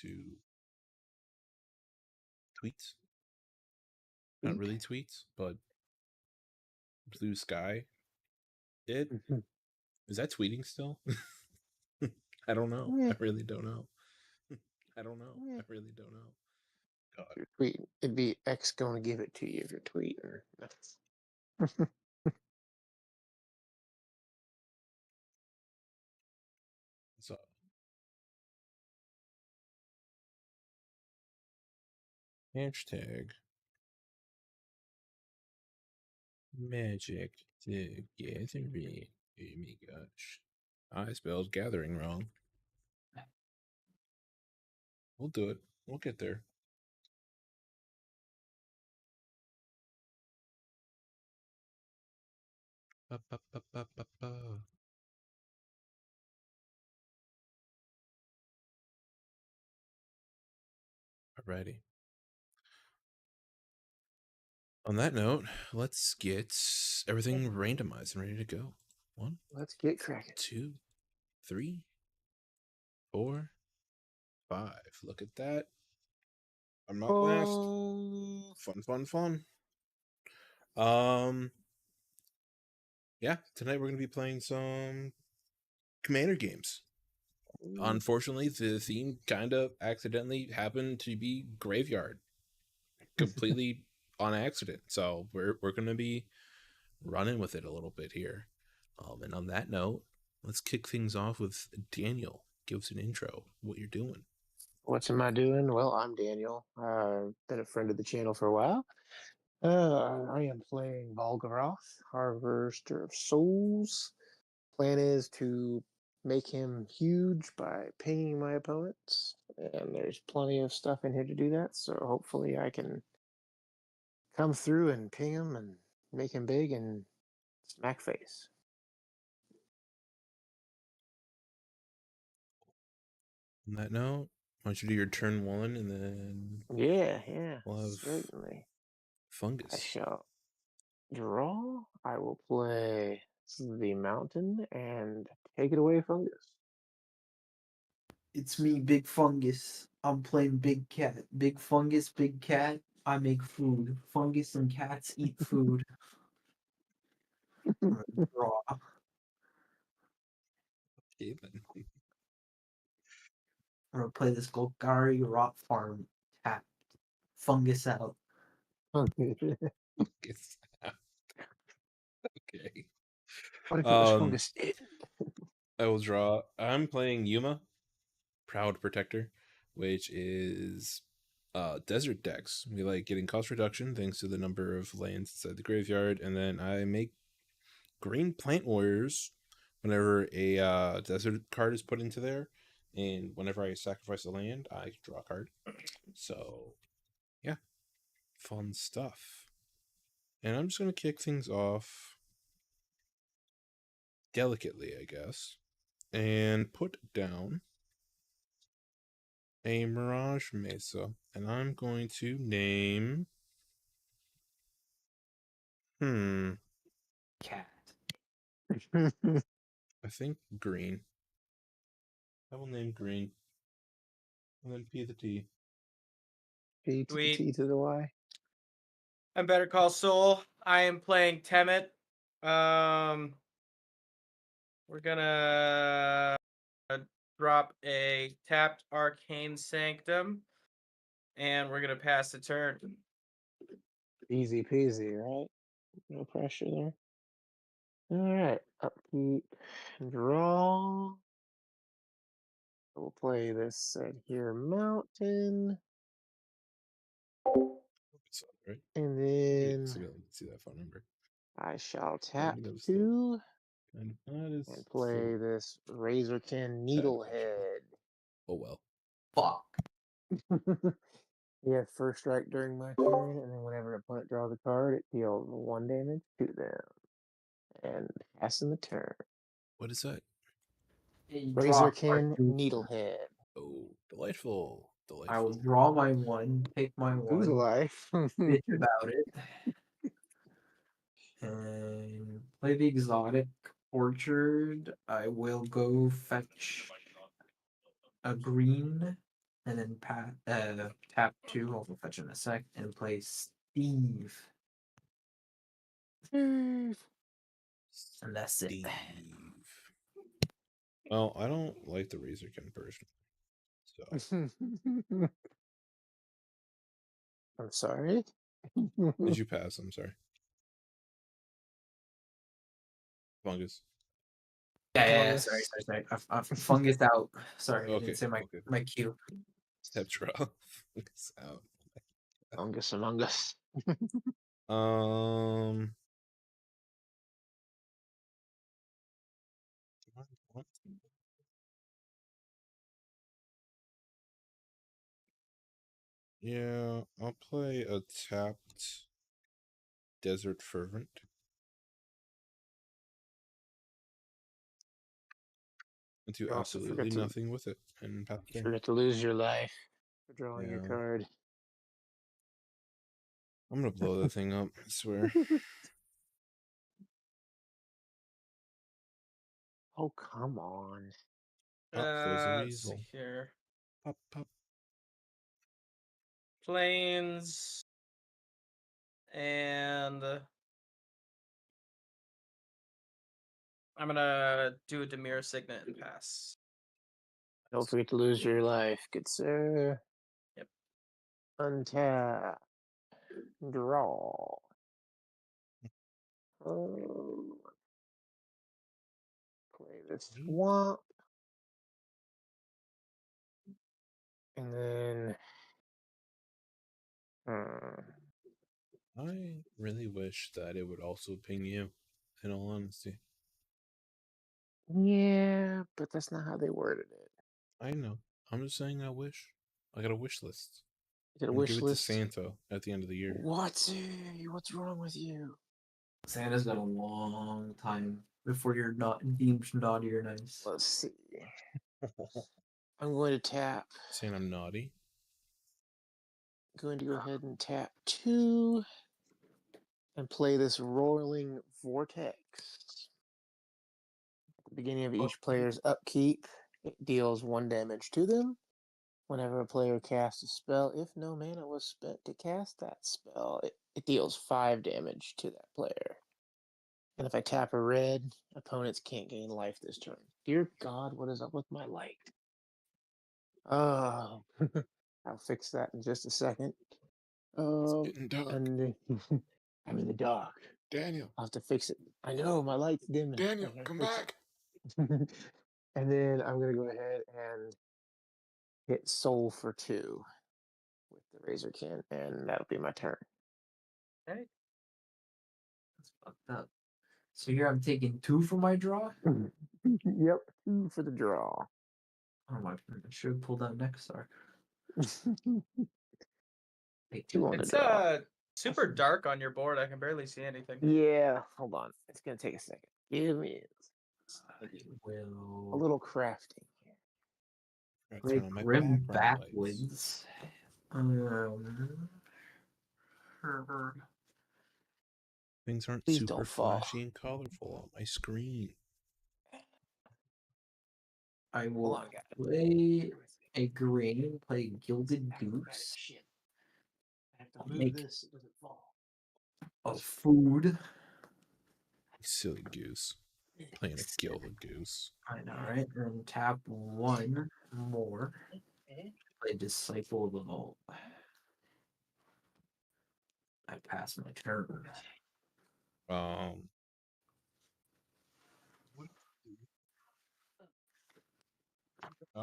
to tweets. Not really tweets, but blue sky. Is that tweeting still? I don't know. I really don't know. I don't know. I really don't know. God. If you're tweeting, it'd be X going to give it to you if you're tweeting. So hashtag magic the gathering. Oh my gosh. I spelled gathering wrong. We'll do it. We'll get there. Alrighty. On that note, let's get everything randomized and ready to go. 1, Let's get cracking. 2, 3, 4, 5. Look at that. I'm not last. Fun. Yeah, tonight we're gonna be playing some Commander games. Unfortunately, the theme kind of accidentally happened to be Graveyard, completely on accident. So we're gonna be running with it a little bit here. And on that note, let's kick things off with Daniel. Give us an intro. What you're doing? What am I doing? Well, I'm Daniel. I've been a friend of the channel for a while. I am playing Volgaroth, Harvester of Souls. Plan is to make him huge by pinging my opponents, and there's plenty of stuff in here to do that. So hopefully, I can come through and ping him and make him big and smack face. On that note, why don't you do your turn 1 and then Yeah, we'll have certainly. Fungus. I shall draw. I will play the mountain and take it away, Fungus. It's me, Big Fungus. I'm playing Big Cat. Big Fungus, Big Cat. I make food. Fungus and cats eat food. Draw. Okay, then. I'm gonna play this Golgari Rot Farm. Tap. Fungus out. Fungus. Okay. What if it was Fungus? I will draw. I'm playing Yuma, Proud Protector, which is desert decks. We like getting cost reduction thanks to the number of lands inside the graveyard, and then I make green plant warriors whenever a desert card is put into there, and whenever I sacrifice a land, I draw a card. So, yeah, fun stuff. And I'm just gonna kick things off delicately, I guess, and put down a Mirage Mesa, and I'm going to name Cat. I think green. I will name green. And then P the T. P to the T to the Y. I'm Better Call Saul. I am playing Temet. We're gonna drop a tapped Arcane Sanctum, and we're gonna pass the turn. Easy peasy, right? No pressure there. All right, upkeep, draw. We'll play this set here, mountain, Right? and then See that phone number. I shall tap 2 and play this Razorkin Needlehead. Oh well. Fuck. Yeah, first strike during my turn, and then whenever an opponent draws a card, it deals 1 damage to them. And passing the turn. What is that? Razorkin Needlehead. Oh, delightful. I will draw my 1, take my 1. Lose a life. Bitch about it. And play the exotic orchard. I will go fetch a green and then tap 2. I'll fetch in a sec and play Steve, and that's it. Steve. Well, I don't like the Razorkin personally. So I'm sorry. did you pass? I'm sorry. Fungus. Yeah. Fungus. Sorry. I've fungus out. Sorry, I Okay. didn't say Okay. my cue. Step draw. Fungus out. Fungus among us. Um. what? Yeah, I'll play a tapped Desert Fervent. And do You also absolutely nothing with it. And pass the turn. forget to lose your life for drawing your Yeah. card. I'm gonna blow that thing up, I swear. Oh, come on. Up goes a Let's see weasel. here. Pop, pop. Planes and I'm gonna do a Demir Signet and pass. Don't forget to lose your life, good sir. Yep. Untap. Draw. Oh. Play this swamp. And then. I really wish that it would also ping you, in all honesty. Yeah, but that's not how they worded it. I know. I'm just saying I wish. I got a wish list. Is it a I'm gonna wish give it list? to Santa at the end of the year. What's wrong with you? Santa's got a long time before you're not deemed naughty or nice. Let's see. I'm going to tap. Saying I'm naughty. Going to go ahead and tap 2 and play this Rolling Vortex. At the beginning of each player's upkeep, it deals 1 damage to them. Whenever a player casts a spell, if no mana was spent to cast that spell, it deals 5 damage to that player. And if I tap a red, opponents can't gain life this turn. Dear God, what is up with my light? Oh, I'll fix that in just a second. It's getting dark. And I'm in the dark. Daniel. I'll have to fix it. I know my light's dimming. Daniel, I gotta come fix back. it. And then I'm gonna go ahead and hit Soul for 2 with the Razorkin, and that'll be my turn. Okay. That's fucked up. So here I'm taking 2 for my draw. Yep, 2 for the draw. Oh my! I should have pulled out Nexar. Wait, 2 on the It's draw. super dark on your board. I can barely see anything. Yeah, hold on. It's gonna take a second. Give me I will a little crafting here. Gotta play turn on my Grim background lights. Backwoods. Things aren't Please super don't fall. flashy and colorful on my screen. I Hold will on, guys. play a green, play Gilded Goose. Shit. I have to I'll move make- this so it doesn't fall. Of food. You silly goose. Playing a gilded goose. I know, right? And tap 1 more. Play Disciple of the Vault. I pass my turn. Oh,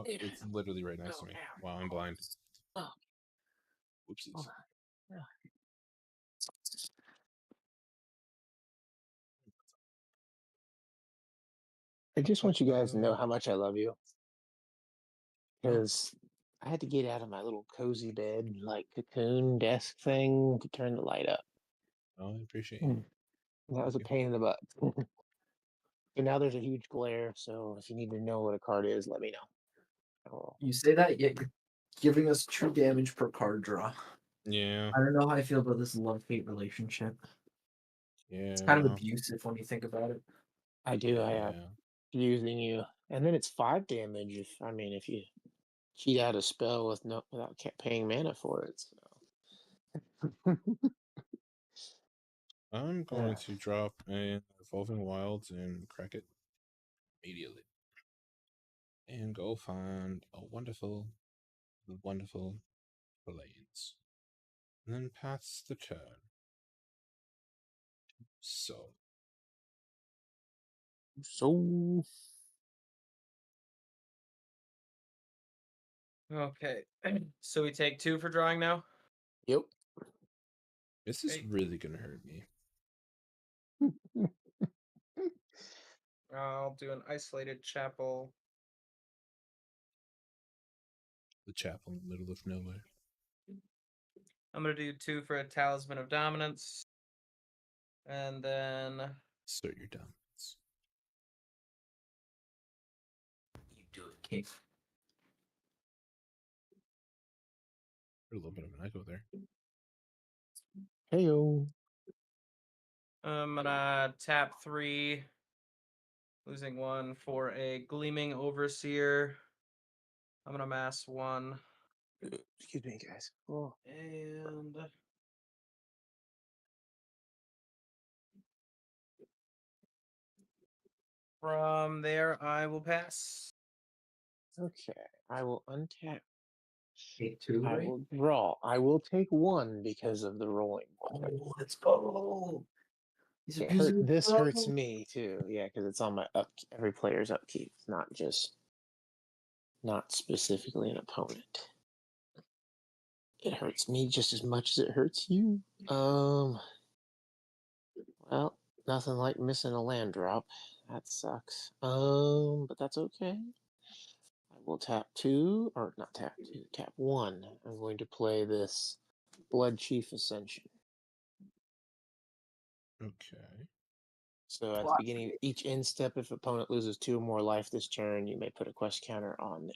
it's literally right next to me. Wow, I'm blind. Oh. Whoopsies. Hold on. I just want you guys to know how much I love you. Because I had to get out of my little cozy bed, like cocoon desk thing to turn the light up. Oh, I appreciate you. That was a pain in the butt. And now there's a huge glare, so if you need to know what a card is, let me know. Oh. You say that, yet you're giving us 2 damage per card draw. Yeah. I don't know how I feel about this love-hate relationship. Yeah. It's kind of abusive when you think about it. I do, I am using you. And then it's 5 damage if you cheat out a spell without paying mana for it. So. I'm going Yeah. to drop an Evolving Wilds and crack it immediately. And go find a wonderful Blades. And then pass the turn. So Okay. So we take 2 for drawing now. Yep. this is Hey. really gonna hurt me. I'll do an isolated chapel. The chapel in the middle of nowhere. I'm gonna do 2 for a talisman of dominance. And then Assert your dominance. You do it, King. A little bit of an echo there. Heyo. I'm gonna tap 3, losing 1 for a Gleaming Overseer. I'm gonna mass 1. Excuse me, guys. Oh. And from there, I will pass. Okay. I will untap. Take 2, I right? will draw. I will take 1 because of the rolling. Oh, let's go. He's It abusing his this hurts throw. me too. Yeah, because it's on my every player's upkeep, not specifically an opponent. It hurts me just as much as it hurts you. Well, nothing like missing a land drop. That sucks. But that's okay. I will tap 2, or not tap 2, tap 1. I'm going to play this Blood Chief Ascension. Okay. So at the beginning of each end step, if opponent loses 2 or more life this turn, you may put a quest counter on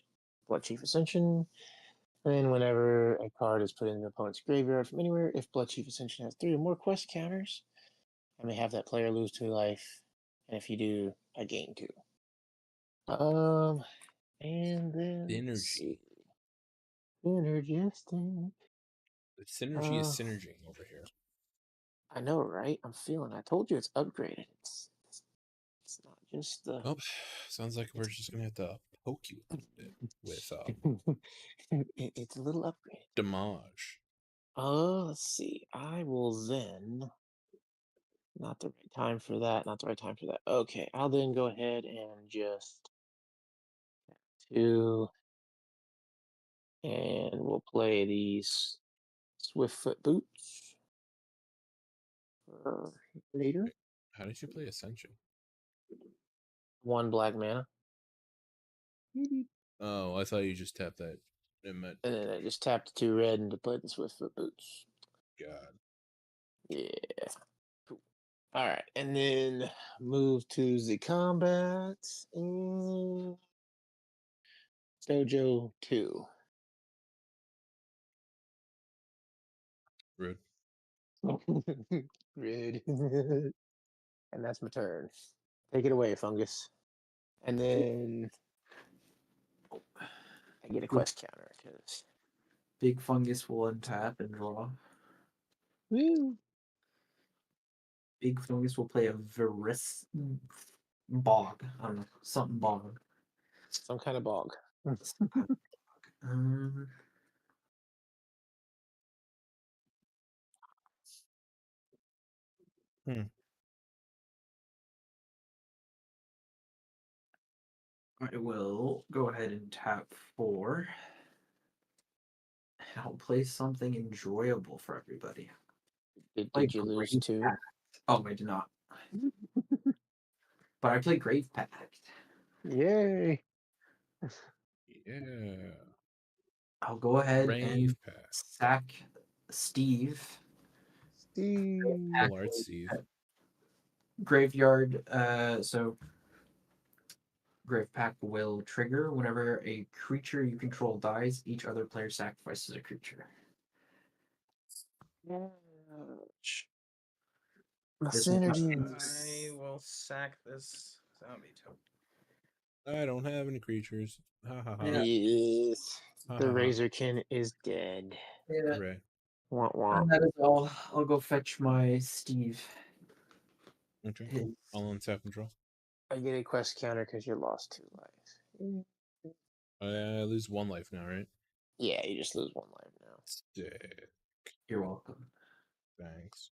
Blood Chief Ascension. And whenever a card is put in the opponent's graveyard from anywhere, if Blood Chief Ascension has 3 or more quest counters, I may have that player lose 2 life. And if you do, I gain 2. And then Synergy. Synergistic. The synergy is synergying over here. I know, right? I'm feeling. I told you it's upgraded. It's not just the. Oh, sounds like we're just gonna have to poke you a little bit with It's a little upgraded. damage. Let's see. I will then. Not the right time for that. Not the right time for that. Okay, I'll then go ahead and just 2, and we'll play these Swiftfoot boots for later. How did you play Ascension? 1 black mana. Oh, I thought you just tapped that. It meant And then I just tapped 2 red and to play the Swiftfoot boots. God. Yeah. Cool. All right, and then move to the combat and Dojo 2. Rude. Rude. And that's my turn. Take it away, Fungus. And then I get a quest counter because. Big Fungus will untap and draw. Woo! Big Fungus will play a Veris Bog. I don't know. Something bog. Some kind of bog. Um, I will go ahead and tap 4. And I'll play something enjoyable for everybody. Did you lose Grave 2? Pact. Oh, I did not. But I play Grave Pact. Yay! Yeah. I'll go ahead Brave and Pact. sack Steve. Steve. Full art Steve. Graveyard. So Grave Pact will trigger whenever a creature you control dies. Each other player sacrifices a creature. My This will synergy. I will sack this zombie token. I don't have any creatures. Ha ha ha. Yeah. Yes. Ha, The ha, ha. Razorkin is dead. Yeah. Hooray. Wah, wah. And that is all. I'll go fetch my Steve. Okay. His. I'll untap control. I get a quest counter because you lost 2 lives. I lose 1 life now, right? Yeah, you just lose 1 life now. Sick. You're welcome. Thanks.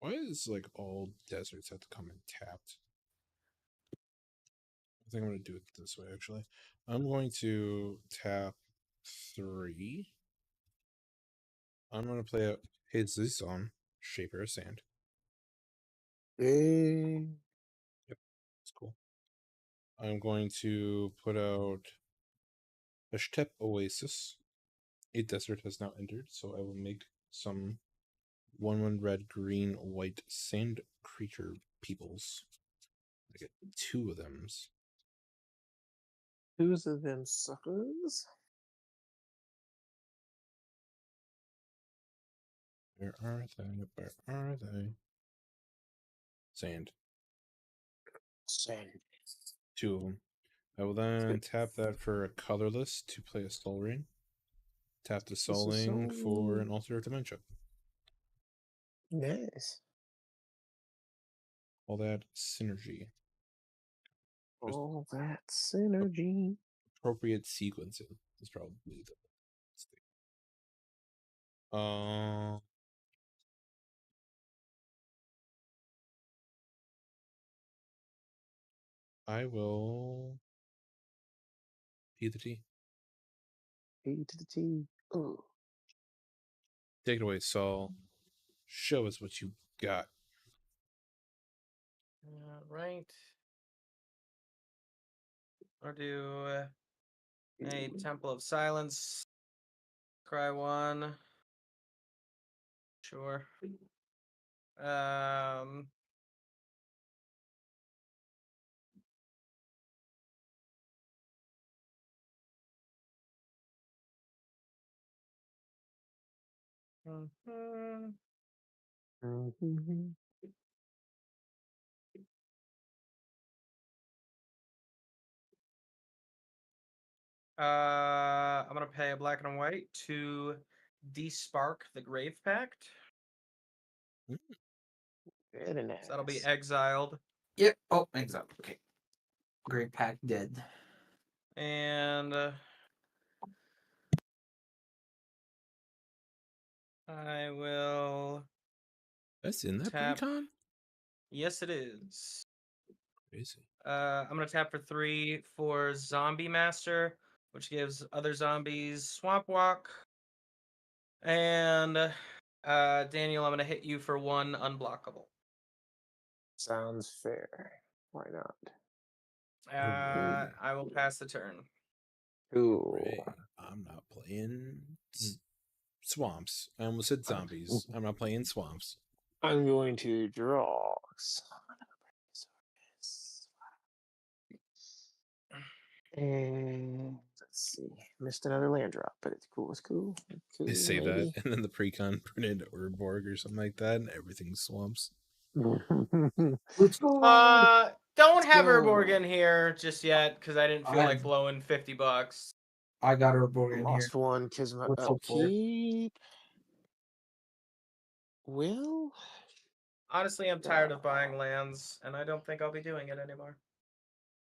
Why is like all deserts have to come in tapped? I think I'm gonna do it this way actually. I'm going to tap 3. I'm gonna play out his on Shaper of Sand. Hey. Yep, it's cool. I'm going to put out Hashtep Oasis. A desert has now entered, so I will make some 1/1 red, green, white sand creature peoples. I get 2 of them. Who's of them suckers? Where are they? Where are they? Sand. Sand. 2 of them. I will then tap that for a colorless to play a Soul Ring. Tap the Soul Ring for an Altar of Dementia. Nice. All that synergy. Just All that synergy. appropriate sequencing is probably the mistake. I will P the T. A to the T. Oh. Take it away, Saul. Show us what you got. Right. Or do a Temple of Silence. Cry 1. Sure. Mhm. Mhm. I'm gonna pay a black and a white to despark the Grave Pact. Very nice. So that'll be exiled. Yep. Oh, exactly. Okay. Great pack dead. And I will That's in that tap. precon? Yes, it is. Crazy. I'm gonna tap for 3 for Zombie Master, which gives other zombies Swamp Walk. And Daniel, I'm gonna hit you for 1 unblockable. Sounds fair. Why not? I will pass the turn. Cool. Ray, I'm not playing swamps. I almost said zombies. I'm not playing swamps. I'm going to draw. And let's see. Missed another land drop, but it's cool. It's cool. Cool. They save maybe. that, and then the precon put into Urborg or something like that, and everything's swamps. Let's go. Don't have go. Urborg in here just yet because I didn't feel like blowing $50. I got her board in here. Lost one because my What's up for? upkeep. Will. Honestly, I'm tired of buying lands, and I don't think I'll be doing it anymore.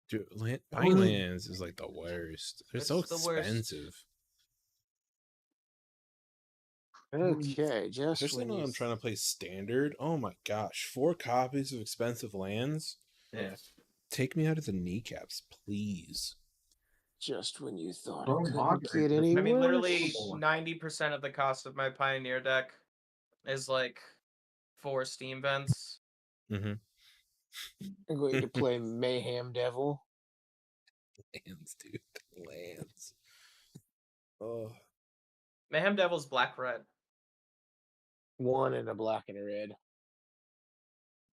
Dude, buying lands is like the worst. They're so It's the worst. expensive. Okay, just Especially when when I'm trying to play standard. Oh my gosh, 4 copies of expensive lands? Yeah. Take me out of the kneecaps, please. Just when you thought Bro, it couldn't Margaret, get any I mean, worse. literally 90% of the cost of my Pioneer deck is like 4 Steam vents. Mm-hmm. I'm going to play Mayhem Devil. Lands, dude. Lands. Oh. Mayhem Devil's black-red. 1 and a black and a red.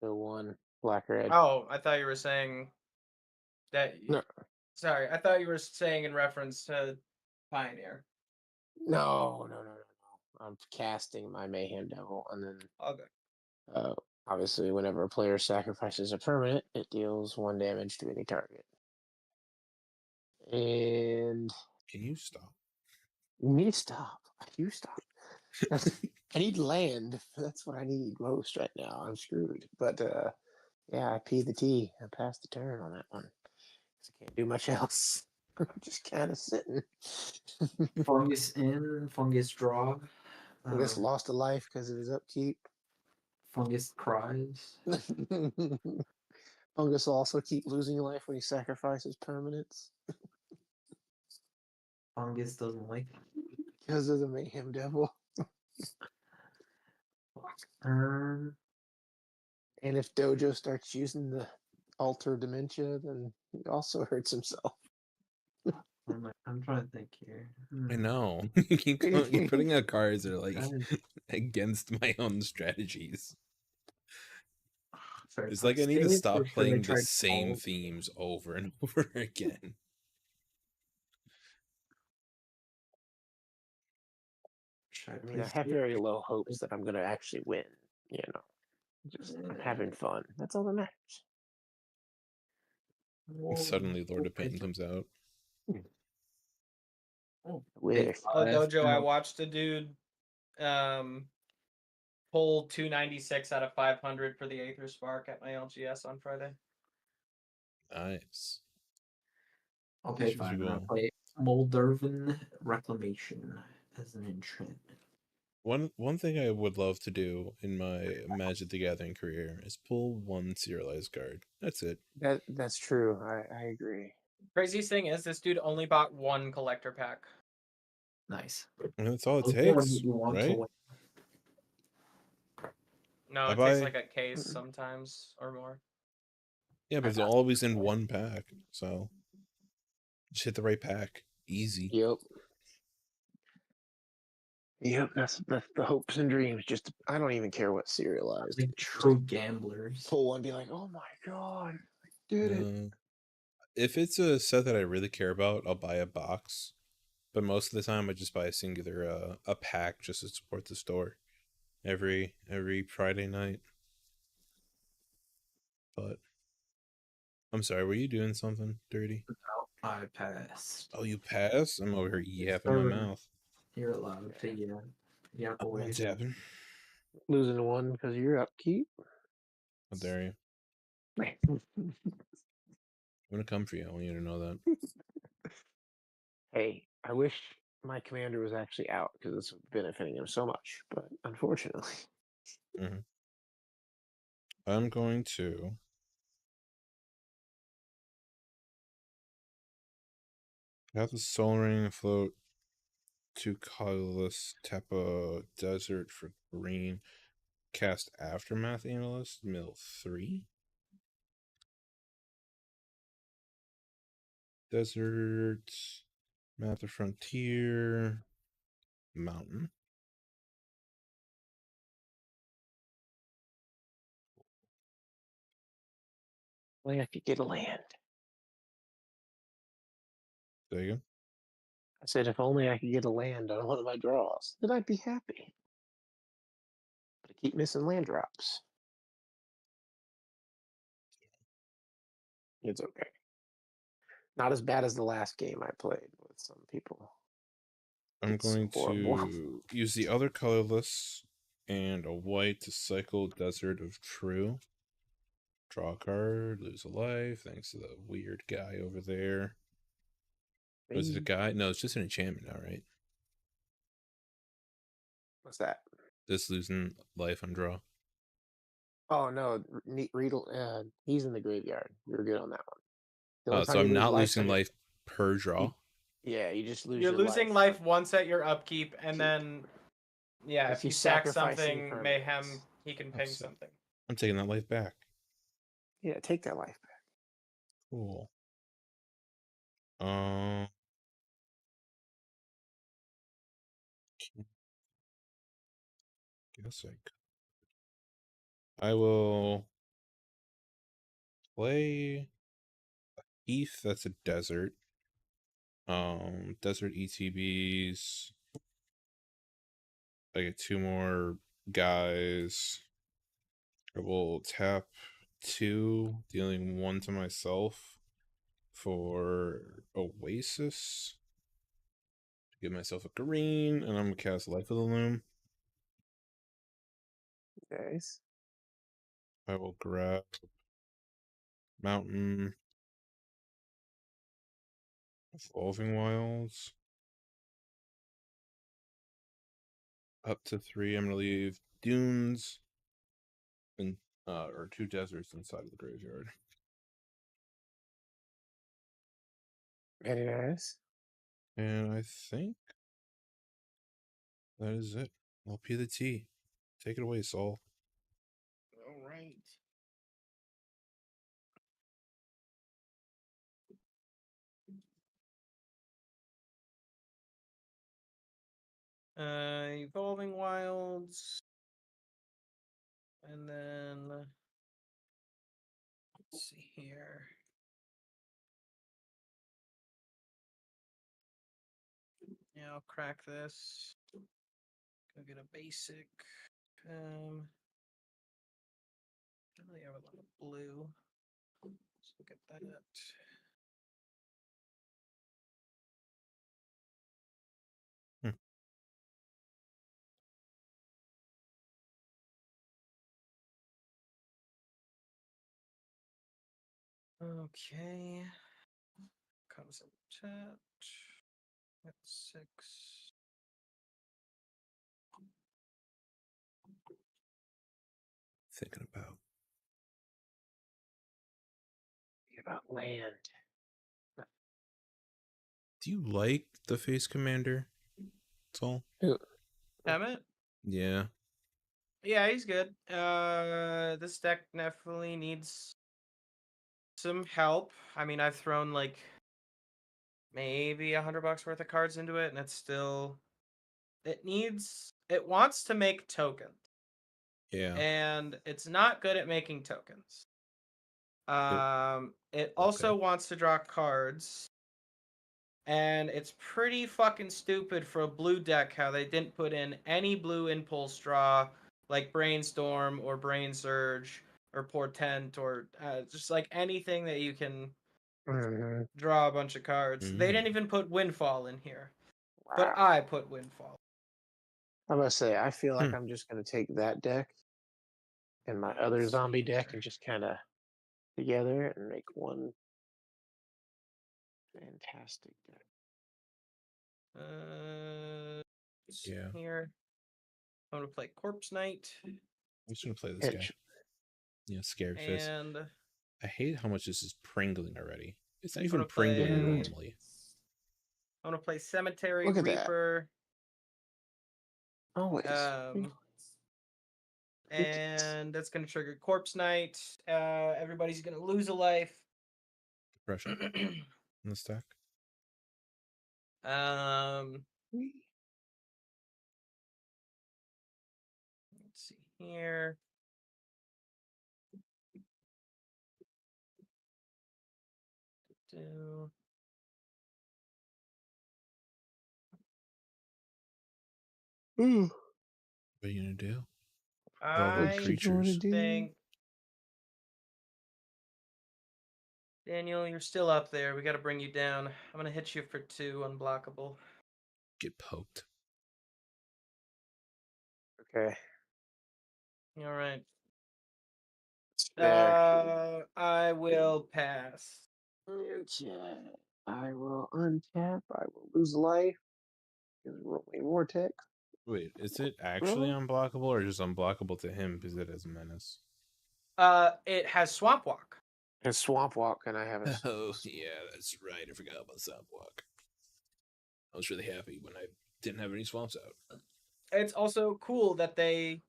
The 1 black red. Oh, I thought you were saying that. No. Sorry, I thought you were saying in reference to Pioneer. No. I'm casting my Mayhem Devil, and then Okay. obviously, whenever a player sacrifices a permanent, it deals 1 damage to any target. And Can you stop? me stop. You stop. I need land. That's what I need most right now. I'm screwed. But yeah, I P the T. I passed the turn on that one. I can't do much else. I'm just kind of sitting. Fungus in, fungus draw. I guess lost a life because of his upkeep. Fungus cries. Fungus will also keep losing life when he sacrifices permanents Fungus doesn't like because of the Mayhem Devil. turn. And if Dojo starts using the Alter Dementia, then he also hurts himself. I'm trying to think here. I know. You're putting out cards that are like That is against my own strategies. fair It's point. like I need to Save stop or should I playing try the to same follow? themes over and over again. Should I I mean, I play have save? very low hopes that I'm going to actually win. You know, just I'm having fun. That's all that matters. Whoa, Suddenly, Lord of okay. Pain comes out. Oh, Wish. Oh, Dojo, I watched a dude pull 296 out of 500 for the Aether Spark at my LGS on Friday. Nice. Okay, Should fine. you I'm gonna go? play Moldervan Reclamation as an enchantment. One thing I would love to do in my Magic the Gathering career is pull one serialized card. That's it. That's true. I agree. Craziest thing is this dude only bought one collector pack. Nice. And that's all it Those ones takes, you want to right? win. No, I it buy- takes like a case sometimes or more. Yeah, but it's always in one pack, so just hit the right pack. Easy. Yep. Yep. That's the hopes and dreams. Just I don't even care what serialized. Like true gamblers. Pull one, be like, oh my god, I did it. If it's a set that I really care about, I'll buy a box. But most of the time, I just buy a singular a pack just to support the store every Friday night. But I'm sorry, were you doing something dirty? I passed. Oh, you passed? I'm over here yapping my mouth. You're allowed to yap away. What's happening? Losing one because of your upkeep. How dare you? I'm gonna come for you. I want you to know that. Hey, I wish my commander was actually out because it's benefiting him so much, but unfortunately. I'm going to have the Soul Ring float 2 colorless, tap a desert for green, cast Aftermath Analyst, mill 3. Desert, Map the Frontier, Mountain. Only I could get a land. There you go. I said, if only I could get a land on one of my draws, then I'd be happy. But I keep missing land drops. It's okay. Not as bad as the last game I played with some people. I'm It's going horrible. to use the other colorless and a white to cycle Desert of True. Draw a card, lose a life, thanks to the weird guy over there. Was it a guy? No, it's just an enchantment now, right? What's that? Just losing life on draw. Oh no, he's in the graveyard. We were good on that one. The only So time you I'm lose not life losing on your- life per draw. Yeah, you just lose. You're your losing life once at your upkeep, and Keep. then yeah, If if you you sack sacrifice any something, Mayhem, permanents. he can ping That's it. something. I'm taking that life back. Yeah, take that life back. Cool. Guess I will play Heath. That's a desert. Desert ETBs. I get 2 more guys. I will tap 2, dealing 1 to myself for Oasis. Give myself a green, and I'm gonna cast Life of the Loom. Nice. I will grab Mountain, Evolving Wilds. Up to 3, I'm gonna leave Dunes and or 2 deserts inside of the graveyard. Very nice. And I think that is it. LP the T. Take it away, Saul. All right. Evolving Wilds. And then let's see here. Yeah, I'll crack this. Go get a basic. Don't really have a lot of blue. Let's look at that. Okay. Comes in chat. That's 6. Thinking about. About land. Do you like the Face Commander, Saul? Hammett? Yeah. Yeah, he's good. This deck definitely needs some help. I mean, I've thrown like maybe $100 worth of cards into it, and it's still it wants to make tokens, Yeah. and it's not good at making tokens. It Okay. also wants to draw cards, and it's pretty fucking stupid for a blue deck how they didn't put in any blue impulse draw like Brainstorm or Brain Surge or Portent or just like anything that you can Mhm. draw a bunch of cards. They didn't Mm. even put Windfall in here, Wow. but I put Windfall. I'm gonna say I feel like Hmm. I'm just gonna take that deck and my other Let's zombie see deck here. and just kind of together and make one fantastic deck. Let's see Yeah. here. I'm gonna play Corpse Knight I'm just gonna play this guy. Pinch. Yeah, Scared Fist. and I hate how much this is pringling already. It's not I'm even gonna pringling play. normally. I'm gonna play Cemetery Look at that. Reaper. Always. And that's gonna trigger Corpse Knight. Everybody's gonna lose a life. Depression in the stack. Let's see here. Do Ooh. What are you gonna do? I creatures. think Daniel, you're still up there. We got to bring you down. I'm gonna hit you for 2 unblockable. Get poked. Okay. All right. There. I will pass. Okay. I will untap. I will lose life. Is rolling vortex. Wait, is it actually unblockable or just unblockable to him because it has menace? It has Swamp Walk. And swamp walk, and I have a. Oh yeah, that's right. I forgot about Swamp Walk. I was really happy when I didn't have any swamps out. It's also cool that they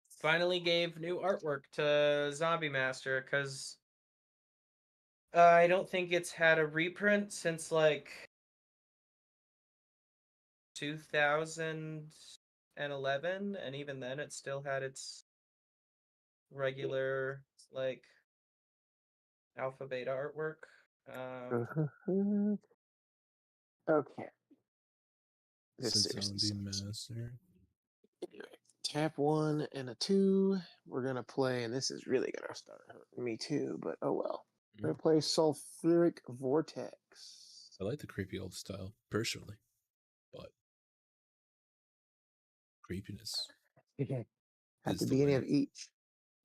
finally gave new artwork to Zombie Master because I don't think it's had a reprint since like 2011, and even then it still had its regular like alpha beta artwork. Okay. This Said seriously Zombie sucks. Master. Anyway, tap 1 and a 2. We're gonna play, and this is really gonna start hurting me too, but oh well. We're gonna play Sulfuric Vortex. I like the creepy old style, personally. But creepiness At is the the beginning way. of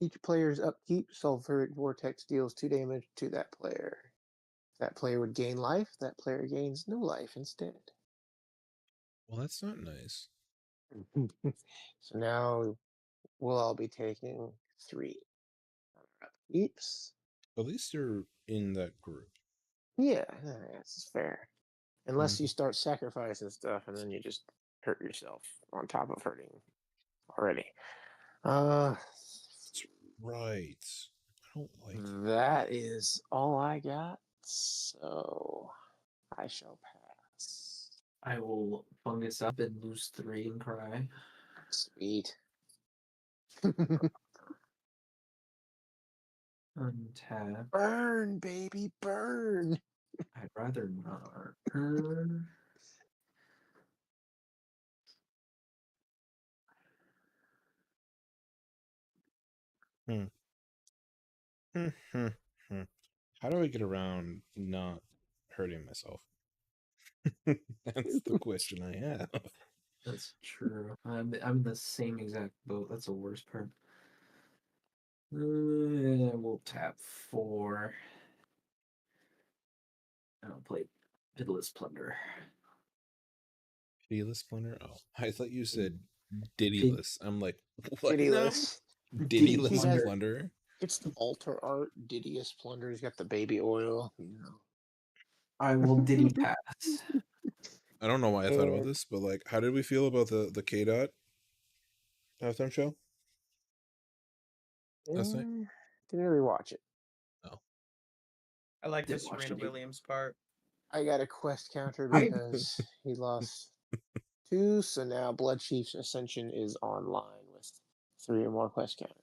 each player's upkeep, Sulfuric Vortex deals 2 damage to that player. If that player would gain life, that player gains no life instead. Well, that's not nice. So now we'll all be taking 3 upkeeps. At least you're in that group. Yeah, that's fair. Unless Mm-hmm. you start sacrificing stuff and then you just hurt yourself on top of hurting already. That's right. I don't like That is all I got, so I shall pass. I will fungus up and lose 3 and cry. Sweet. Untap. Burn, baby, burn. I'd rather not. How do I get around not hurting myself? That's the question I have. That's true. I'm in the same exact boat. That's the worst part. We'll tap 4. I'll play Pitiless Plunder. Pitiless Splinter? Oh, I thought you said Diddyless. I'm like, what now? Pitiless. Diddyless He has- Plunder? It's the altar art, Didius Plunder. He's got the baby oil, you know. I will Diddy pass. I don't know why I thought about And- this, but like, how did we feel about the K-Dot halftime show? Last night? Didn't really watch it. I like the Didn't watch Serena it either. Williams part. I got a quest counter I- because he lost 2, so now Blood Chief's Ascension is online with 3 or more quest counters.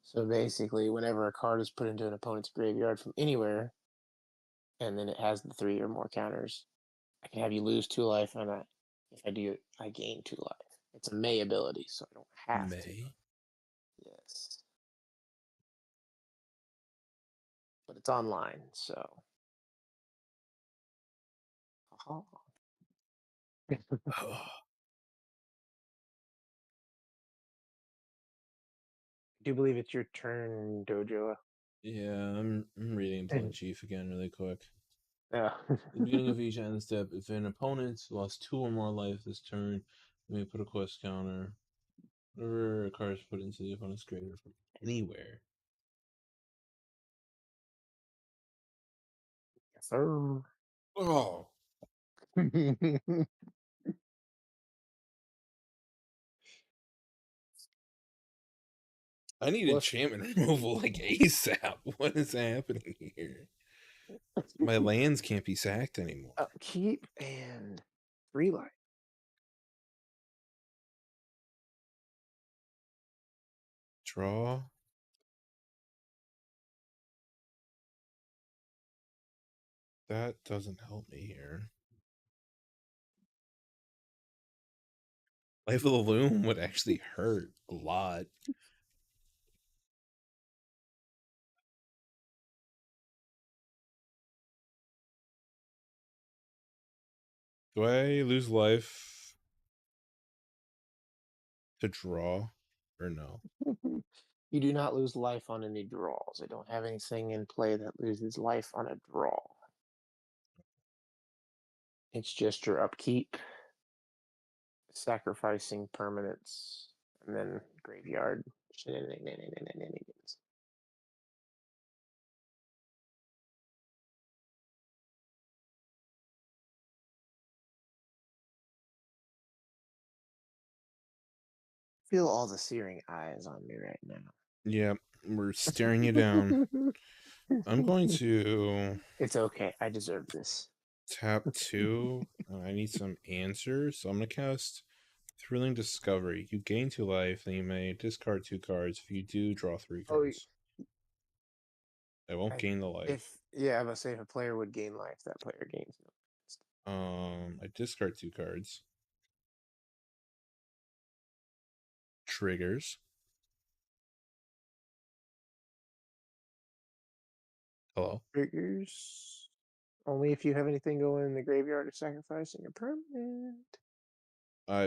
So basically, whenever a card is put into an opponent's graveyard from anywhere, and then it has the 3 or more counters, I can have you lose 2 life, and if I do, I gain 2 life. It's a May ability, so I don't have to. May? Yes. But it's online, so. Aha. Oh, I do believe it's your turn, Dojo. yeah, I'm reading Blood Chief again really quick. Yeah. At the beginning of each end step, if an opponent lost 2 or more life this turn, you may put a quest counter. Whenever a card is put into the opponent's graveyard from anywhere. Yes, sir. Oh, I need Well, enchantment removal like ASAP. What is happening here? My lands can't be sacked anymore. Upkeep and 3 life. Draw. That doesn't help me here. Life of the Loom would actually hurt a lot. Do I lose life to draw or no? You do not lose life on any draws. I don't have anything in play that loses life on a draw. It's just your upkeep, sacrificing permanents, and then graveyard shenanigans. Feel all the searing eyes on me right now. Yeah, we're staring you down. I'm going to It's okay. I deserve this. tap 2. I need some answers, so I'm going to cast Thrilling Discovery. You gain 2 life, then you may discard 2 cards. If you do, draw 3 Oh, cards. I won't gain the life. I was gonna say if a player would gain life, that player gains no. I discard 2 cards. triggers. Hello? Triggers. Only if you have anything going in the graveyard or sacrificing a permanent.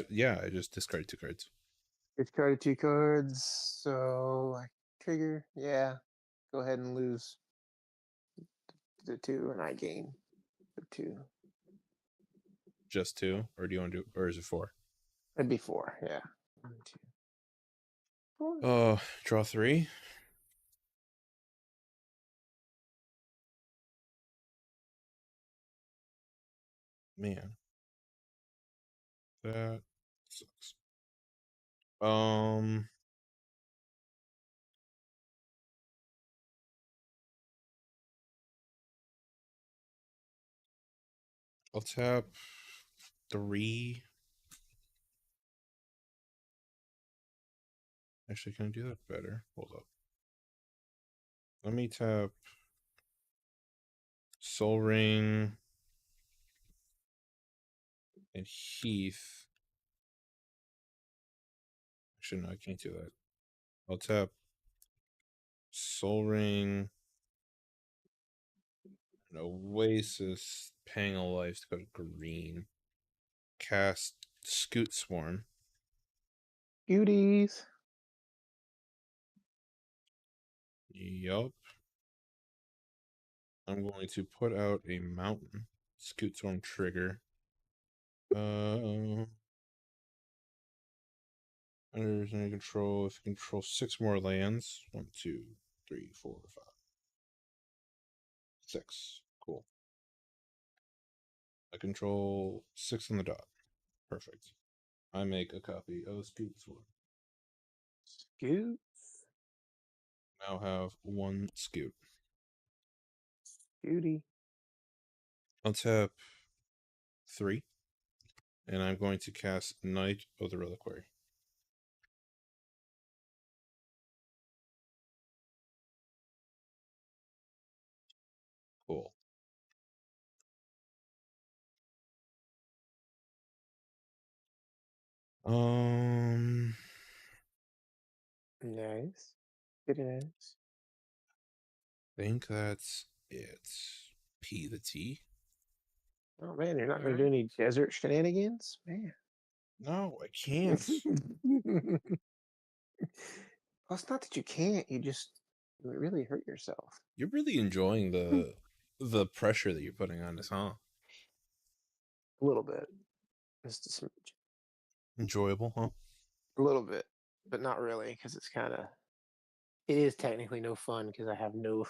Yeah, I just discarded 2 cards. Discarded 2 cards, so I trigger. Yeah, go ahead and lose the 2, and I gain the 2. Just 2, or do you want to do, or is it 4? That'd be 4. Yeah, 1, 2, 4. Draw 3. Man, that sucks. I'll tap 3. Actually, can I do that better? Hold up. Let me tap Soul Ring and Heath. Actually, no, I can't do that. I'll tap Soul Ring and Oasis, Pang of Life to go to green. Cast Scoot Swarm. Beauties. Yup. I'm going to put out a mountain. Scoot Swarm trigger. Under any control, if you control 6 more lands. 1, 2, 3, 4, 5. 6. Cool. I control 6 on the dot. Perfect. I make a copy of Scoot Swarm. Scoot. Now have 1 Scoot. Beauty. I'll tap 3. And I'm going to cast Knight of the Reliquary. Cool. Nice. Pretty nice. Think that's it. P the T. Oh man, you're not going to Alright. do any desert shenanigans, man. No, I can't. Well, it's not that you can't. You just really hurt yourself. You're really enjoying the pressure that you're putting on us, huh? A little bit. Just a smidge. Enjoyable, huh? A little bit, but not really, because it's kind of. It is technically no fun because I have no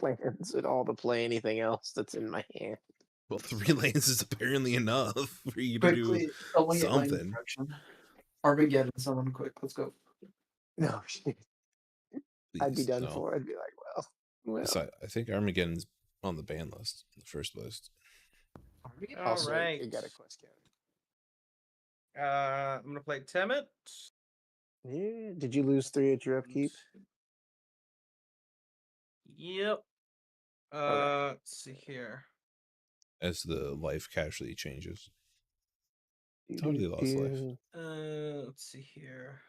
lands at all to play anything else that's in my hand. Well, 3 lanes is apparently enough for you to do Quickly, someone get land something. destruction. Armageddon, someone quick. Let's go. No shit. I'd be Please, done no. for. I'd be like, well. Besides, I think Armageddon's on the ban list, the first list. Armageddon. Also, Alright. it got a quest counter. I'm gonna play Temet. Yeah. Did you lose 3 at your upkeep? Yep. Okay. Let's see here. As the life casualty changes. Totally lost life. Let's see here.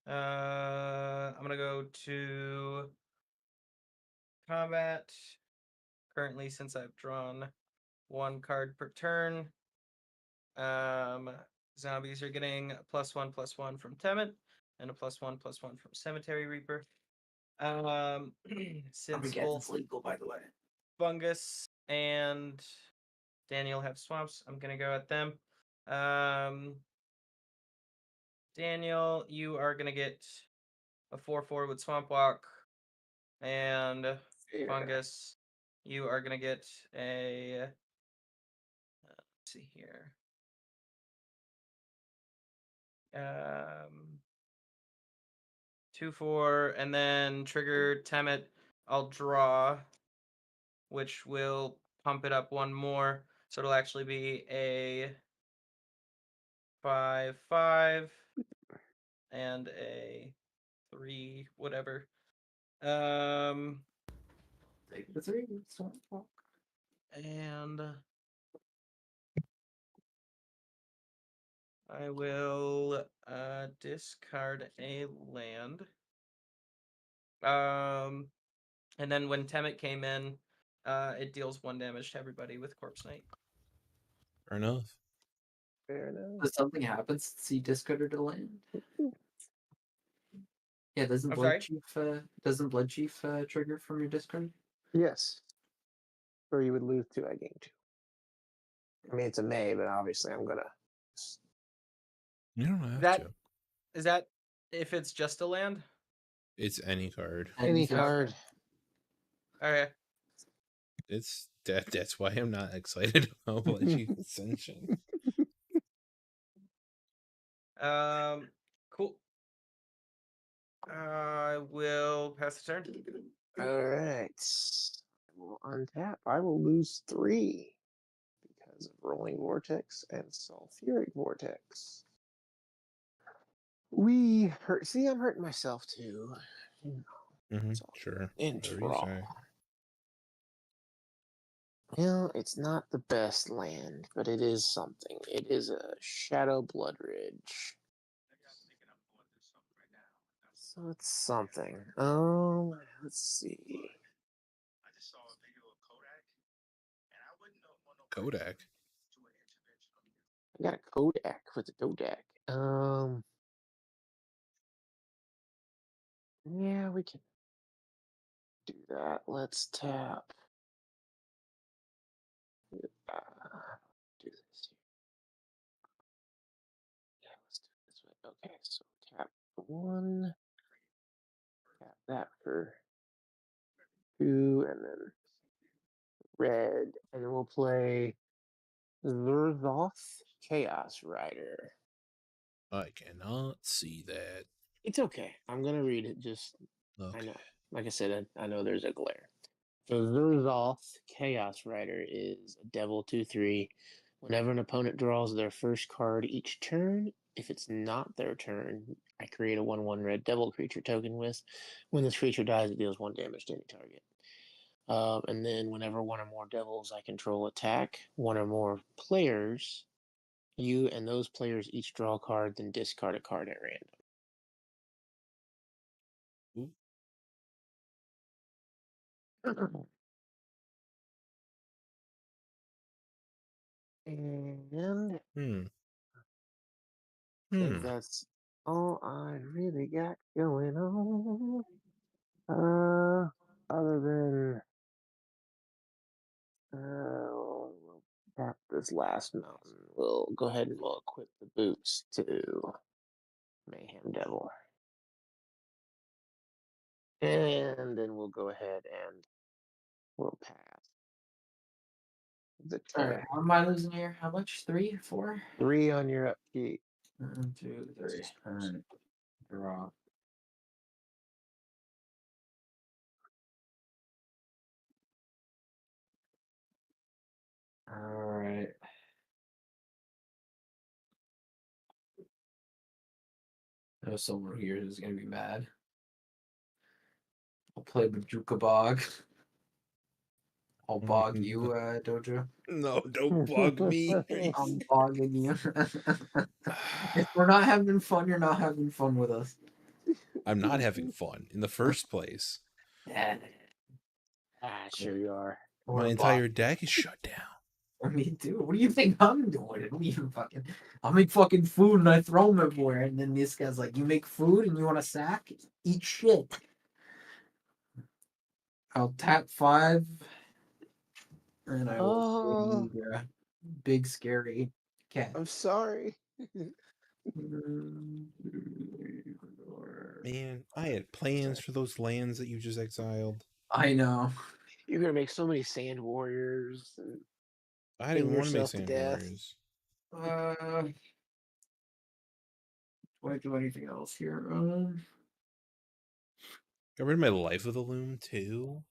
I'm gonna go to combat. Currently, since I've drawn 1 card per turn, zombies are getting a +1/+1 from Temet and a +1/+1 from Cemetery Reaper. Since Armageddon's both legal, by the way. Fungus and Daniel have swamps, I'm gonna go at them. Daniel, you are gonna get a 4/4 with Swamp Walk, and Fair. Fungus, you are gonna get a. Let's see here. 2/4, and then trigger Temet. I'll draw, which will pump it up 1 more, so it'll actually be a 5/5 and a 3 whatever. Take the 3. Swamp Walk. And I will discard a land. And then when Temet came in, it deals 1 damage to everybody with Corpse Knight. Fair enough. Fair enough. Does something happen since he discarded a land? Yeah, doesn't I'm Blood sorry? Chief trigger from your discard? Yes. Or you would lose 2, I gain 2. I mean, it's a May, but obviously I'm gonna. You don't have That to. is that if it's just a land? It's any card. Any Okay. card. Okay. It's that's why I'm not excited about Blood Chief Ascension. Cool. I will pass the turn. All right. I will untap. I will lose 3 because of Rolling Vortex and Sulfuric Vortex. We hurt. See, I'm hurting myself too. It's all Sure. in Whatever you draw. say. Well, it's not the best land, but it is something. It is a Shadow Blood Ridge. So it's something. Let's see. Kodak. I got a Kodak with a Kodak. Yeah, we can do that. Let's tap. Do this here. Yeah, let's do it this way. Okay, so tap 1. Tap that for 2, and then red, and then we'll play Zerzoth Chaos Rider. I cannot see that. It's okay. I'm gonna read it. Just Okay. I know. Like I said, I know there's a glare. So Zerzoth Chaos Rider is a Devil 2/3. Whenever an opponent draws their first card each turn, if it's not their turn, I create a 1/1 red devil creature token with. When this creature dies, it deals 1 damage to any target. And then whenever one or more devils I control attack one or more players, you and those players each draw a card, then discard a card at random. And I think that's all I really got going on. Other than we'll tap this last mountain. We'll go ahead and we'll equip the boots to Mayhem Devil. And then we'll go ahead and we'll pass the turn. Alright, how am I losing here? How much? 3, 4? 3 on your upkeep. 1, 2, 3. Alright. Draw. Alright. There's someone here who's gonna be mad. I'll play Bajuka Bog. I'll bog you, Dojo. No, don't bug me. I'm bogging you. If we're not having fun, you're not having fun with us. I'm not having fun in the first place. Yeah. Sure you are. My entire deck is shut down. Me too. What do you think I'm doing? I make fucking food and I throw them everywhere. And then this guy's like, "You make food and you want a sack? Eat shit." I'll tap 5, and I will big, big scary cat. I'm sorry. Man, I had plans for those lands that you just exiled. I know. You're gonna make so many Sand Warriors. And I didn't want to make yourself to Sand death. Warriors. Do I do anything else here? Got rid of my Life of the Loom too.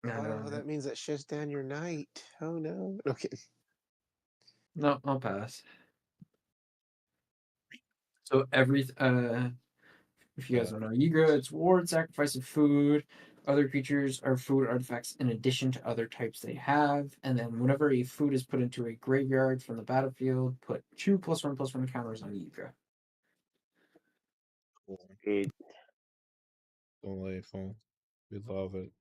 Oh, that means that shuts down your night. Oh no. Okay. No, I'll pass. So if you guys don't know, Yigra, it's ward, sacrifice of food. Other creatures are food artifacts in addition to other types they have. And then whenever a food is put into a graveyard from the battlefield, put 2+1/+1 counters on Yika. Cool. It, Delightful. We love it.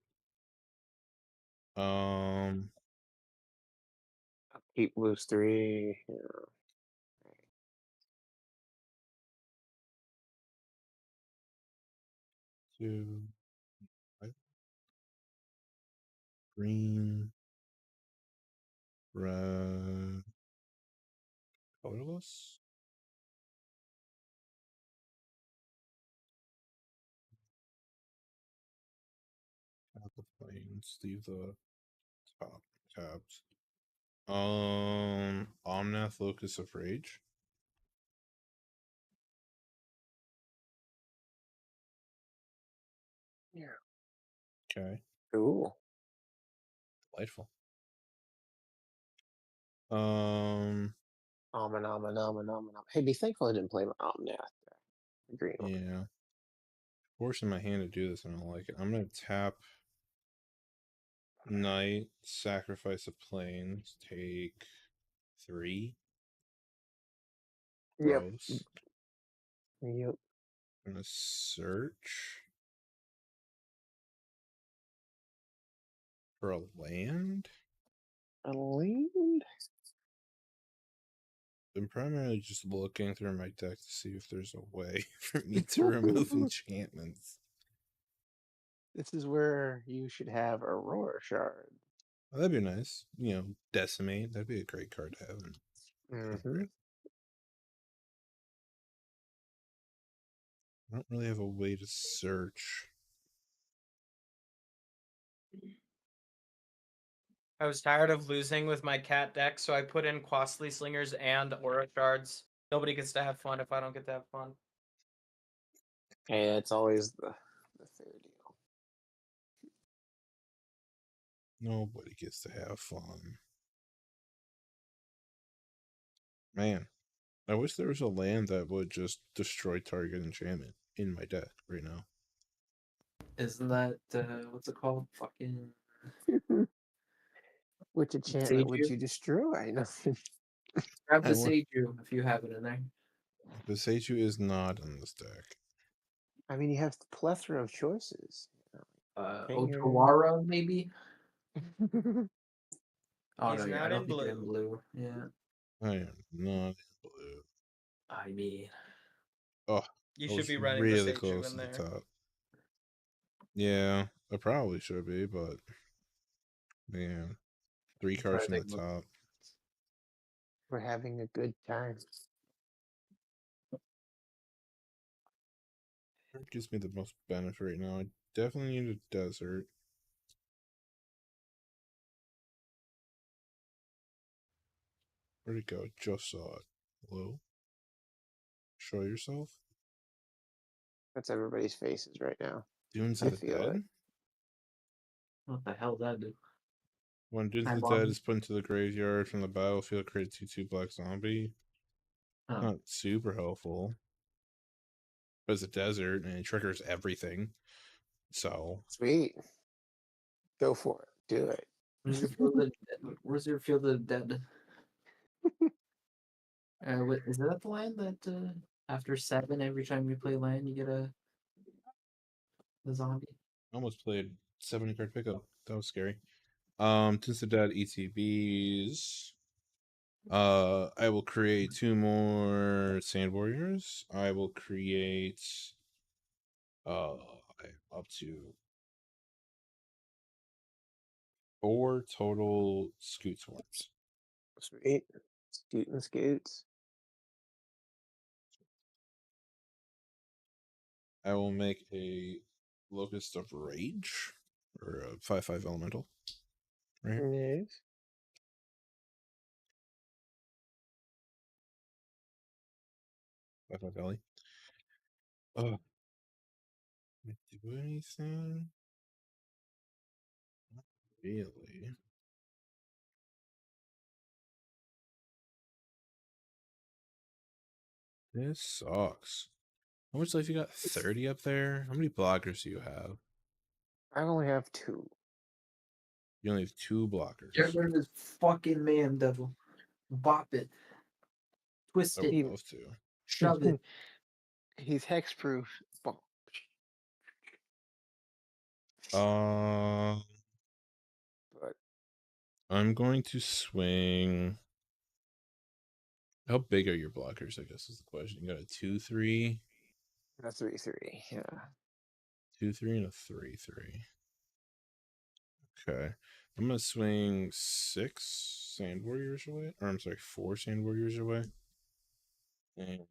keep loose 3. Yeah. Two. White, green. Red. Colorless. Tap the planes. Leave the top tabs. Omnath, Locus of Rage. Yeah. Okay. Cool. Delightful. Hey, be thankful I didn't play my Omnath. The green one. Yeah. Forcing my hand to do this, I don't like it. I'm gonna tap Knight, sacrifice a planes, take 3. Yep. Gross. Yep. I'm gonna search for a land. A land? I'm primarily just looking through my deck to see if there's a way for me to remove enchantments. This is where you should have Aurora Shard. Well, that'd be nice. You know, decimate. That'd be a great card to have. Mm-hmm. I don't really have a way to search. I was tired of losing with my cat deck, so I put in Costly Slingers and Aura Shards. Nobody gets to have fun if I don't get to have fun. Hey, it's always the fair deal. Nobody gets to have fun. Man, I wish there was a land that would just destroy target enchantment in my deck right now. Isn't that what's it called? Fucking Which enchantment would Seiju? you destroy? Nothing. Grab the I want- Seiju if you have it in there. The Seichu is not in this deck. I mean, you have the plethora of choices. Finger. Otawara, maybe? Oh He's no, yeah, not I don't in think you're in blue. blue. Yeah. I am not in blue. I mean, Oh, You I should was be running the really Seichu close in to the there. top. Yeah, I probably should be, but man, 3 I'm cards from trying the to think top. We're having a good time. What gives me the most benefit right now? I definitely need a desert. Where'd it go? Just saw it. Hello? Show yourself? That's everybody's faces right now. Dunes I of the feel Dead? it. what the hell that do. When Dunes Hi, of the Bobby. Dead is put into the graveyard from the battlefield, create 2/2 black zombie. Oh. Not super helpful. But it's a desert and it triggers everything. So Sweet. Go for it. Do it. Where's your Field of the Dead? Is that the land that after 7, every time you play land, you get a zombie? I almost played 70 card pickup. That was scary. Dunes of the Dead ETBs. I will create 2 more Sand Warriors. I will create up to 4 total Scoot Swarms. Sweet. Scooting scoots. I will make a Locust of Rage, or a 5/5 elemental. Right here. Yes. That's my belly. Did I do anything? Not really. This sucks. How much life you got? 30 up there? How many blockers do you have? I only have 2. You only have 2 blockers. Get rid of this fucking man, devil. Bop it. Twist I would it. love to. Shove it. He's hexproof. Bonk. Uh, But I'm going to swing. How big are your blockers? I guess is the question. You got a 2-3, a 3/3. Yeah. 2-3, and a 3-3. Okay, I'm gonna swing 6 Sand Warriors away. Or I'm sorry, 4 Sand Warriors away. And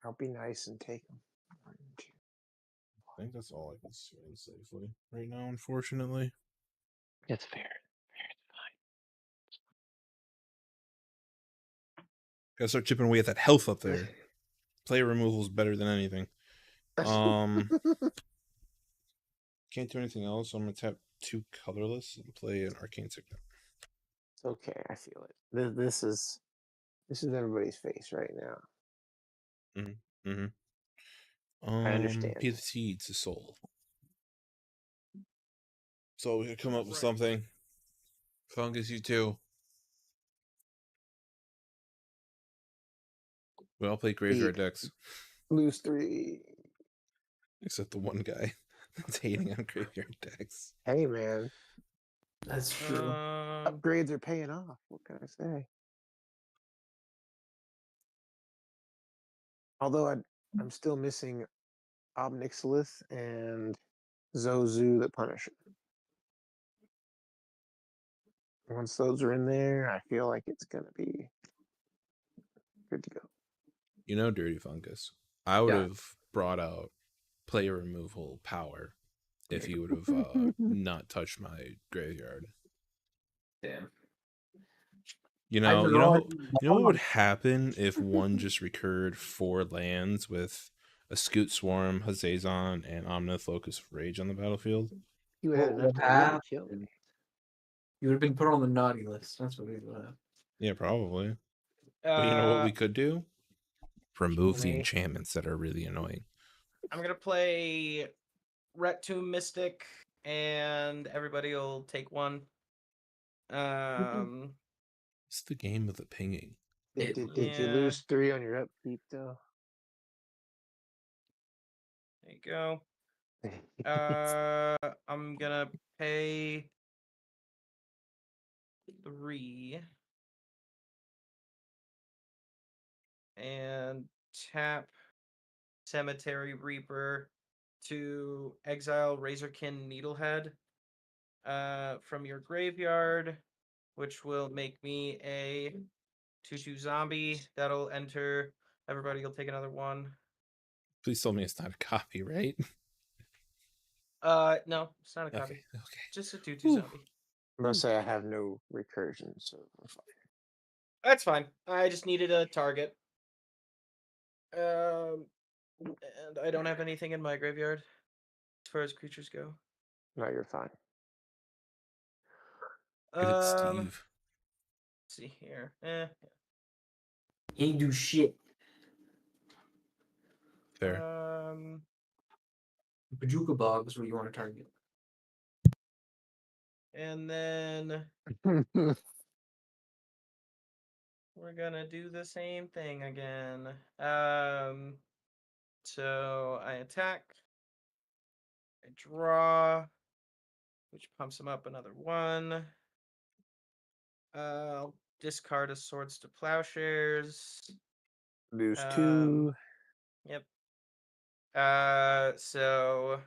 I'll be nice and take him. 1, 2. I think that's all I can swing safely right now, unfortunately. It's fair. Gotta start chipping away at that health up there. Player removal is better than anything. It's Can't do anything else, so I'm gonna tap 2 colorless and play an Arcane Signet. okay. I feel it. This is everybody's face right now. Mm-hmm. I understand. PT to soul. So we could come up with Right. something. Fungus, you too. We all play graveyard decks, Lose 3. except the one guy that's hating on graveyard decks. Hey man, That's true. upgrades are paying off. What can I say? Although I'm still missing Obnixilis and Zozu the Punisher. Once those are in there, I feel like it's gonna be good to go. You know, Dirty Fungus. I would Yeah. have brought out player removal power if you would have not touched my graveyard. Damn. You I know, don't you know, know. you know what would happen if one just recurred 4 lands with a Scoot Swarm, Hazazon, and Omnith Locus of Rage on the battlefield? You had What enough would to really kill happen? me. You would have been put on the naughty list. That's what we would have. Yeah, probably. But you know what we could do? Remove the me. enchantments that are really annoying. I'm gonna play Ret Tomb Mystic, and everybody will take one. It's the game of the pinging. Did you Yeah. lose 3 on your upkeep though? There you go. I'm gonna pay 3 and tap Cemetery Reaper to exile Razorkin Needlehead from your graveyard, which will make me a 2/2 zombie. That'll enter. Everybody will take another one. Please tell me it's not a copy, right? No, it's not a copy. Okay. Just a 2/2 Whew. zombie. I'm gonna say I have no recursion, so we're fine. That's fine. I just needed a target. And I don't have anything in my graveyard as far as creatures go. No, you're fine. Give it Let's Steve. see here. He ain't do shit. Fair. Pajuka Bob is what you want to target. And then we're gonna do the same thing again. So I attack. I draw, which pumps him up another 1. I'll discard a Swords to Plowshares. Lose Um, 2. Yep. So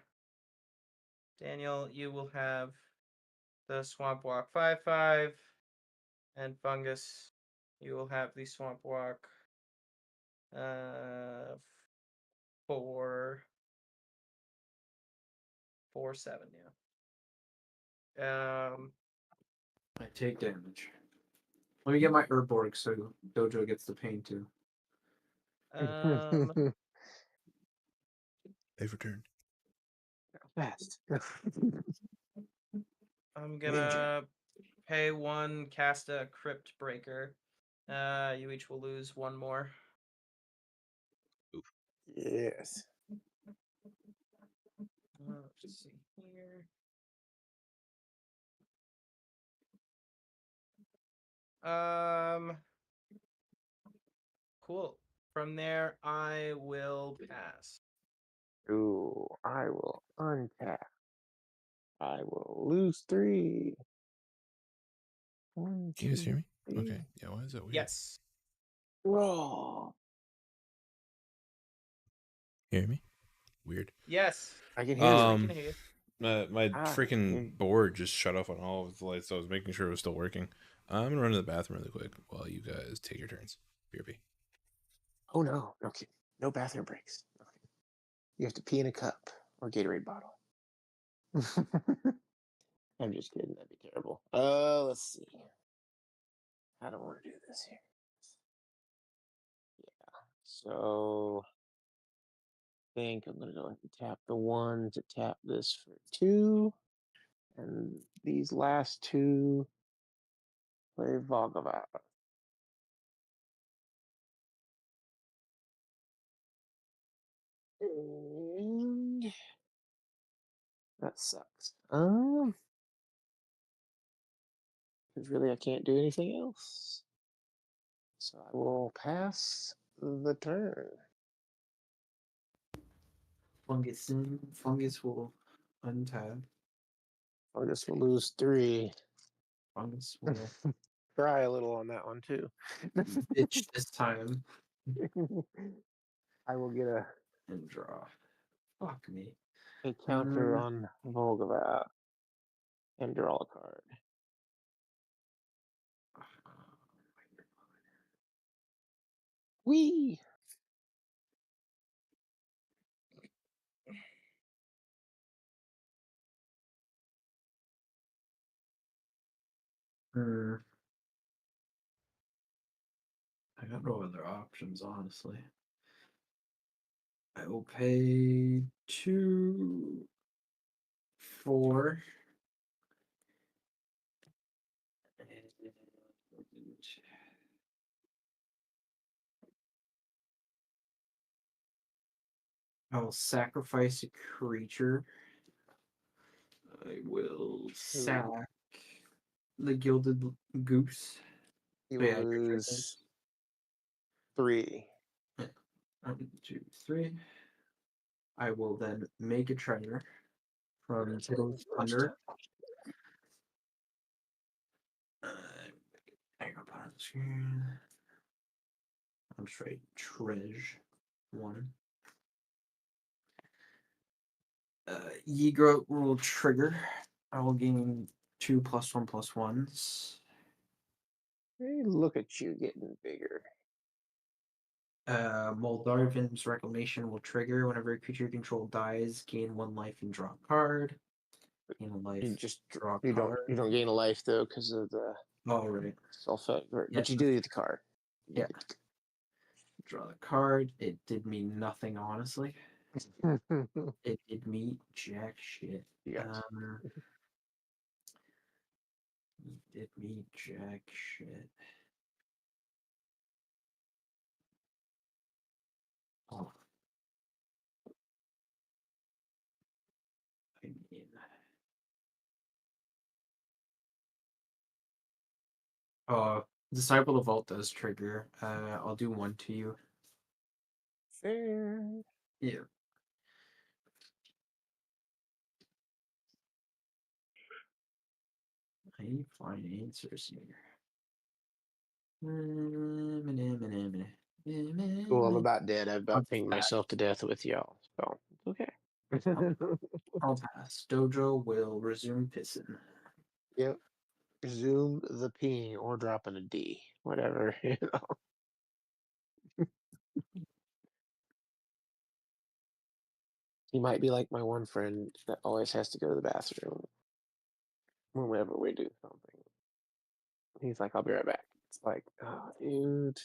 Daniel, you will have the Swamp Walk 5/5, and Fungus, you will have the Swamp Walk 4/7. Yeah. I take damage. Let me get my Urborg so Dojo gets the pain too. They've returned. Fast. I'm gonna pay 1, cast a Crypt Breaker. You each will lose 1 more. Yes. Let's see here. Cool. From there, I will pass. Ooh, I will untap. I will lose 3. 1, Can you guys 2, hear me? 3. Okay. Yeah, why is that weird? Yes. Roll. Hear me? Weird. Yes. I can hear Yes, you. we can hear you. My Ah, freaking board just shut off on all of the lights, so I was making sure it was still working. I'm gonna run to the bathroom really quick while you guys take your turns. BRB. Oh no, no kidding. No bathroom breaks. Okay. You have to pee in a cup or Gatorade bottle. I'm just kidding. That'd be terrible. Let's see. I don't want to do this here. Yeah. So I think I'm gonna go ahead and tap the 1 to tap this for 2. And these last 2 play Vagava. And that sucks. Because really I can't do anything else. So I will pass the turn. Fungus will untap. Fungus will lose 3. Fungus will Cry a little on that one too. bitch this time I will get and draw. Fuck me. a counter on Volgavat and draw a card. Whee! I got no other options, honestly. I will pay 2, 4. I will sacrifice a creature. I will sack the Gilded Goose. You So will yeah, creature lose 3. 1, 2, 3. I will then make a treasure from Tiddle's Thunder. Hang up on the screen. I'm straight Treasure 1. Ygritte will trigger. I will gain 2 +1/+1s. Hey, look at you getting bigger. Moldarvin's Reclamation will trigger whenever a creature you control dies. Gain 1 life and draw a card. Gain a life. You just draw a you card. don't gain a life though because of the Oh right. sulfate, but Yeah. you do get the card. Yeah. Draw the card. It did me nothing, honestly. It did me jack shit. Yes. It did me jack shit. Oh. I mean, Disciple of Vault does trigger. I'll do 1 to you. Fair. Yeah. I need to find answers here. Cool, I'm about dead. I've about I'll pinged pass. myself to death with y'all. So it's okay. I'll pass. Dojo will resume pissing. Yep. Resume the peeing or dropping a D. Whatever. You know. He might be like my one friend that always has to go to the bathroom whenever we do something. He's like, I'll be right back. It's like, oh, dude.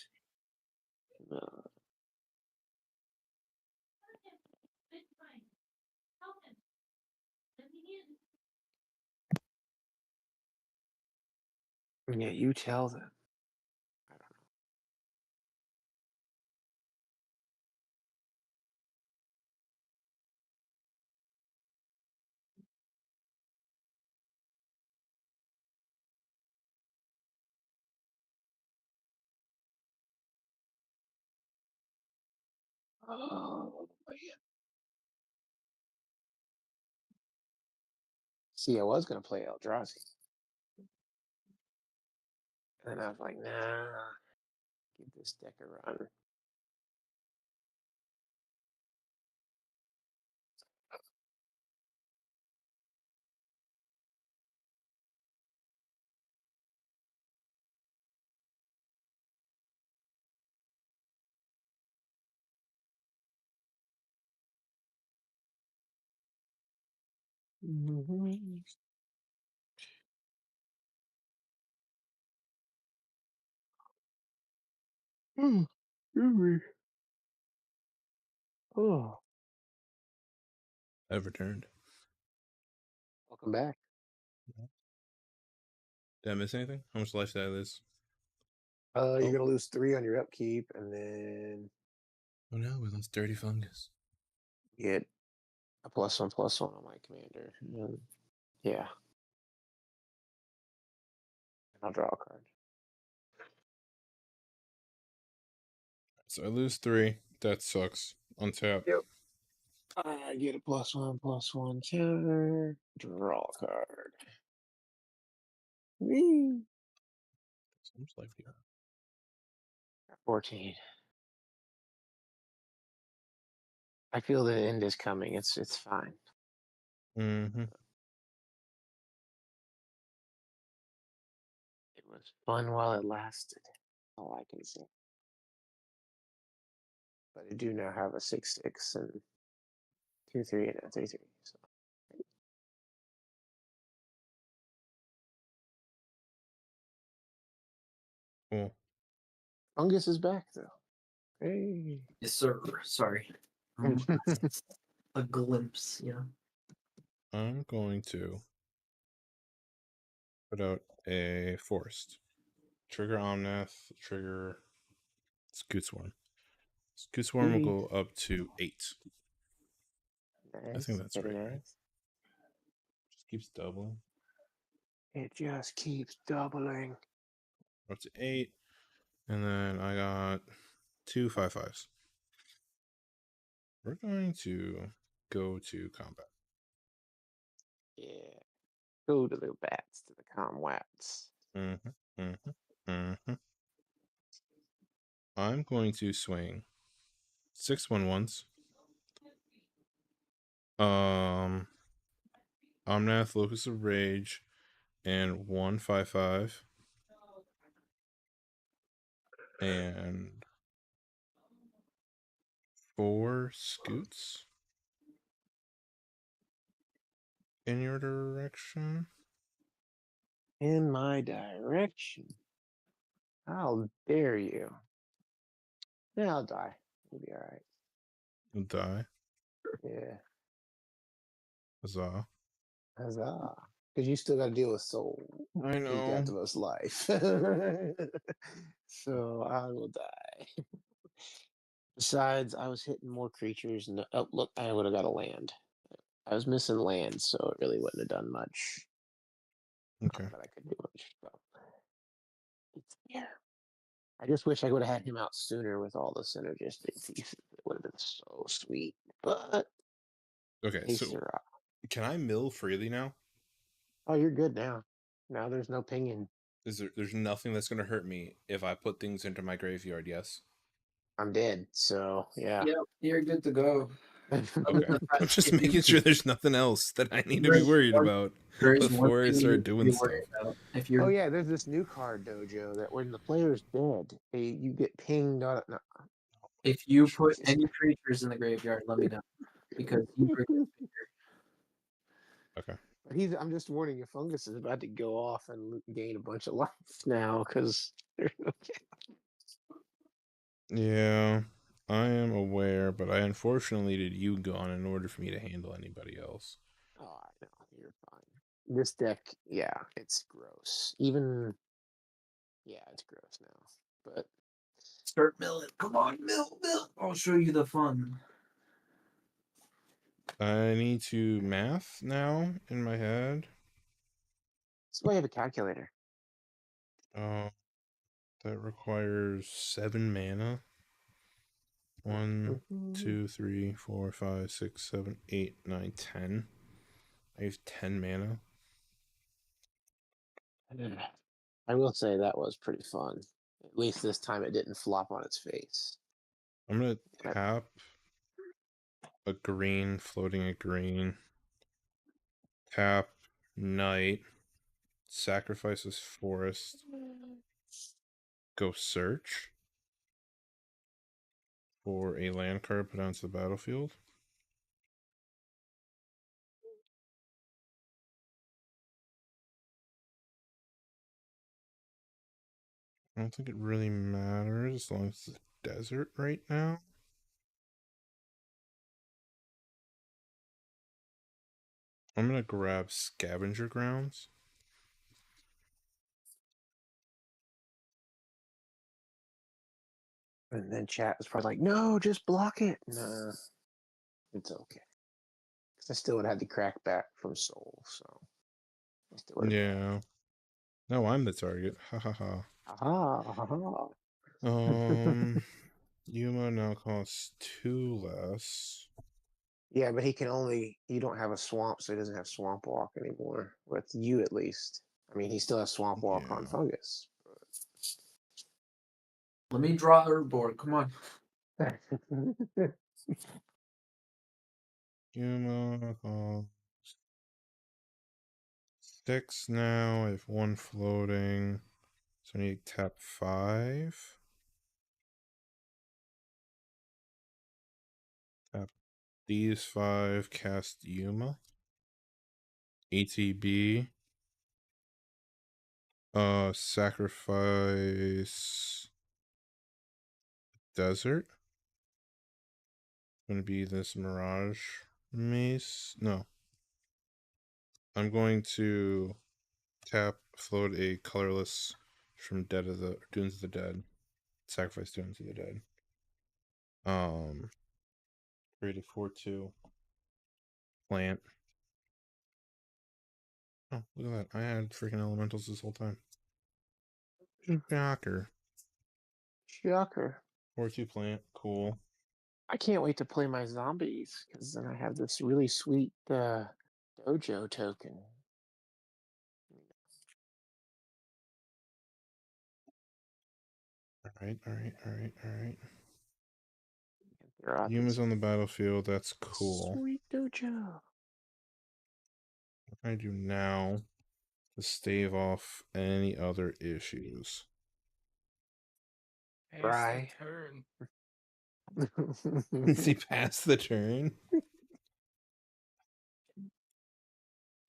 No. Yeah, you tell them. Oh, man. See, I was going to play Eldrazi. And I was like, nah, give this deck a run. Excuse me. Oh, I've returned. welcome back. Did I miss anything? How much life did I lose? You're gonna lose 3 on your upkeep, and then Oh no, we lost Dirty Fungus. get a +1/+1 on my commander. And yeah, and I'll draw a card. So I lose 3. That sucks. Untap. Yep. I get a +1/+1 counter. Draw a card. Whee! So much life do you 14. I feel the end is coming. It's fine. have? Mm-hmm. It was fun while it lasted. All I can say. But I do now have a 6/6 and 2/3 and a 3/3. So Cool. Fungus is back though. Hey. Yes, sir. Sorry. A glimpse, yeah. I'm going to put out a Forest. Trigger Omnath, trigger Scootsworm. Scootsworm will go up to 8. Nice. I think that's Very right. nice. Just keeps doubling. It just keeps doubling. Up to 8. And then I got 2 5/5s. We're going to go to combat. Yeah. Go to the bats, to the comwats. I'm going to swing 6 1/1s. Omnath, Locus of Rage, and 1 5/5. And 4 Scoots in your direction. In my direction. How dare you? Yeah, I'll die. We'll be alright. You'll die. Yeah. Huzzah. Huzzah. Because you still got to deal with soul. I You got the know. most life. So I will die. Besides, I was hitting more creatures. And oh, look, I would have got a land. I was missing land, so it really wouldn't have done much. Okay. Not that I could do much. So. It's there. I just wish I would have had him out sooner with all the synergistic pieces. It would have been so sweet. But Okay, hey, so Sarah. can I mill freely now? Oh, you're good now. Now there's no pinging. There's nothing that's going to hurt me if I put things into my graveyard, yes? I'm dead. So yeah. Yep, you're good to go. Okay. I'm just making sure there's nothing else that I need to be There's worried one- about There is one before I thing you start need to doing be stuff. worried about. If you're Oh yeah, there's this new card dojo that when the player's dead, you get pinged on. No. if you put any creatures in the graveyard, let me know because you bring Okay. But I'm just warning you, Fungus is about to go off and gain a bunch of life now because there's no Yeah, I am aware, but I unfortunately needed you gone in order for me to handle anybody else. Oh, I know. You're fine. This deck, yeah, it's gross. Even, yeah, it's gross now. But start milling. Come on, mill. I'll show you the fun. I need to math now in my head. that's why I have a calculator. That requires 7 mana. 1, 2, 3, 4, 5, 6, 7, 8, 9, 10. I have 10 mana. I will say that was pretty fun. At least this time it didn't flop on its face. I'm gonna tap a green, floating a green. Tap Knight. Sacrifice this forest. Go search for a land card put onto the battlefield. I don't think it really matters as long as it's a desert right now. I'm gonna grab Scavenger Grounds. And then chat was probably like, no, just block it. Nah, it's okay. Because I still would have had the crack back from Soul, so. I still would've- Yeah. No, I'm the target. Ha ha ha. Aha. Yuma now costs 2 less. Yeah, but you don't have a swamp, so he doesn't have Swamp Walk anymore. With you, at least. I mean, he still has Swamp Walk on Yeah. Fungus. Let me draw a board. Come on. Yuma costs 6 now. I have 1 floating. So I need to tap 5. Tap these 5, cast Yuma. ATB. Sacrifice Desert. Gonna be this Mirage Mace. No. I'm going to tap, float a colorless from Dunes of the Dead. Sacrifice Dunes of the Dead. Create a 4/2 plant. Oh, look at that. I had freaking elementals this whole time. Shocker. Shocker. 4/2 plant. Cool. I can't wait to play my zombies, because then I have this really sweet dojo token. Alright. They're Yuma's on the battlefield. That's cool. Sweet dojo. What can I do now to stave off any other issues? Pass Right. the turn. Is he past the turn?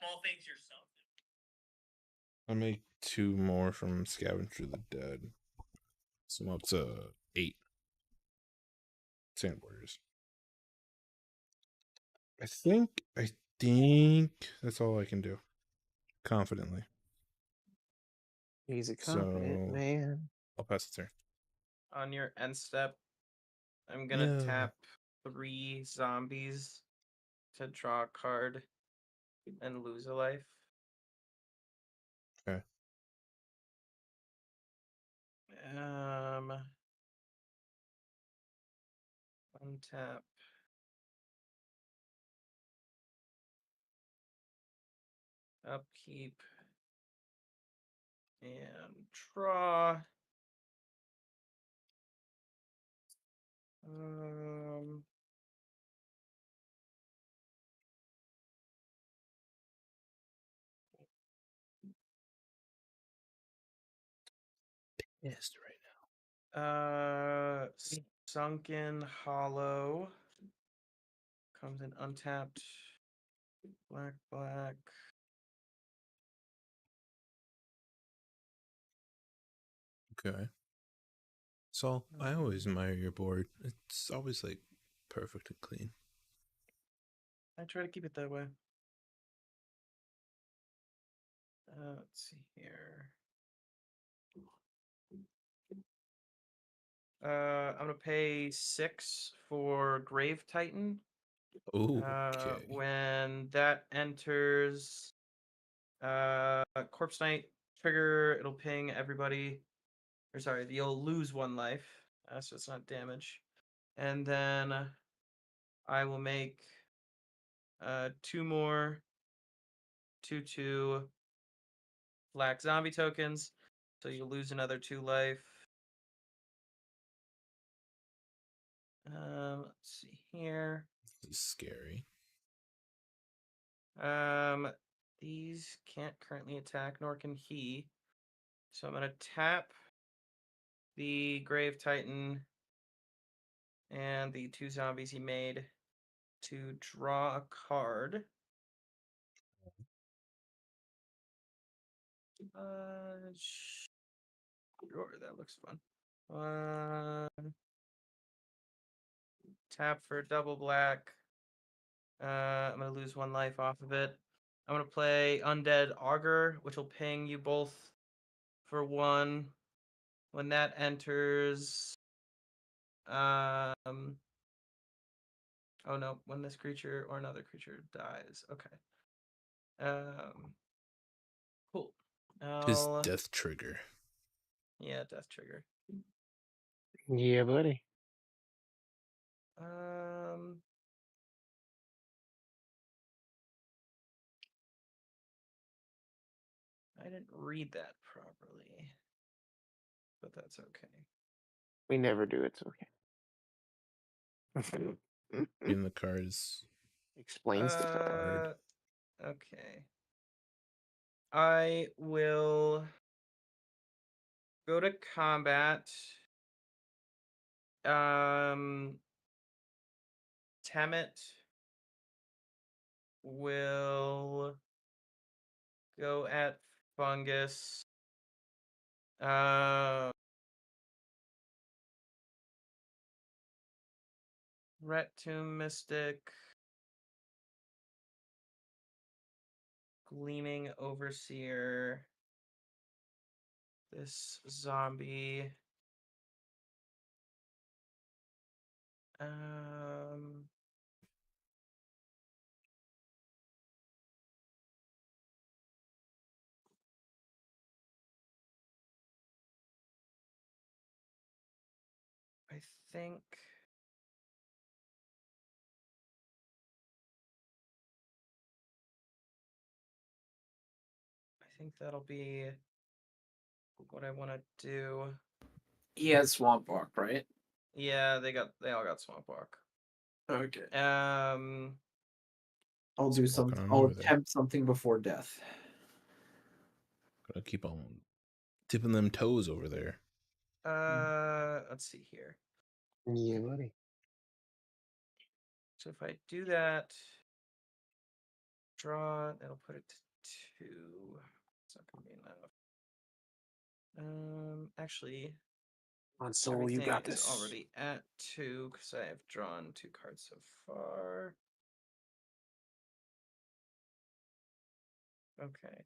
All things yourself. I make 2 more from Scavenger the Dead. So I'm up to 8. Sand Warriors. I think that's all I can do. Confidently. He's a confident So- man. I'll pass the turn. On your end step, I'm gonna Yeah. tap 3 zombies to draw a card and lose a life. Okay. Untap. Upkeep. And draw. Pissed right now. Sunken Hollow comes in untapped. Black. Okay. So I always admire your board. It's always like perfect and clean. I try to keep it that way. Let's see here. I'm gonna pay 6 for Grave Titan. Okay. When that enters Corpse Knight trigger, it'll ping everybody. Or sorry, you'll lose 1 life. So it's not damage. And then I will make 2 more 2/2 black zombie tokens. So you lose another 2 life. Let's see here. This is scary. These can't currently attack, nor can he. So I'm gonna tap the Grave Titan and the 2 zombies he made to draw a card. Sure, that looks fun. Tap for double black. I'm gonna lose 1 life off of it. I'm gonna play Undead Augur, which will ping you both for 1. When that enters, oh no, when this creature or another creature dies. Okay. Cool. His death trigger. Yeah, death trigger. Yeah, buddy. I didn't read that properly, but that's okay. We never do. It's okay. Even the cards. Explains the card. Okay. I will go to combat. Temet will go at Fungus. Ret Tomb Mystic. Gleaming Overseer. This zombie. I think that'll be what I want to do. He has Swamp Walk, right? Yeah, they all got Swamp Walk. Okay. Um, I'll do Just walking something. on I'll over there. attempt something before death. Gotta keep on tipping them toes over there. let's see here. Yeah, buddy. So if I do that, draw, that'll put it to 2. It's not gonna be enough. Actually, On Soul, you everything got is this. already at 2 because I have drawn 2 cards so far. Okay.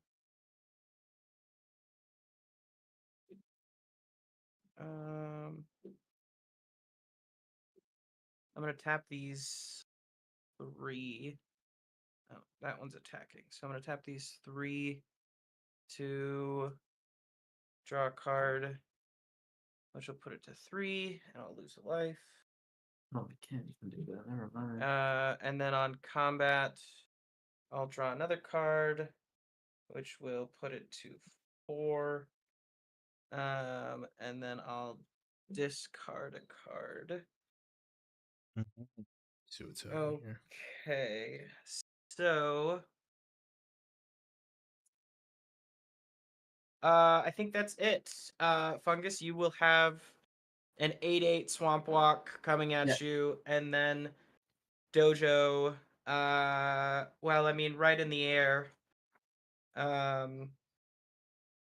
I'm gonna tap these 3. Oh, that one's attacking. So I'm gonna tap these 3 to draw a card, which will put it to 3, and I'll lose a life. No, I can't even do that. Never mind. And then on combat, I'll draw another card, which will put it to 4. And then I'll discard a card. See what's happening here. Okay, so I think that's it. Fungus, you will have an 8/8 Swamp Walk coming at you, and then Dojo. Well, I mean, right in the air.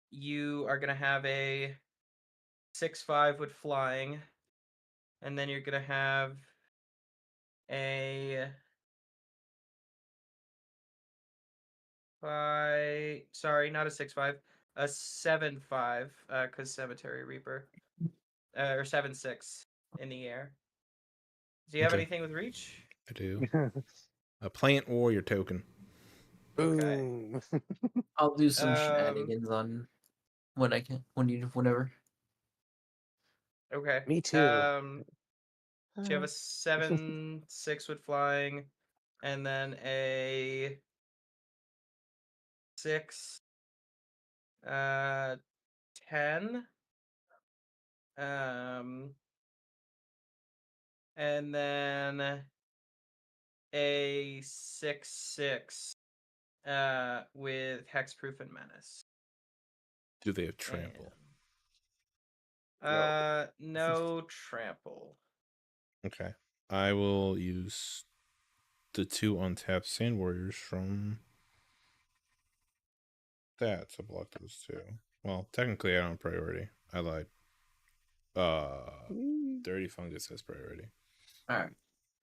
You are gonna have a 6/5 with flying, and then you're gonna have a sorry, not a 6/5, a 7/5, because Cemetery Reaper, or 7/6 in the air. Do you have Okay. anything with reach? I do. A plant warrior token. Okay. Boom. I'll do some shenanigans on when I can, whenever. Okay. Me too. So you have a 7/6 with flying, and then a 6, 10, and then a 6/6 with hexproof and menace. Do they have trample? No trample. Okay. I will use the 2 untapped Sand Warriors from that to block those 2. Well, technically I don't have priority. I lied. Dirty Fungus has priority. Alright.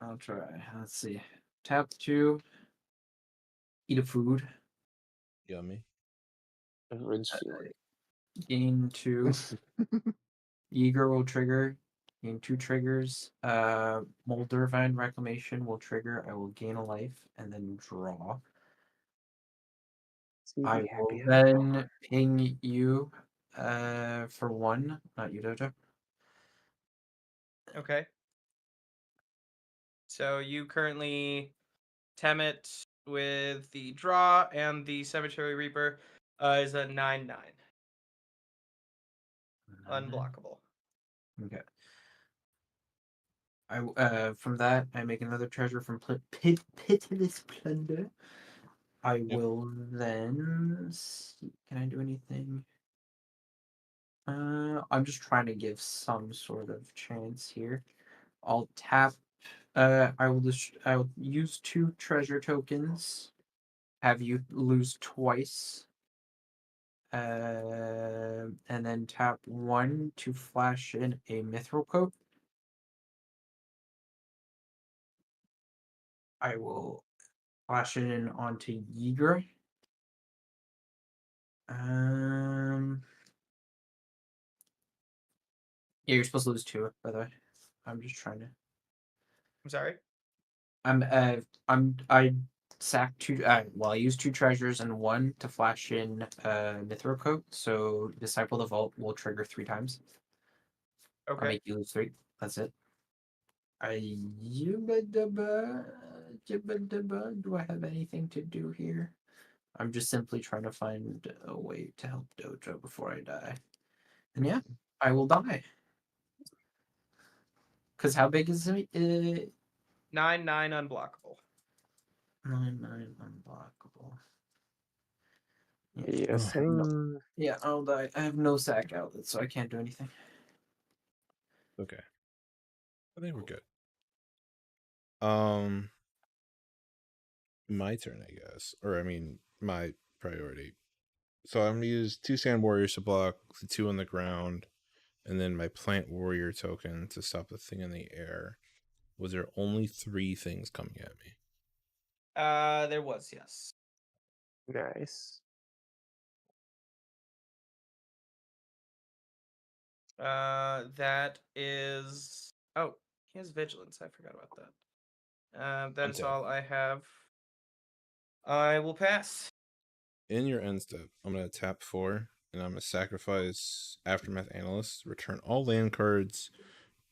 I'll try. Let's see. Tap 2. Eat a food. Yummy. Rinse Fury. Gain 2. Eager will trigger. Gain 2 triggers. Moldervine Reclamation will trigger. I will gain a life and then draw. I will then ping you for 1. Not you, Dojo. Okay. So you currently Temet with the draw, and the Cemetery Reaper is a 9/9. Unblockable. Okay. From that, I make another treasure from Pitiless Plunder. I will then see, can I do anything? I'm just trying to give some sort of chance here. I'll tap. I will use 2 treasure tokens. Have you lose twice. And then tap 1 to flash in a Mithril Coat. I will flash it in onto Yeager. Yeah, you're supposed to lose 2, by the way. I'm just trying to. I'm sorry. I sacked 2. Well, I used 2 treasures and 1 to flash in Mithril Coat. So Disciple of the Vault will trigger 3 times. I'll Okay. make you lose 3. That's it. Do I have anything to do here? I'm just simply trying to find a way to help Dojo before I die. And yeah, I will die. Because how big is it? 9/9 unblockable. 9/9 unblockable. Yes, sir. Yeah, I'll die. I have no sack outlet, so I can't do anything. Okay. I think we're good. My turn, I guess. Or I mean my priority. So I'm gonna use 2 Sand Warriors to block the 2 on the ground, and then my Plant Warrior token to stop the thing in the air. Was there only 3 things coming at me? There was, yes. Nice. That is. Oh, he has vigilance. I forgot about that. That is dead. all I have. I will pass. In your end step, I'm gonna tap 4, and I'm gonna sacrifice Aftermath Analyst. Return all land cards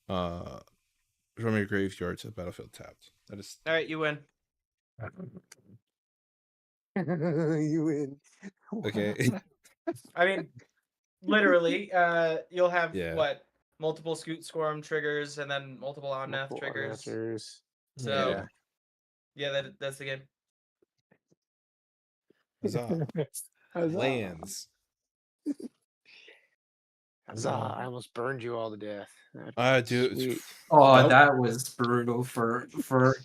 from your graveyard to the battlefield tapped. That is All right, you win. You win. okay. I mean, literally, you'll have Yeah. what? Multiple Scoot Squirm triggers and then multiple Omnath Multiple triggers. unanswers. So, Yeah. that's the game. Huzzah. Huzzah. Lands. Huzzah. I almost burned you all to death. Dude. Sweet. Oh, That- that was brutal for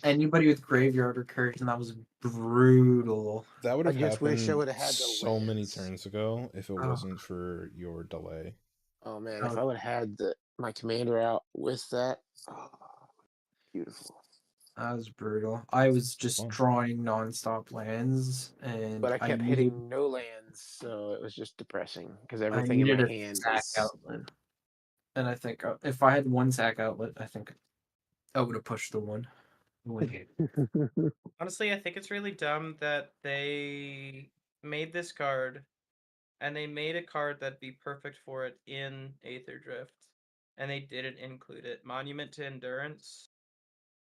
anybody with graveyard recursion. That was brutal. That would I have just wish I happened would have had the so many lands. turns ago if it Oh. wasn't for your delay. Oh man, if I would have had my commander out with that, beautiful. That was brutal. I was just Fun. drawing nonstop lands, and But I kept needed, hitting no lands, so it was just depressing because I everything in needed my a hand sack is. outlet. And I think if I had 1 sack outlet, I think I would have pushed the 1. Honestly, I think it's really dumb that they made this card, and they made a card that'd be perfect for it in Aether Drift, and they didn't include it. Monument to Endurance.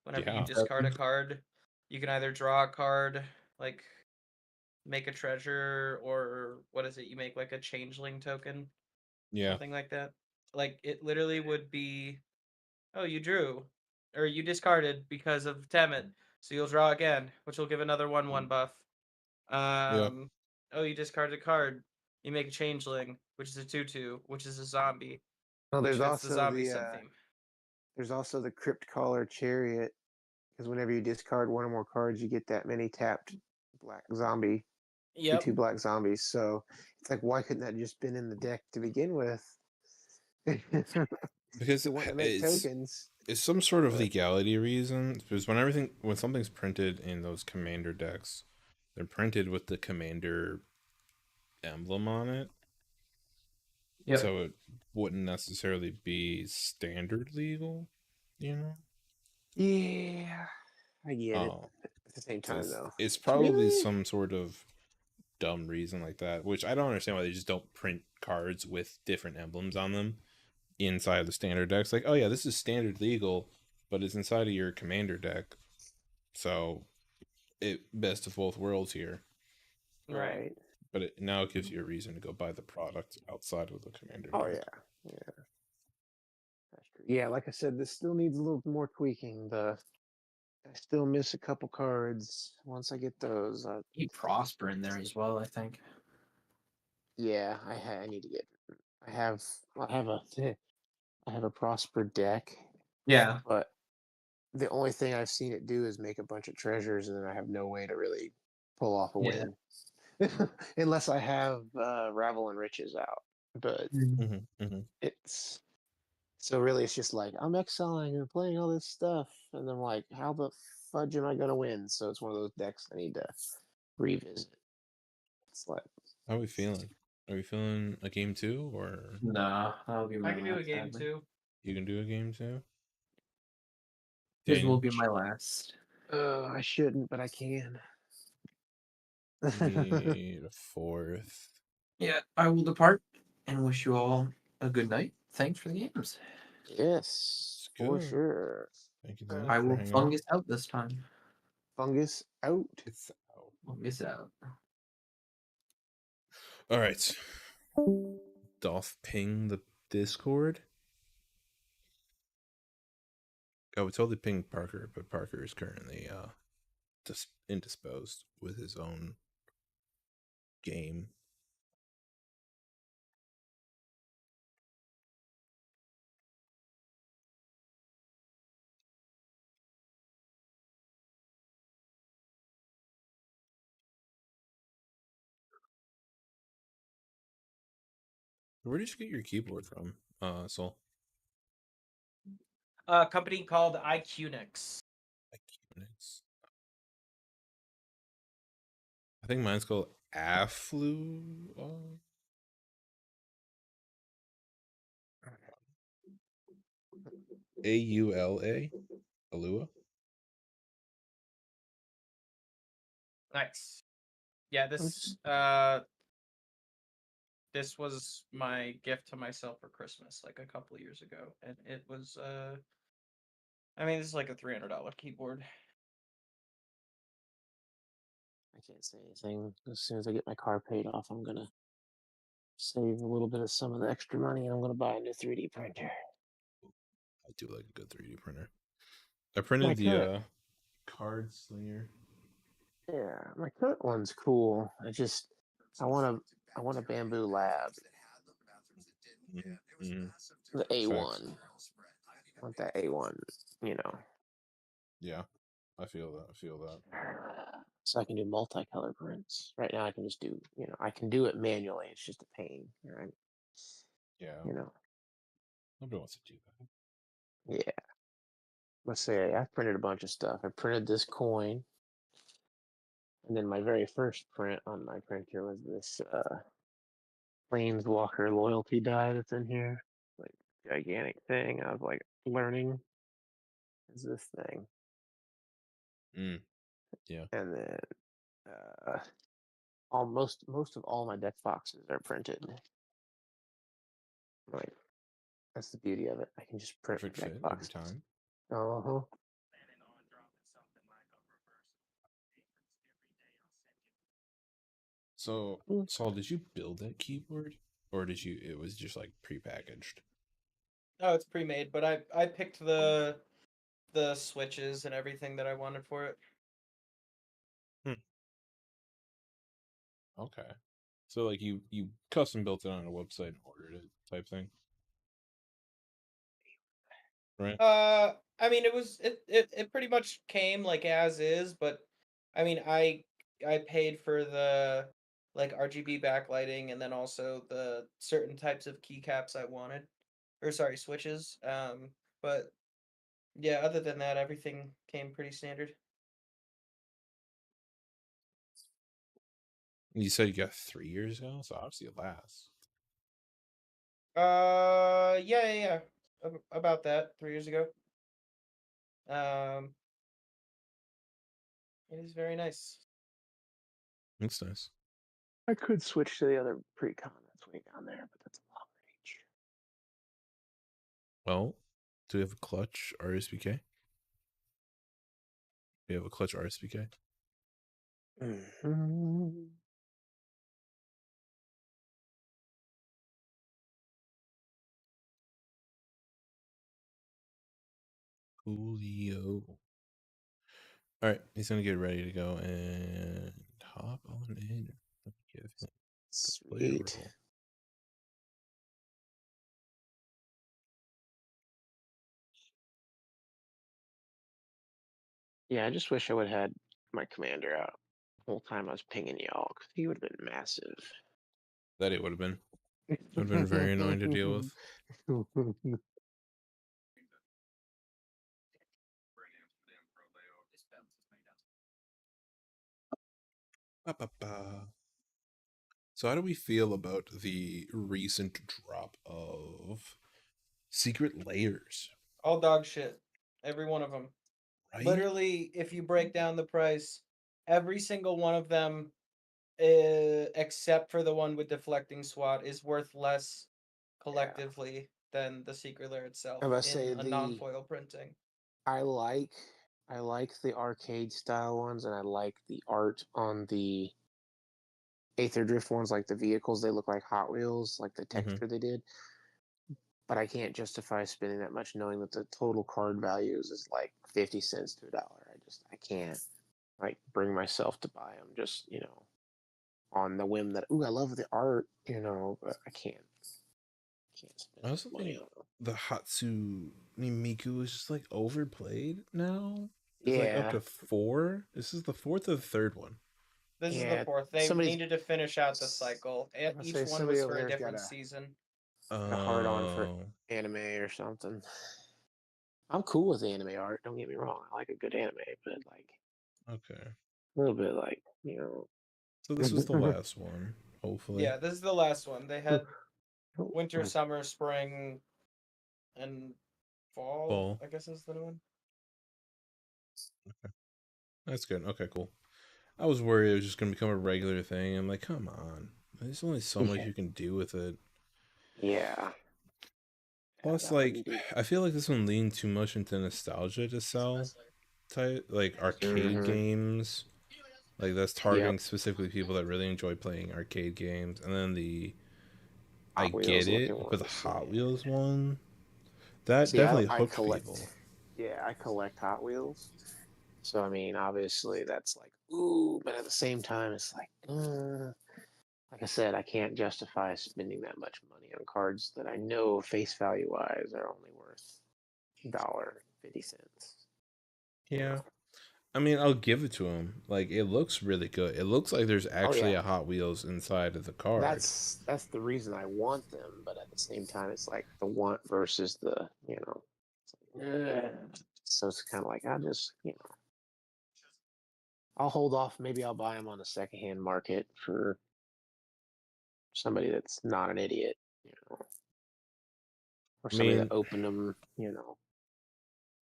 Whenever you Yeah. discard a card, you can either draw a card, like make a treasure, or what is it? You make like a changeling token, Yeah. something like that. Like it literally would be, oh, you drew, or you discarded because of Temet, so you'll draw again, which will give another 1/1 buff. Yeah. Oh, you discarded a card, you make a changeling, which is a 2/2, which is a zombie, Well, which there's fits the also zombie the sub theme. there's also the Crypt Caller Chariot, because whenever you discard one or more cards, you get that many tapped black zombie, Yep. two black zombies. So it's like, why couldn't that just been in the deck to begin with? Because You want to make tokens. it's some sort of but- legality reason. Because when something's printed in those commander decks, they're printed with the commander emblem on it. Yep. So it wouldn't necessarily be standard legal, you know? Yeah, I get it. Oh, At the same so time, though, it's probably Really? some sort of dumb reason like that, which I don't understand why they just don't print cards with different emblems on them inside the standard decks. Like, oh yeah, this is standard legal, but it's inside of your commander deck. So it best of both worlds here. right? But now it gives you a reason to go buy the product outside of the commander Oh deck. yeah. That's true. Yeah, like I said, this still needs a little more tweaking. I still miss a couple cards. Once I get those, Keep Prosper in there as well, I think. yeah, I need to get. I have I have a I have a Prosper deck, Yeah. but the only thing I've seen it do is make a bunch of treasures, and then I have no way to really pull off a Yeah. win, unless I have Ravel and Riches out. But it's so really, it's just like I'm exiling and playing all this stuff, and I'm like, how the fudge am I gonna win? So it's one of those decks I need to revisit. It's like, How are we feeling? Are we feeling a game 2, or Nah, that'll be my I can do a last, game sadly. too. you can do a game 2? This Daniel, will be my last. I shouldn't, but I can. need a 4th. Yeah, I will depart and wish you all a good night. Thanks for the games. Yes, for Good. sure. Thank you, Daniel, I for will hanging fungus out this time. Fungus out. It's out. Fungus out. All right. Dolph ping the Discord. Oh, we totally pinged Parker, but Parker is currently indisposed with his own game. Where did you get your keyboard from, Soul? A company called IQNix. I think mine's called Aflu. AULA. Alua. Nice. Yeah, this was my gift to myself for Christmas like a couple of years ago, and it was I mean, this is like a $300 keyboard. I can't say anything. As soon as I get my car paid off, I'm gonna save a little bit of some of the extra money, and I'm gonna buy a new 3D printer. I do like a good 3D printer. I printed the card slinger. Yeah, my current one's cool. I want a Bamboo Lab. The A1. I want that A1, you know. Yeah, I feel that. So I can do multicolor prints. Right now I can just do, I can do it manually. It's just a pain, right? Yeah. Nobody wants to do that. Yeah. Let's say I've printed a bunch of stuff. I printed this coin. And then my very first print on my printer was this Planeswalker loyalty die that's in here. Like gigantic thing. I was like learning is this thing. Yeah. And then most of all my deck boxes are printed. Like That's the beauty of it. I can just print Perfect deck fit every boxes. time. Uh-huh. So, Mm. Saul, did you build that keyboard, or did you? It was just like prepackaged. Oh, it's pre-made, but I picked the switches and everything that I wanted for it. Okay. So like you custom built it on a website and ordered it type thing, right? I mean, it pretty much came like as is, but I mean, I paid for the like RGB backlighting and then also the certain types of keycaps I wanted, or sorry, switches. But yeah, other than that, everything came pretty standard. You said you got 3 years ago, so obviously it lasts. Yeah. About that, 3 years ago. Um, it is very nice. That's nice. I could switch to the other pre-con that's way down there, but that's a long range. Well, do you have a clutch RSPK? Do you have a clutch RSPK? Mm-hmm. Coolio. All right, he's gonna get ready to go and hop on in. Let me give him the player Sweet. role. Yeah, I just wish I would have had my commander out the whole time I was pinging y'all, because he would have been massive. That it would have been. It would have been very annoying to deal with. Ba-ba-ba. So how do we feel about the recent drop of secret layers? All dog shit. Every one of them. Right? Literally, if you break down the price, every single one of them, except for the one with deflecting SWAT, is worth less collectively than the secret layer itself I must say in a non-foil printing. I like the arcade style ones, and I like the art on the Aether Drift ones, like the vehicles. They look like Hot Wheels, like the texture they did. But I can't justify spending that much knowing that the total card values is like 50 cents to $1. I can't like bring myself to buy them just, on the whim that, ooh, I love the art, but I can't spend I also money think on them. the Hatsune Miku is just like overplayed now. It's like up to 4. This is the 4th or the 3rd one. This is the 4th. They somebody's- needed to finish out the cycle. And I'll each say one somebody was over for a there's got different a- season. A hard on for anime or something. I'm cool with anime art, don't get me wrong. I like a good anime, but like Okay. a little bit like, So this was the last one, hopefully. Yeah, this is the last one. They had winter, summer, spring, and fall. I guess is the new one. Okay. That's good. Okay, cool. I was worried it was just going to become a regular thing. I'm like, come on. There's only so much you can do with it. Yeah. Plus, like, I feel like this one leaned too much into nostalgia to sell type, like arcade games. Like, that's targeting specifically people that really enjoy playing arcade games. And then I get it, but the Hot Wheels one, that definitely hooked people. Yeah, I collect Hot Wheels. So, I mean, obviously that's like, ooh, but at the same time, it's like I said, I can't justify spending that much money on cards that I know face value wise are only worth $1.50. Yeah. I mean, I'll give it to him. Like, it looks really good. It looks like there's actually a Hot Wheels inside of the card. That's the reason I want them, but at the same time, it's like the want versus the, So it's kind of like, I'll hold off. Maybe I'll buy them on the secondhand market for somebody that's not an idiot, or somebody that opened them,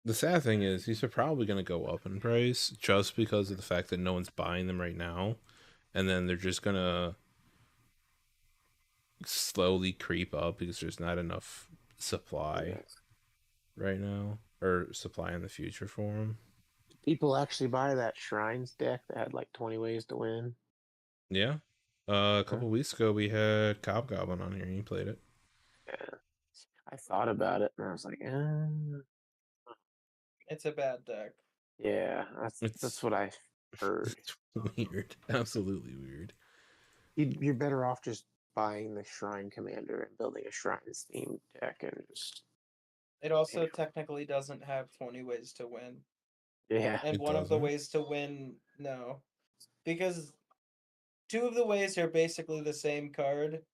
The sad thing is, these are probably going to go up in price just because of the fact that no one's buying them right now. And then they're just going to slowly creep up because there's not enough supply Yeah. right now, or supply in the future for them. People actually buy that Shrines deck that had like 20 ways to win. Yeah. A couple weeks ago, we had Cobgoblin on here, and he played it. Yeah. I thought about it and I was like, It's a bad deck. yeah, that's It's what I heard. it's weird, absolutely weird. You're better off just buying the Shrine Commander and building a Shrines themed deck and just It also technically doesn't have 20 ways to win. yeah. And It one of the doesn't? ways to win, no. Because two of the ways are basically the same card.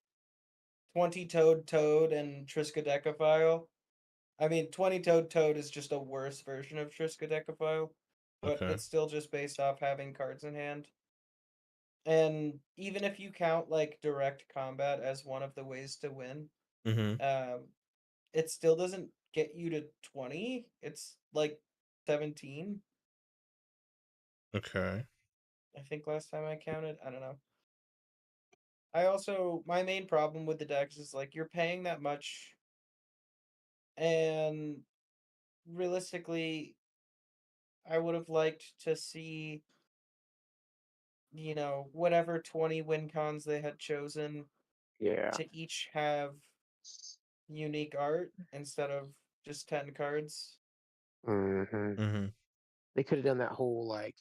20 Toad and Triskaidekaphile. I mean, 20 Toad is just a worse version of Triskaidekaphile, but Okay. it's still just based off having cards in hand. And even if you count like direct combat as one of the ways to win, Mm-hmm. it still doesn't get you to 20. It's like 17. Okay. I think last time I counted. I don't know. My main problem with the decks is like you're paying that much, and realistically, I would have liked to see, whatever 20 win cons they had chosen Yeah. to each have unique art instead of just 10 cards. Mm-hmm. Mm-hmm. They could have done that whole like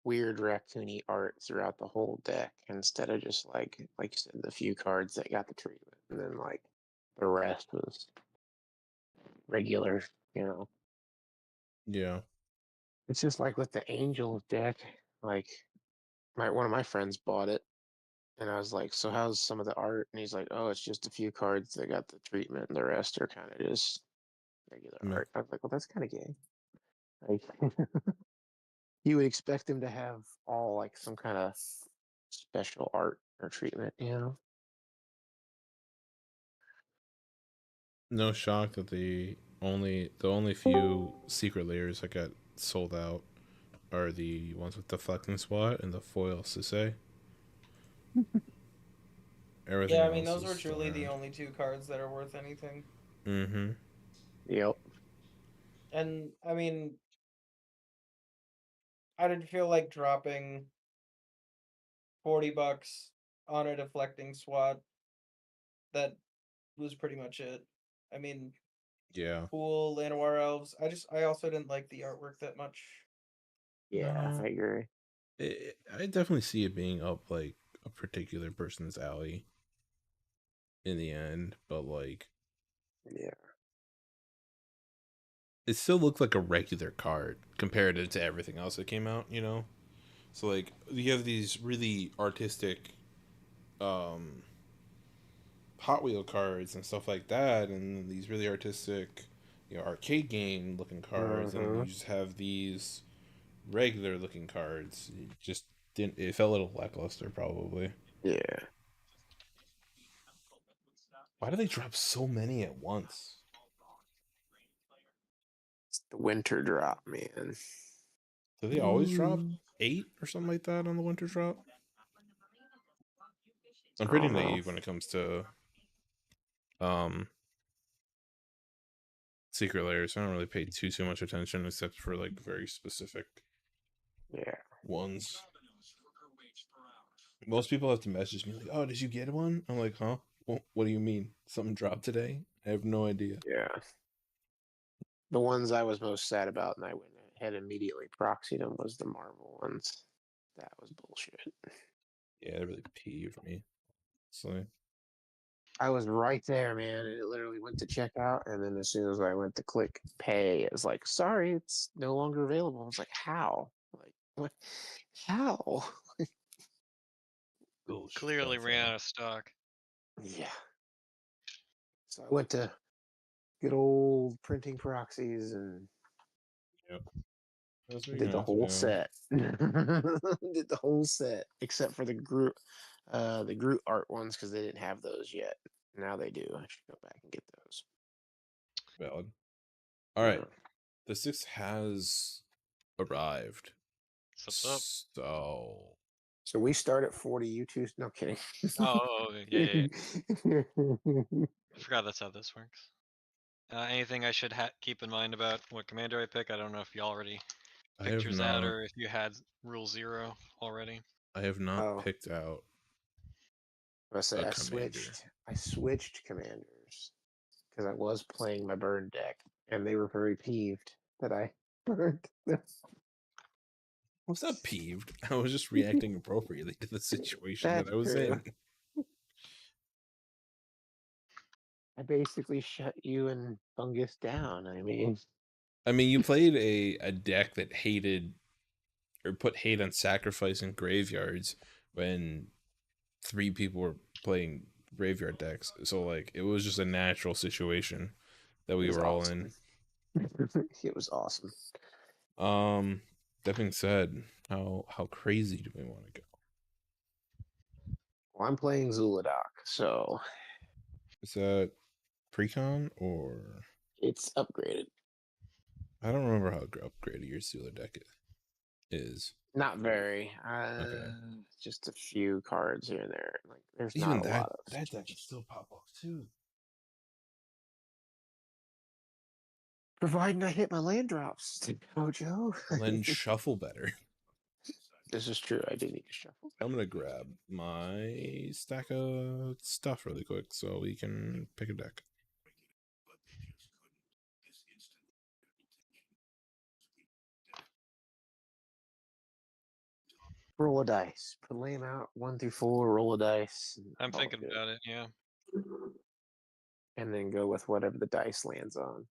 weird raccoony art throughout the whole deck instead of just like you said, the few cards that got the treatment and then like the rest was regular, you know. Yeah. It's just like with the Angel deck, like one of my friends bought it and I was like, so how's some of the art? And he's like, oh, it's just a few cards that got the treatment and the rest are kind of just regular Meh. art. I was like, well, that's kind of gay. Like, you would expect him to have all like some kind of special art or treatment, you know? No shock that the only few secret layers that got sold out are the ones with deflecting SWAT and the foil Sisei. Everything Yeah, I mean, else those is were still truly the around. only two cards that are worth anything. Mm-hmm. Yep. And I mean, I didn't feel like dropping $40 on a deflecting SWAT. That was pretty much it. I mean, Yeah. cool Llanowar elves. I also didn't like the artwork that much. Yeah, I agree. I definitely see it being up like a particular person's alley in the end, but like Yeah. it still looked like a regular card compared to everything else that came out, you know? So like you have these really artistic um Hot Wheel cards and stuff like that, and these really artistic, arcade game looking cards, and Mm-hmm. you just have these regular looking cards. It just didn't. It felt a little lackluster, probably. Yeah. Why do they drop so many at once? It's the winter drop, man. Do they always drop 8 or something like that on the winter drop? I'm I pretty don't know. naive when it comes to um secret layers. I don't really pay too much attention except for like very specific Yeah. ones. Most people have to message me like, "Oh, did you get one?" I'm like, "Huh? What do you mean? Something dropped today?" I have no idea. Yeah. The ones I was most sad about and I went ahead and immediately proxied them was the Marvel ones. That was bullshit. Yeah, it really peeved me. So I was right there, man, and it literally went to checkout, and then as soon as I went to click pay, it was like, sorry, it's no longer available. I was like, how? Like, what? How? Clearly ran out of stock. Yeah. So I went to good old printing proxies and yep, that's what did you're the gonna have to whole do. set. Did the whole set except for the Groot art ones because they didn't have those yet. Now they do. I should go back and get those. Valid. All right, the 6 has arrived. What's up? So we start at 40. You two, no kidding. Oh, yeah. I forgot that's how this works. Anything I should keep in mind about what commander I pick? I don't know if you already I picked have yours out not. or if you had Rule 0 already. I have not Oh. picked out I say a I commander. switched commanders because I was playing my burn deck, and they were very peeved that I burned them. I was not peeved. I was just reacting appropriately to the situation that That's I was true. in. I basically shut you and Fungus down. I mean, You played a deck that hated or put hate on sacrificing graveyards when 3 people were playing graveyard decks. So like it was just a natural situation that we it was were all awesome. It was awesome. in. That being said, how crazy do we want to go? Well, I'm playing Zuladoc, so Is that precon or it's upgraded. I don't remember how upgraded your sealer deck is. Not very. Okay. Just a few cards here and there. Like there's Even not a lot of that deck is still pop off too. providing I hit my land drops. Joe. Then shuffle better. This is true. I do need to shuffle. I'm gonna grab my stack of stuff really quick so we can pick a deck. Roll a dice. Put lay 'em out 1 through 4. Roll a dice. and I'm call it thinking good. about it, yeah. And then go with whatever the dice lands on.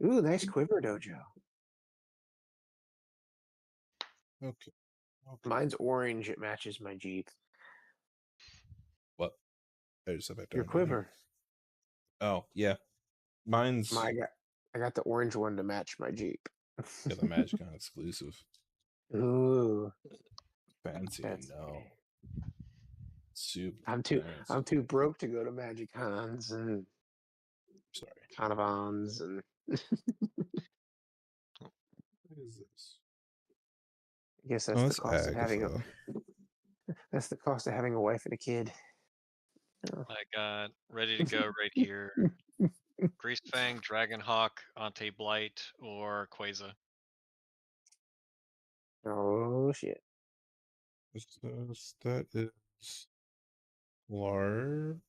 Ooh, nice quiver, Dojo. Okay. Mine's orange. It matches my Jeep. What? I just set back down. Your quiver. Oh yeah, mine's I got the orange one to match my Jeep. got the Magic on exclusive. Ooh, Fancy, Fancy. no. Super. I'm too fancy. broke to go to Magic Cons and Sorry. Carnivons and What is this? I guess that's Oh, the that's cost of having a Agatha. that's the cost of having a wife and a kid. Oh. I got ready to go right here. Greasefang, Dragonhawk, Ante Blight, or Quasar. Oh shit. That is Larb.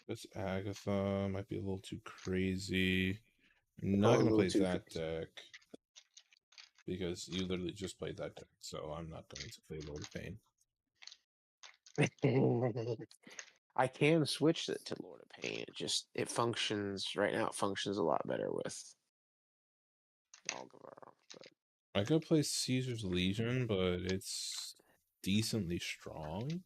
This Agatha might be a little too crazy. I'm not gonna play that deck because you literally just played that deck, so I'm not going to play Lord of Pain. I can switch it to Lord of Pain. It functions right now. It functions a lot better with Algavar. I could play Caesar's Legion, but it's decently strong.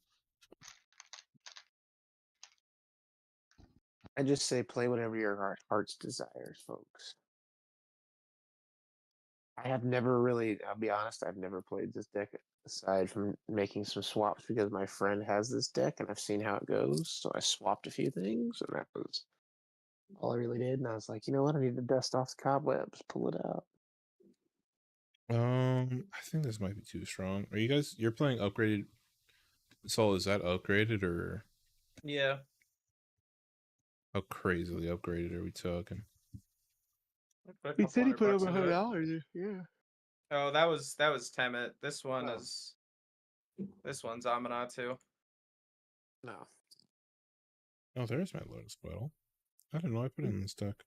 I just say play whatever your heart's desires, folks. I have never really, I'll be honest, I've never played this deck aside from making some swaps because my friend has this deck and I've seen how it goes. So I swapped a few things and that was all I really did. And I was like, you know what? I need to dust off the cobwebs, pull it out. I think this might be too strong. Are you guys? You're playing upgraded. Sol, is that upgraded or? Yeah. How crazily upgraded are we talking? He said he put over $100. Yeah. Oh, that was Temet. This one Oh. is this one's Aminatou. No. Oh, there's my Lotus Petal. I don't know. I put it in this deck.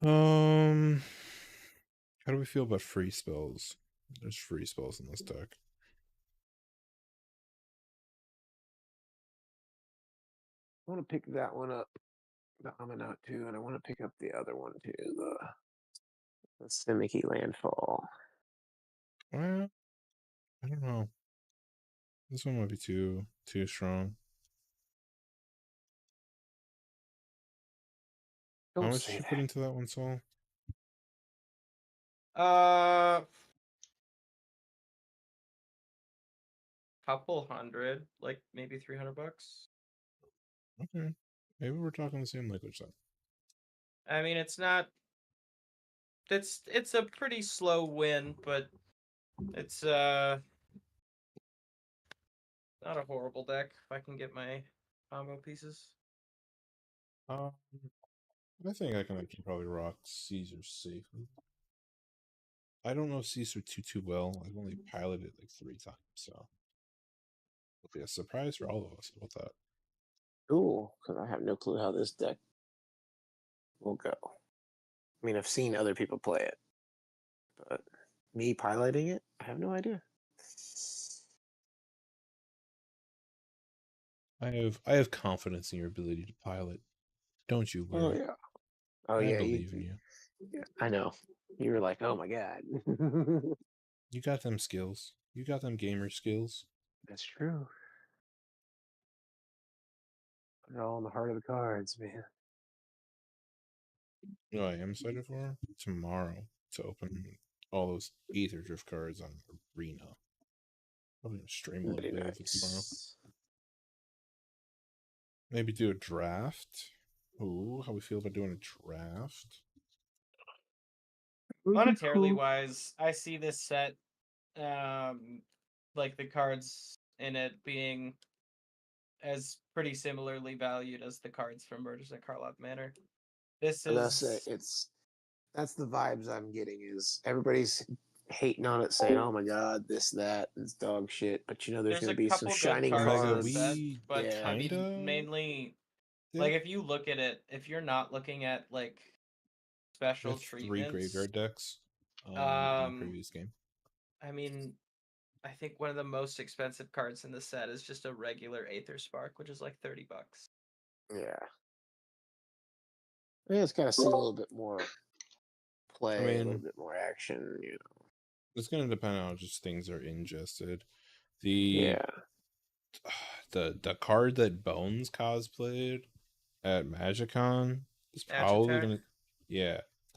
How do we feel about free spells? There's free spells in this deck. I want to pick that one up, the Aminatou, and I want to pick up the other one too, the Simicky Landfall. Well, I don't know. This one might be too strong. Don't How much say did you that. put into that one, Sol? Couple hundred, like maybe $300. Okay, maybe we're talking the same language then. I mean, it's not. It's a pretty slow win, but it's Not a horrible deck if I can get my combo pieces. I think I can probably rock Caesar safely. I don't know Caesar too well. I've only piloted it like 3 times, so it'll be a surprise for all of us about that. Cool, because I have no clue how this deck will go. I mean, I've seen other people play it, but me piloting it, I have no idea. I have confidence in your ability to pilot. Don't you worry. Oh yeah. Oh I yeah. believe in you. Yeah, I know. You were like, oh my god. You got them skills. You got them gamer skills. That's true. Put it all in the heart of the cards, man. You know what I am excited for? Tomorrow to open all those Aether Drift cards on Arena. I'm gonna stream a little Very bit of it tomorrow. nice. Maybe do a draft. Ooh, how we feel about doing a draft? Monetarily wise, I see this set, like the cards in it being as pretty similarly valued as the cards from Murders at Karlov Manor. This That's is that's the vibes I'm getting. Is everybody's hating on it, saying, "Oh my god, this that it's dog shit." But you know, there's there's going a to be some couple good shining cards in the cards. set, we but Yeah. I mean kinda mainly did. like if you look at it, if you're not looking at like special With 3 treatments, graveyard decks in the previous game. I mean, I think one of the most expensive cards in the set is just a regular Aether Spark, which is like $30. Yeah. Yeah, it's got to see a little bit more play, a little mean- bit more action. You know. It's gonna depend on how just things are ingested. The Yeah. the card that Bones cosplayed at MagicCon is probably Attack.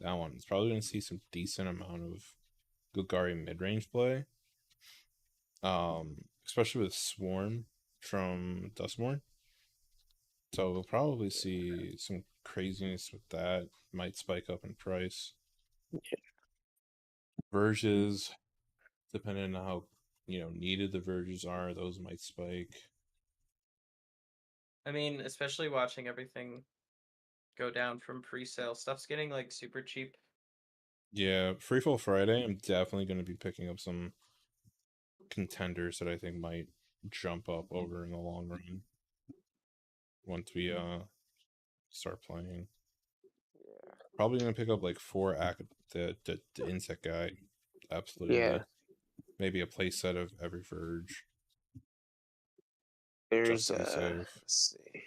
that one. It's probably gonna see some decent amount of Golgari mid-range play. Especially with Swarm from Dustmorn. So we'll probably see some craziness with that. Might spike up in price. Verges, depending on how needed the verges are, those might spike. I mean, especially watching everything go down from pre-sale, stuff's getting like super cheap. Yeah, Freefall Friday, I'm definitely going to be picking up some contenders that I think might jump up over in the long run once we start playing. Yeah. Probably going to pick up like 4 the insect guy. Absolutely. Yeah. Maybe a play set of every verge. There's Just to be safe. let's see.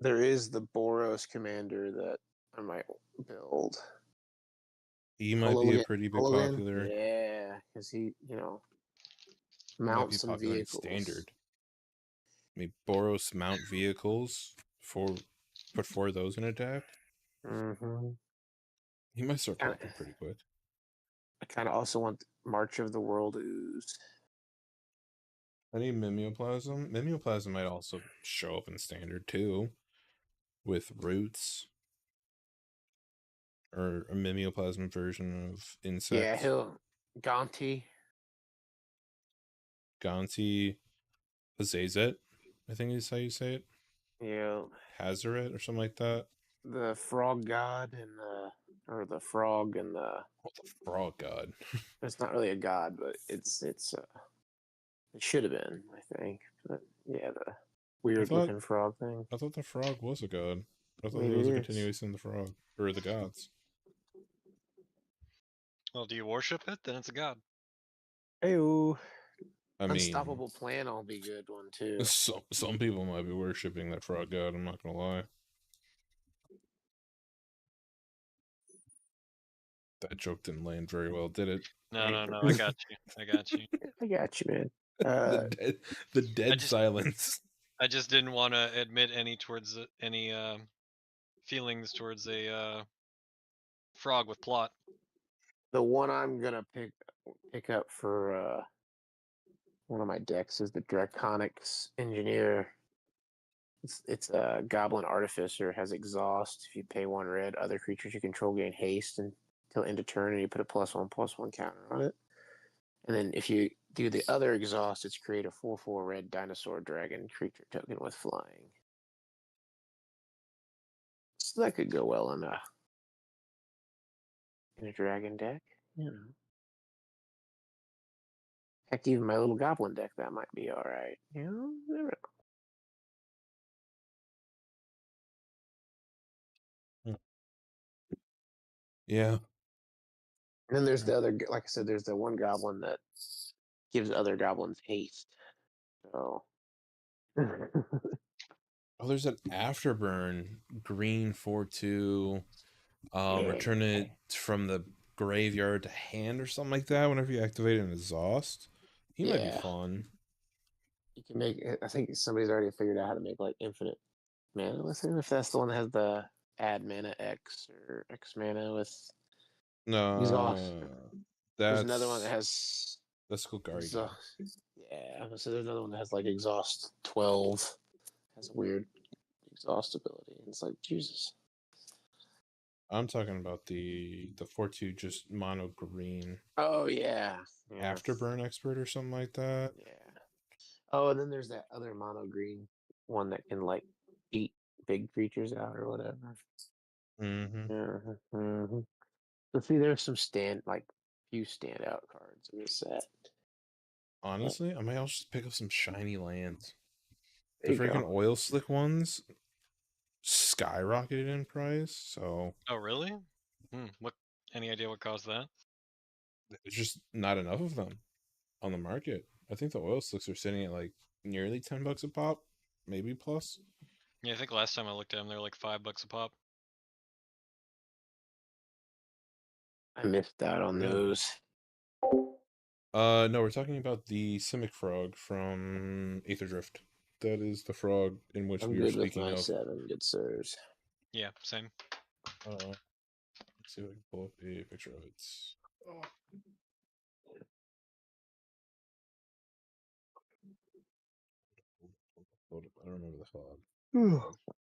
There is the Boros commander that I might build. He might be a pretty big Hologan? popular. Yeah, because he, Might mount be some popular in vehicles. standard. I mean, Boros mount vehicles put 4 of those in a deck. Mm-hmm. He might start Kinda- popping pretty quick. I kind of also want March of the World Ooze. I need Mimeoplasm. Mimeoplasm might also show up in standard too, with roots. Or a Mimeoplasm version of insect. Yeah, Gonti. Gonti Azazet, I think is how you say it. Yeah, Hazaret or something like that. the Frog God and the Frog and the. Oh, the Frog God. It's not really a god, but it should have been, I think. But yeah, the weird looking frog thing. I thought the frog was a god. I thought Maybe it was a it is. continuation of the frog. Or the gods. Well, do you worship it? Then it's a god. Ew. I mean, Unstoppable Plan will be a good one too. some people might be worshipping that frog god, I'm not gonna lie. That joke didn't land very well, did it? No, I got you. I got you. I got you, man. The dead silence. I just didn't want to admit any feelings towards a frog with plot. The one I'm gonna pick up for one of my decks is the Draconics Engineer. It's a Goblin Artificer, has exhaust. If you pay 1 red, other creatures you control gain haste until end of turn, and you put a +1/+1 counter on it. And then if you do the other exhaust, it's create a 4/4 red dinosaur dragon creature token with flying. So that could go well in a dragon deck. You know. Heck, even my little goblin deck, that might be all right. You know, never know. Yeah. And then there's the other, like I said, there's the one goblin that gives other goblins haste. So. Oh, there's an Afterburn green 4/2. Return it from the graveyard to hand or something like that whenever you activate an exhaust. He might be Yeah. fun. You can make. I think somebody's already figured out how to make like infinite mana with him. If that's the one that has the add mana X or X mana with exhaust. No, There's another one that has that's Golgari. exhaust. Yeah, so there's another one that has like exhaust 12. Has a weird exhaust ability. It's like Jesus. I'm talking about the 4/2 just mono green Oh yeah. Afterburn expert or something like that. Yeah. Oh, and then there's that other mono green one that can like beat big creatures out or whatever. Mm-hmm. So see, there's some few standout cards in this set. Honestly, I might also just pick up some shiny lands. There The you go. freaking oil slick ones skyrocketed in price, so Oh, really? What? Any idea what caused that? there's just not enough of them on the market. I think the oil slicks are sitting at like nearly $10 a pop, maybe plus. Yeah, I think last time I looked at them, they were like $5 a pop. I missed out on Yeah. those. No, we're talking about the Simic Frog from Aether Drift. That is the frog in which I'm we were good with speaking my of. 7, good sirs. Yeah, same. Let's see if I can pull up a picture of it. Hold up, I don't remember the fog.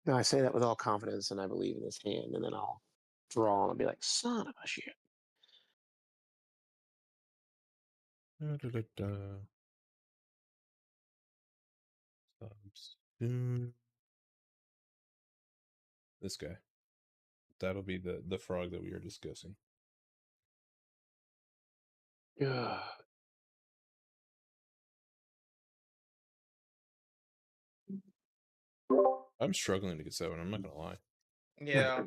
No, I say that with all confidence, and I believe in this hand, and then I'll draw and I'll be like, son of a shit. This guy. That'll be the frog that we were discussing. Yeah. I'm struggling to get 7, I'm not gonna lie. Yeah.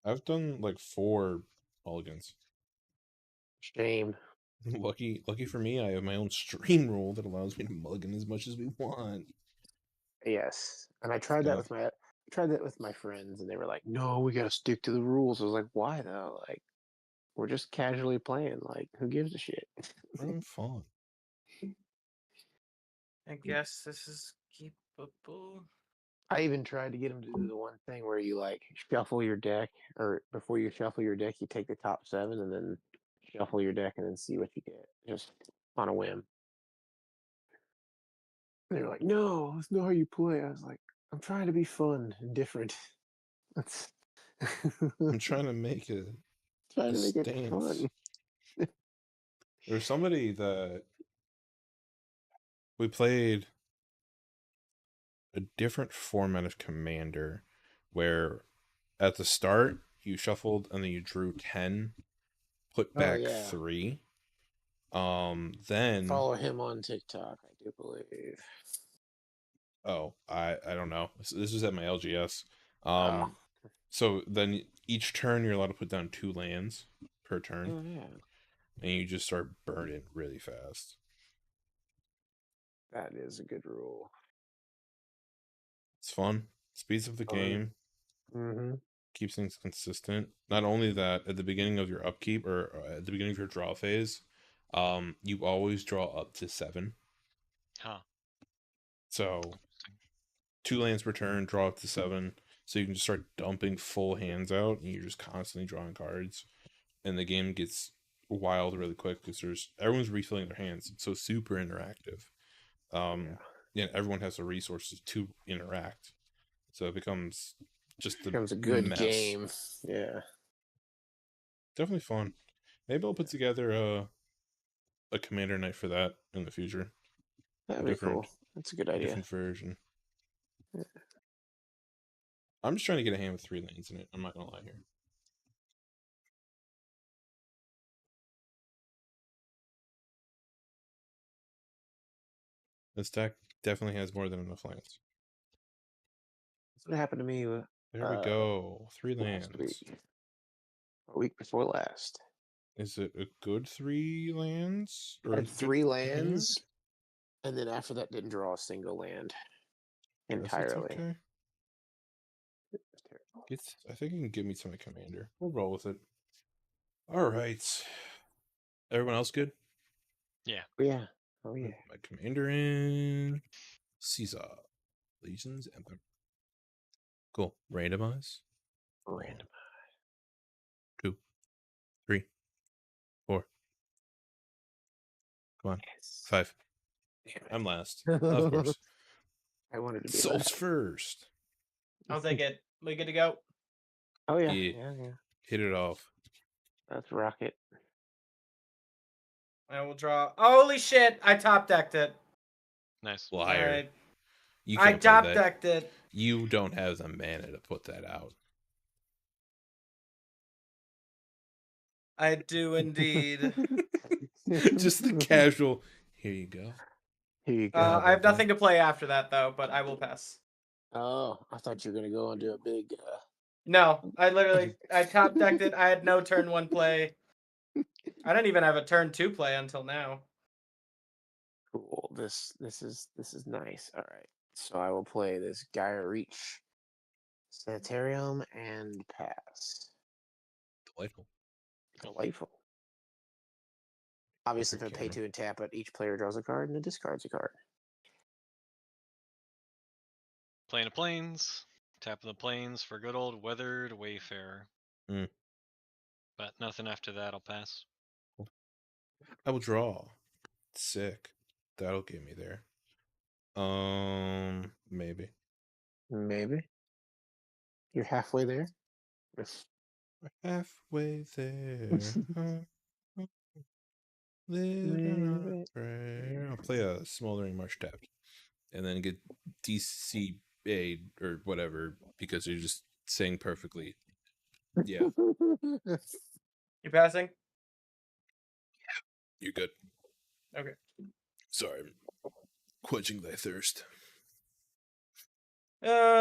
I've done like 4 mulligans. Shame. Lucky for me, I have my own stream rule that allows me to mulligan as much as we want. Yes, and I tried that with my friends, and they were like, "No, we got to stick to the rules." I was like, "Why though? Like, we're just casually playing. Like, who gives a shit?" I'm fun. I guess this is keepable. I even tried to get him to do the one thing where you like shuffle your deck, or before you shuffle your deck, you take the top 7 and then shuffle your deck and then see what you get, just on a whim. And they were like, "No, that's not how you play." I was like, "I'm trying to be fun and different. That's I'm trying to make a trying to make it stance. fun." There's somebody that we played a different format of Commander where at the start you shuffled and then you drew 10, put back 3. Then Follow him on TikTok, I do believe. Oh, I don't know. This was at my LGS. Oh. So then each turn you're allowed to put down 2 lands per turn, Oh yeah, and you just start burning really fast. that is a good rule. It's fun. Speeds up the game. Mm-hmm. Keeps things consistent. Not only that, at the beginning of your upkeep or at the beginning of your draw phase, you always draw up to 7. Huh. So 2 lands per turn, draw up to 7. So you can just start dumping full hands out, and you're just constantly drawing cards, and the game gets wild really quick because everyone's refilling their hands. It's so super interactive. Yeah, everyone has the resources to interact, so it becomes a good mess. game. Yeah, Definitely fun. Maybe I'll put together a commander knight for that in the future. That'd be different- cool. That's a good idea. Different version. Yeah. I'm just trying to get a hand with 3 lands in it. I'm not gonna lie here. This deck definitely has more than enough lands. That's what happened to me There we go. 3 last lands. week. A week before last. Is it a good 3 lands? I Or a had good 3 hand? lands, and then after that, didn't draw a single land Guess it's entirely. okay. It was terrible. I think you can give me to my commander. We'll roll with it. All right. Everyone else good? Oh, yeah. Oh, yeah. My commander in Caesar. Legion's Empire. Cool. Randomize. Random. 2, 3, 4. Come on. Yes. 5. Damn it. I'm last. Of course. I wanted to be Souls last. first. I'll take it. We good to go? Oh, yeah. Yeah. Yeah. Hit it off. Let's rock it. I will draw. Holy shit! I top decked it. Nice. Liar. Alright. You I can't play top that. decked it. You don't have the mana to put that out. I do indeed. Just the casual. Here you go. Here you go. I have nothing to play after that though, but I will pass. Oh, I thought you were gonna go and do a big. No, I top decked it. I had no turn 1 play. I didn't even have a turn 2 play until now. Cool. This is nice. All right. So I will play this Gaia Reach, Sanitarium, and pass. Delightful. Delightful. Obviously, if I Perfect pay camera. 2 and tap it, each player draws a card and then discards a card. Playing the plains. Tapping the plains for good old Weathered Wayfarer. Mm. But nothing after that, I'll pass. I will draw. Sick. That'll get me there. Maybe. Maybe. You're halfway there. We're halfway there. Living on a prayer. I'll play a Smoldering Marsh tapped, and then get DCA or whatever because you're just saying perfectly. Yeah, You passing? you're good. Okay. Sorry, I'm quenching thy thirst.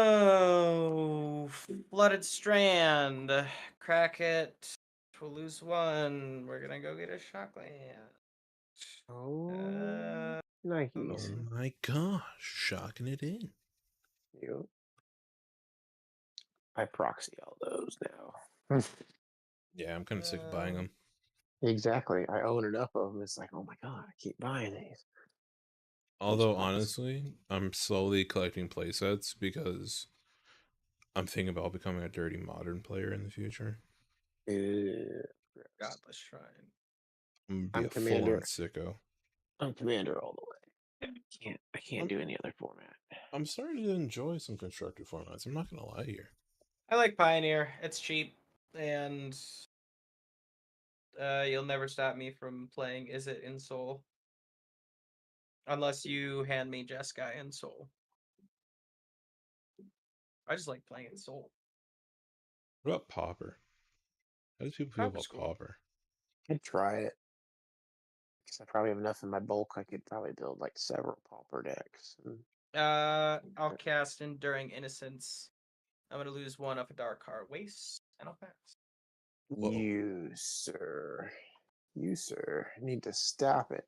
Oh, Flooded Strand. Crack it. We'll lose 1. We're gonna go get a Shockland. Oh, Uh, nice. Oh my gosh, shocking it in. Yep. I proxy all those now. Yeah, I'm kind of sick of buying them. Exactly. I own enough of them. It's like, oh my god, I keep buying these. Although props. honestly, I'm slowly collecting playsets because I'm thinking about becoming a dirty modern player in the future. Godless Shrine. I'm gonna be I'm a commander. full-on sicko. I'm commander all the way. I can't do any other format. I'm starting to enjoy some constructed formats. I'm not gonna lie here. I like Pioneer. It's cheap, and you'll never stop me from playing Is It in Soul. Unless you hand me Jeskai in Soul. I just like playing in Soul. What about Pauper? How do people feel Pauper's about cool. Pauper? I'd try it. Because I probably have enough in my bulk. I could probably build like several pauper decks. I'll cast Enduring Innocence. I'm gonna lose 1 off a Dark Heart Waste, and I'll pass. Whoa. You, sir, need to stop it.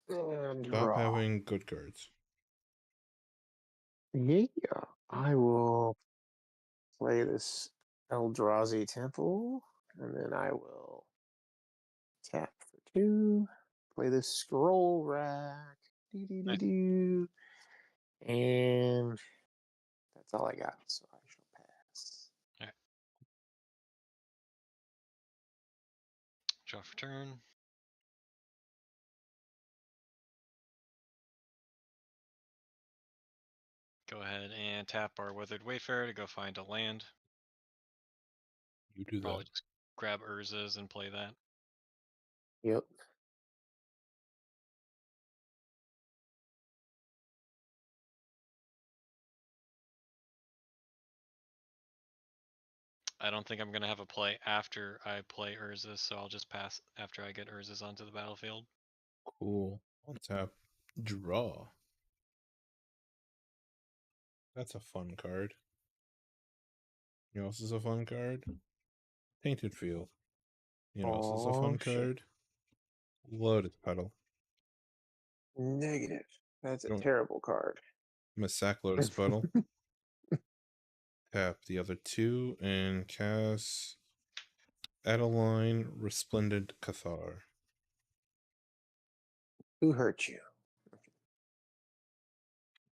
And Stop draw. having good cards. Yeah, I will play this Eldrazi Temple, and then I will tap for 2. Play this Scroll Rack. Doo-doo-doo-doo. And that's all I got, so I shall pass. Draw for turn. Go ahead and tap our Weathered Wayfarer to go find a land. You do Probably that. just grab Urza's and play that. Yep. I don't think I'm gonna have a play after I play Urza, so I'll just pass after I get Urzas onto the battlefield. Cool. On tap, draw. That's a fun card. You know, this is a fun card. Tainted Field. You know, this is a fun Oh, shit. card. Lotus Petal. Negative. That's a Don't- terrible card. I'm a sack Lotus Petal. Tap the other two and cast Adeline Resplendent Cathar. Who hurt you?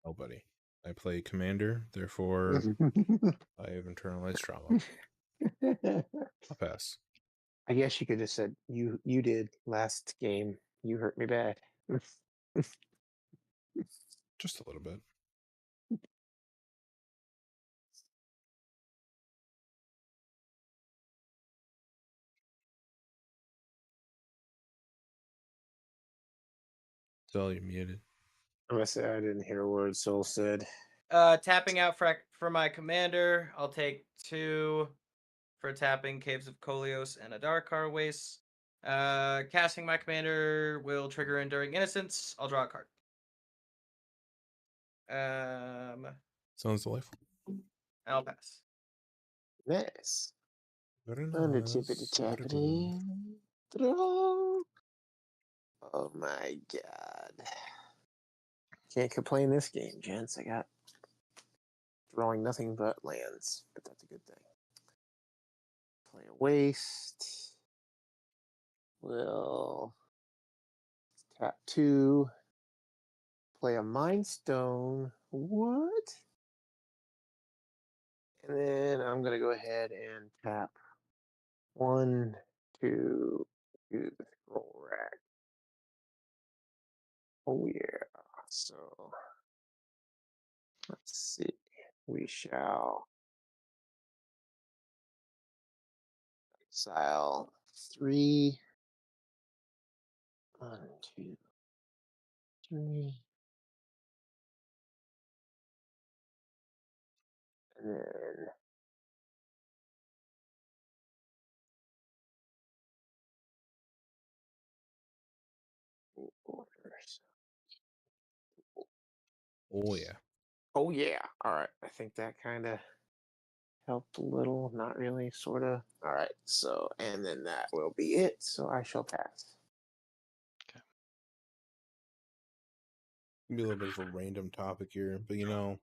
Nobody. I play Commander, therefore I have internalized trauma. I'll pass. I guess you could have said you did last game. You hurt me bad. Just a little bit. Tell you're muted. I'm gonna say I didn't hear a word Soul said. Tapping out for my commander. I'll take 2 for tapping Caves of Kolios and a Darkar Waste. Casting my commander will trigger Enduring Innocence. I'll draw a card. Sounds delightful. I'll pass. Nice. Very Under nice. tippity Very tappity. good. Throw. Oh my god. Can't complain this game, gents. I got drawing nothing but lands, but that's a good thing. Play a waste. Will tap 2. Play a Mind Stone. What? And then I'm gonna go ahead and tap 1, 2, do the scroll rack. Oh yeah. So let's see. We shall exile 3. 1, 2, 3. And then orders. Oh yeah. Oh yeah. All right. I think that kind of helped a little. Not really. Sort of. All right. So and then that will be it. So I shall pass. Be a little bit of a random topic here, but you know,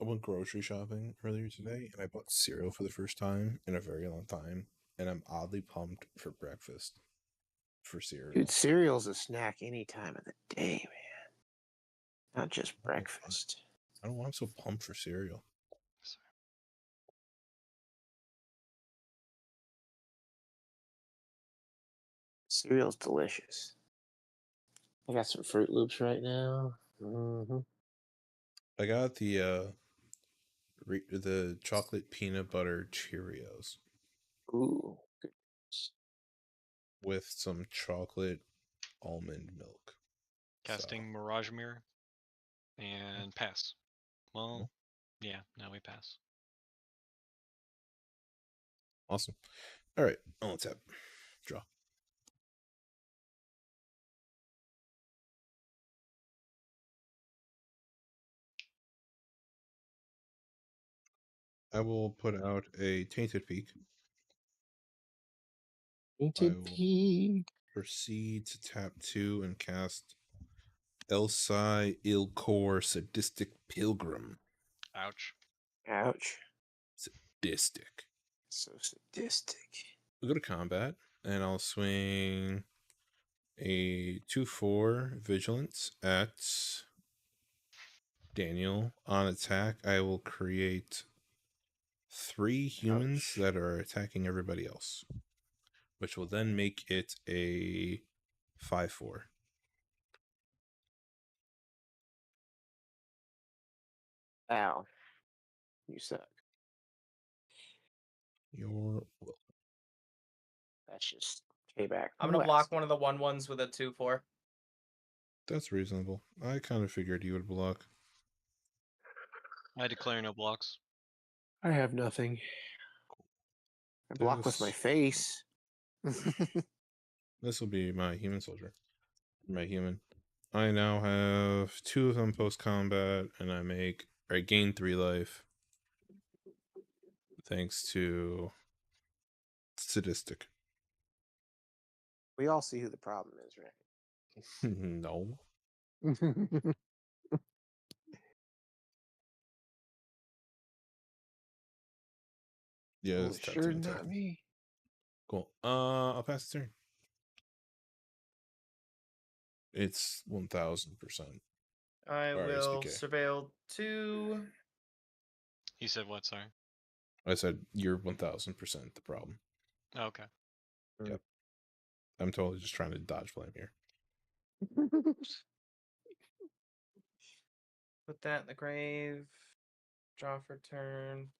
I went grocery shopping earlier today and I bought cereal for the first time in a very long time, and I'm oddly pumped for breakfast for cereal. Dude, cereal's a snack any time of the day, man. Not just I don't know why. breakfast. I don't know why I'm so pumped for cereal. Cereal's delicious. I got some Fruit Loops right now. Mm-hmm. I got the chocolate peanut butter Cheerios Ooh, good. with some chocolate almond milk. Casting Mirage Mirror and pass. Well, yeah, now we pass. Awesome. All right, on tap. Draw. I will put out a Tainted Peak. Painted will- Peak. Proceed to tap 2 and cast Elsai Ilkor Sadistic Pilgrim. Ouch. Ouch. Sadistic. So sadistic. We'll go to combat, and I'll swing a 2/4 Vigilance at Daniel. On attack, I will create 3 humans Ouch. that are attacking everybody else, which will then make it a 5/4. Ow. You suck. Your will. That's just K-back. I'm gonna block one of the 1/1s with a 2/4. That's reasonable. I kind of figured you would block. I declare no blocks. I have nothing. I block with my This- face. This will be my human soldier. My human. I now have 2 of them post combat, and I gain 3 life. Thanks to sadistic. We all see who the problem is, No. right? Yeah, Oh, it's top sure 2 not attacking. me. Cool. I'll pass the turn. It's 1000%. I Or will SDK. surveil 2. You said what? Sorry. I said you're 1000% the problem. Oh, okay. Yep. I'm totally just trying to dodge blame here. Put that in the grave. Draw for turn.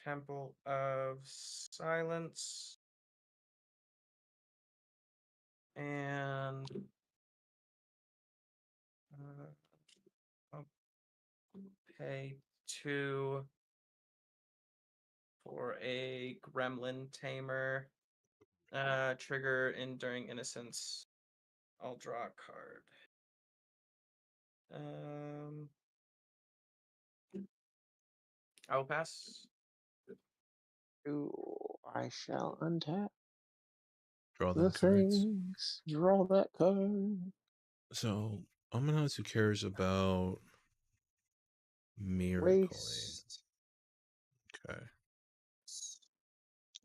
Temple of Silence. And I'll pay 2 for a Gremlin Tamer. Trigger Enduring Innocence. I'll draw a card. I'll pass. Ooh, I shall untap Draw the them cards. things. Draw that card. So, Ominouse, who cares about Miracling? Waste. Okay.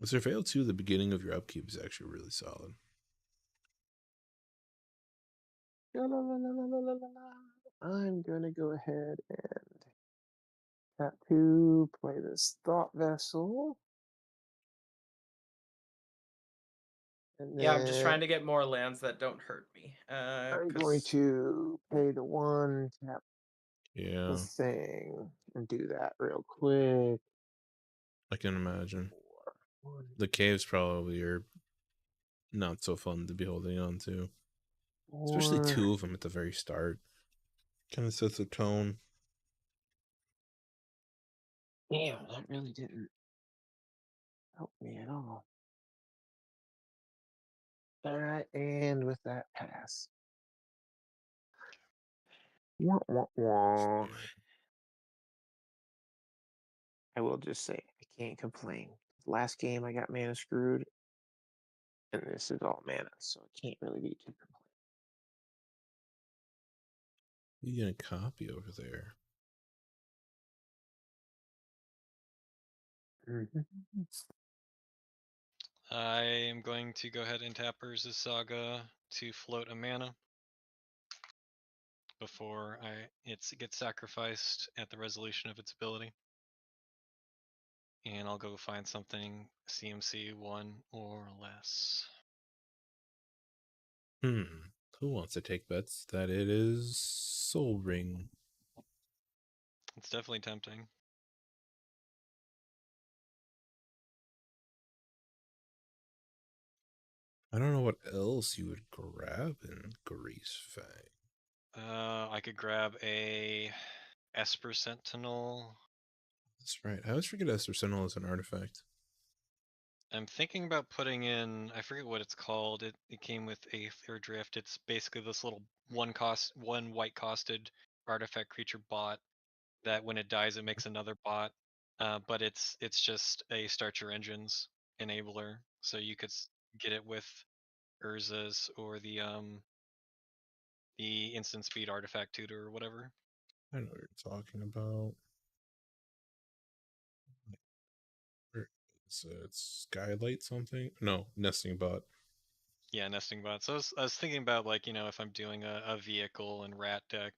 Surveil 2, the beginning of your upkeep is actually really solid. I'm gonna go ahead and tap 2, play this Thought Vessel. And Yeah, I'm just then trying to get more lands that don't hurt me. I'm going to pay the 1, tap Yeah, the thing, and do that real quick. I can imagine. 4, The caves probably are not so fun to be holding on to. Especially 4. 2 of them at the very start. Kind of sets a tone. Damn, that really didn't help me at all. Alright, and with that pass. Wah, wah, wah. I will just say, I can't complain. Last game I got mana screwed, and this is all mana, so I can't really be too You get a copy over there. complaining. I am going to go ahead and tap Urza's Saga to float a mana before it gets sacrificed at the resolution of its ability. And I'll go find something CMC 1 or less. Who wants to take bets that it is Soul Ring? It's definitely tempting. I don't know what else you would grab in Grease Fang. I could grab a Esper Sentinel. That's right. I always forget Esther Sentinel is an artifact. I'm thinking about putting in, I forget what it's called. It came with a third drift. It's basically this little one white costed artifact creature bot that when it dies it makes another bot. But it's just a start your engines enabler. So you could get it with Urza's or the instant speed artifact tutor or whatever. I know what you're talking about. Where is it? It's Skylight something? No, Nesting Bot. Yeah, nesting bot. So I was thinking about, like, if I'm doing a vehicle and rat deck,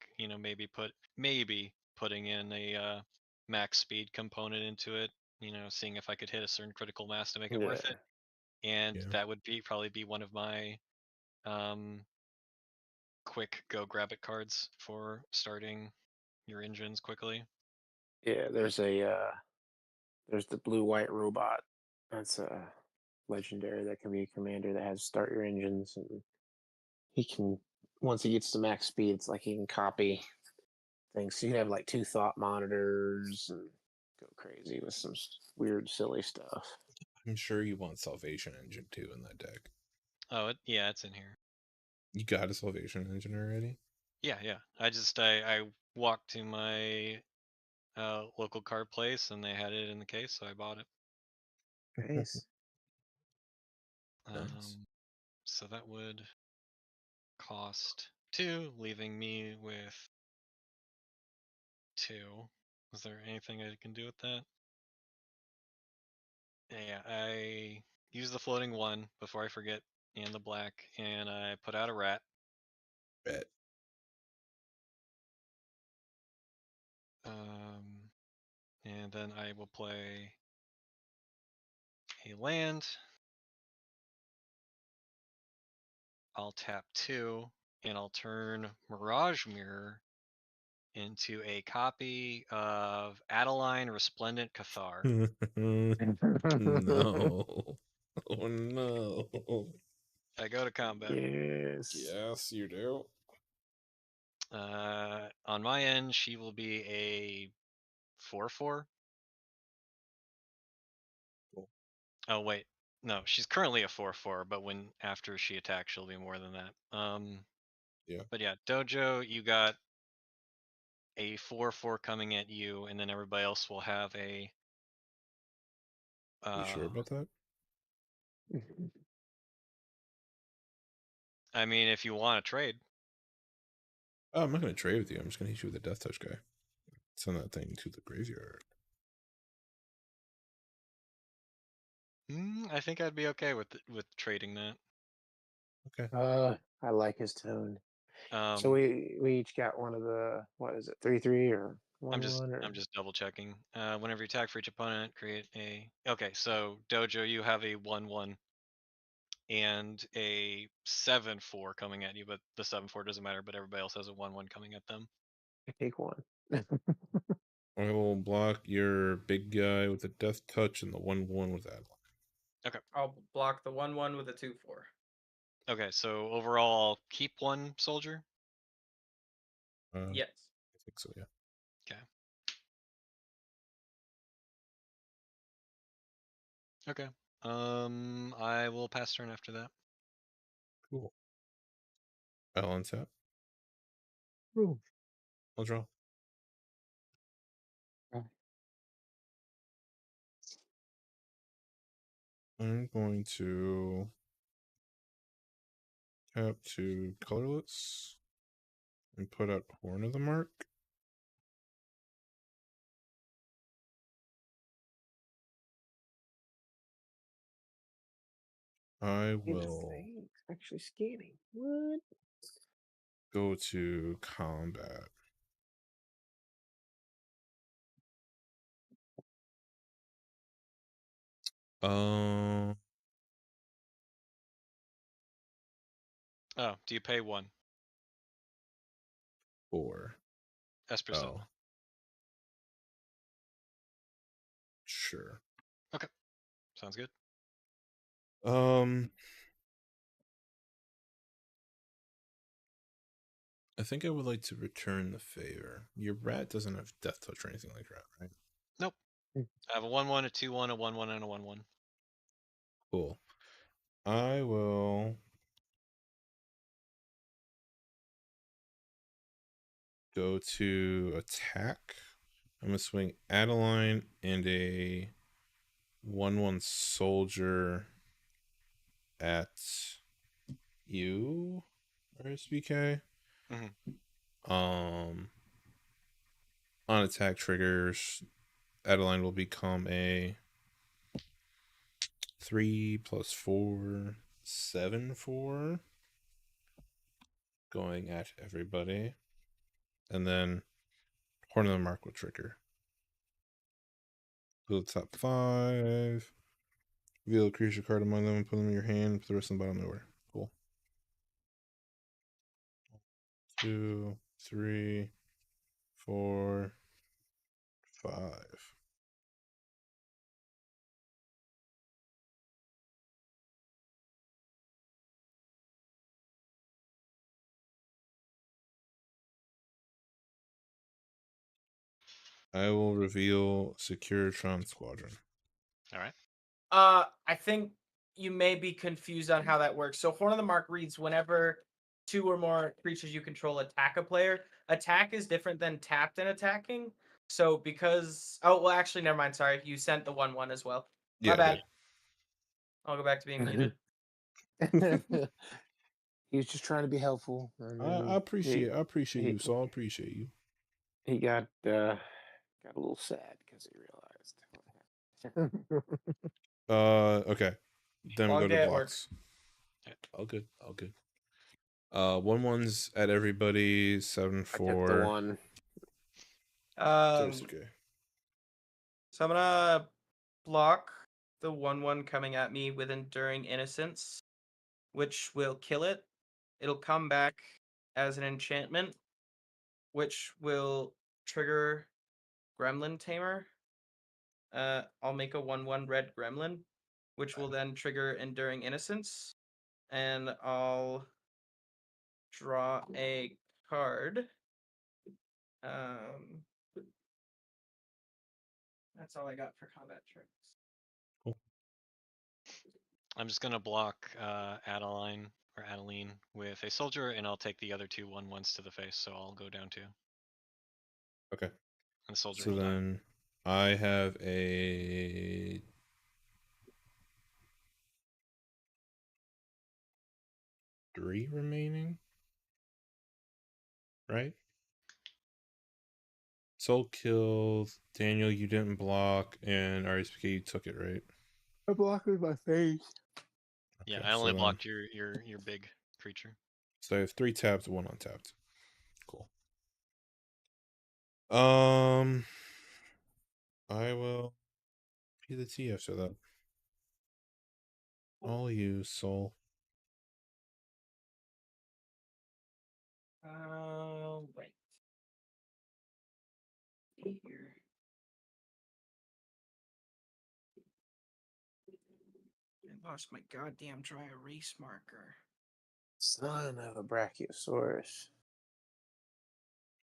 maybe putting in a max speed component into it, seeing if I could hit a certain critical mass to make it worth Yeah. it. And Yeah. that would probably be one of my quick go grab it cards for starting your engines quickly. Yeah, there's a There's the blue-white robot. That's a legendary that can be a commander that has start your engines, and he can once he gets to max speed, it's like he can copy things. So you can have like 2 thought monitors and go crazy with some weird, silly stuff. I'm sure you want Salvation Engine too in that deck. Oh, yeah, it's in here. You got a Salvation Engine already? Yeah, yeah. I walked to my local card place and they had it in the case, so I bought it. Nice. Nice. So that would cost 2, leaving me with 2. Is there anything I can do with that? Yeah, I use the floating 1 before I forget, and the black, and I put out a rat. Bet. And then I will play a land. I'll tap 2, and I'll turn Mirage Mirror into a copy of Adeline Resplendent Cathar. No. Oh no. I go to combat. Yes. Yes, you do. On my end, she will be a 4/4. Cool. Oh wait, no, she's currently a 4/4, but when after she attacks, she'll be more than that. Yeah. But yeah, Dojo, you got a 4/4 coming at you, and then everybody else will have a. You sure about that? I mean, if you want to trade. Oh, I'm not gonna trade with you. I'm just gonna hit you with a Death Touch guy. Send that thing to the graveyard. I think I'd be okay with trading that. Okay. I like his tone. So Um, we each got one of the, what is it, 3/3 or 1/1 or I'm just double checking. Whenever you attack for each opponent, create a. Okay, so Dojo, you have a 1/1 and a 7/4 coming at you, but the 7/4 doesn't matter. But everybody else has a 1/1 coming at them. I take one. I will block your big guy with a Death Touch and the 1/1 with Adeline. I'll block the 1/1 with a 2/4. Okay, so overall, I'll keep 1 soldier. Yes. I think so, yeah. Okay. I will pass turn after that. Cool. I'll untap. Ooh. I'll draw. I'm going to tap to colorless and put out Horn of the Mark. I will Interesting. It's actually scanning. What? go to combat. Um, Oh, do you pay 1? 4. Esper Silver. Oh. Sure. Sounds good. I think I would like to return the favor. Your rat doesn't have Death Touch or anything like that, right? Nope. I have a 1/1, a 2/1, a 1/1, and a 1/1. Cool. I will go to attack. I'm gonna swing Adeline and a 1/1 soldier at you, RSBK. On attack triggers, Adeline will become a 3 + 4, 7/4, going at everybody, and then Horn of the Mark will trigger. Go to the top 5. Reveal a creature card among them, put them in your hand, put the rest in the bottom of the order. Cool. 2, 3, 4, 5. I will reveal Secure Tron Squadron. All right. I think you may be confused on how that works. So Horn of the Mark reads whenever 2 or more creatures you control attack a player. Attack is different than tapped and attacking. So because actually never mind. Sorry, you sent the 1/1 as well. Yeah, My I bad. did. I'll go back to being muted. He was just trying to be helpful. And then I appreciate he- you, Saul. I appreciate you. he got a little sad because he realized. Okay. Then we Long go to day at work. blocks. All good. 1/1s at everybody. 7 I took the 4. one. It's Um, okay. so I'm gonna block the 1/1 coming at me with Enduring Innocence, which will kill it. It'll come back as an enchantment, which will trigger Gremlin Tamer. I'll make a 1/1 red gremlin, which will then trigger Enduring Innocence, and I'll draw a card. That's all I got for combat tricks. I'm just gonna block Adeline with a soldier, and I'll take the other 2 1/1s to the face. So I'll go down 2. Okay. And the soldier So will die. then I have a 3 remaining. Right? Soul killed. Daniel, you didn't block, and RSPK, you took it, right? I blocked with my face. Yeah, Okay, I only so then- blocked your big creature. So I have 3 tapped, 1 untapped. Cool. I will P the T after that. All you, Soul. Right. Here. I lost my goddamn dry erase marker. Son of a Brachiosaurus.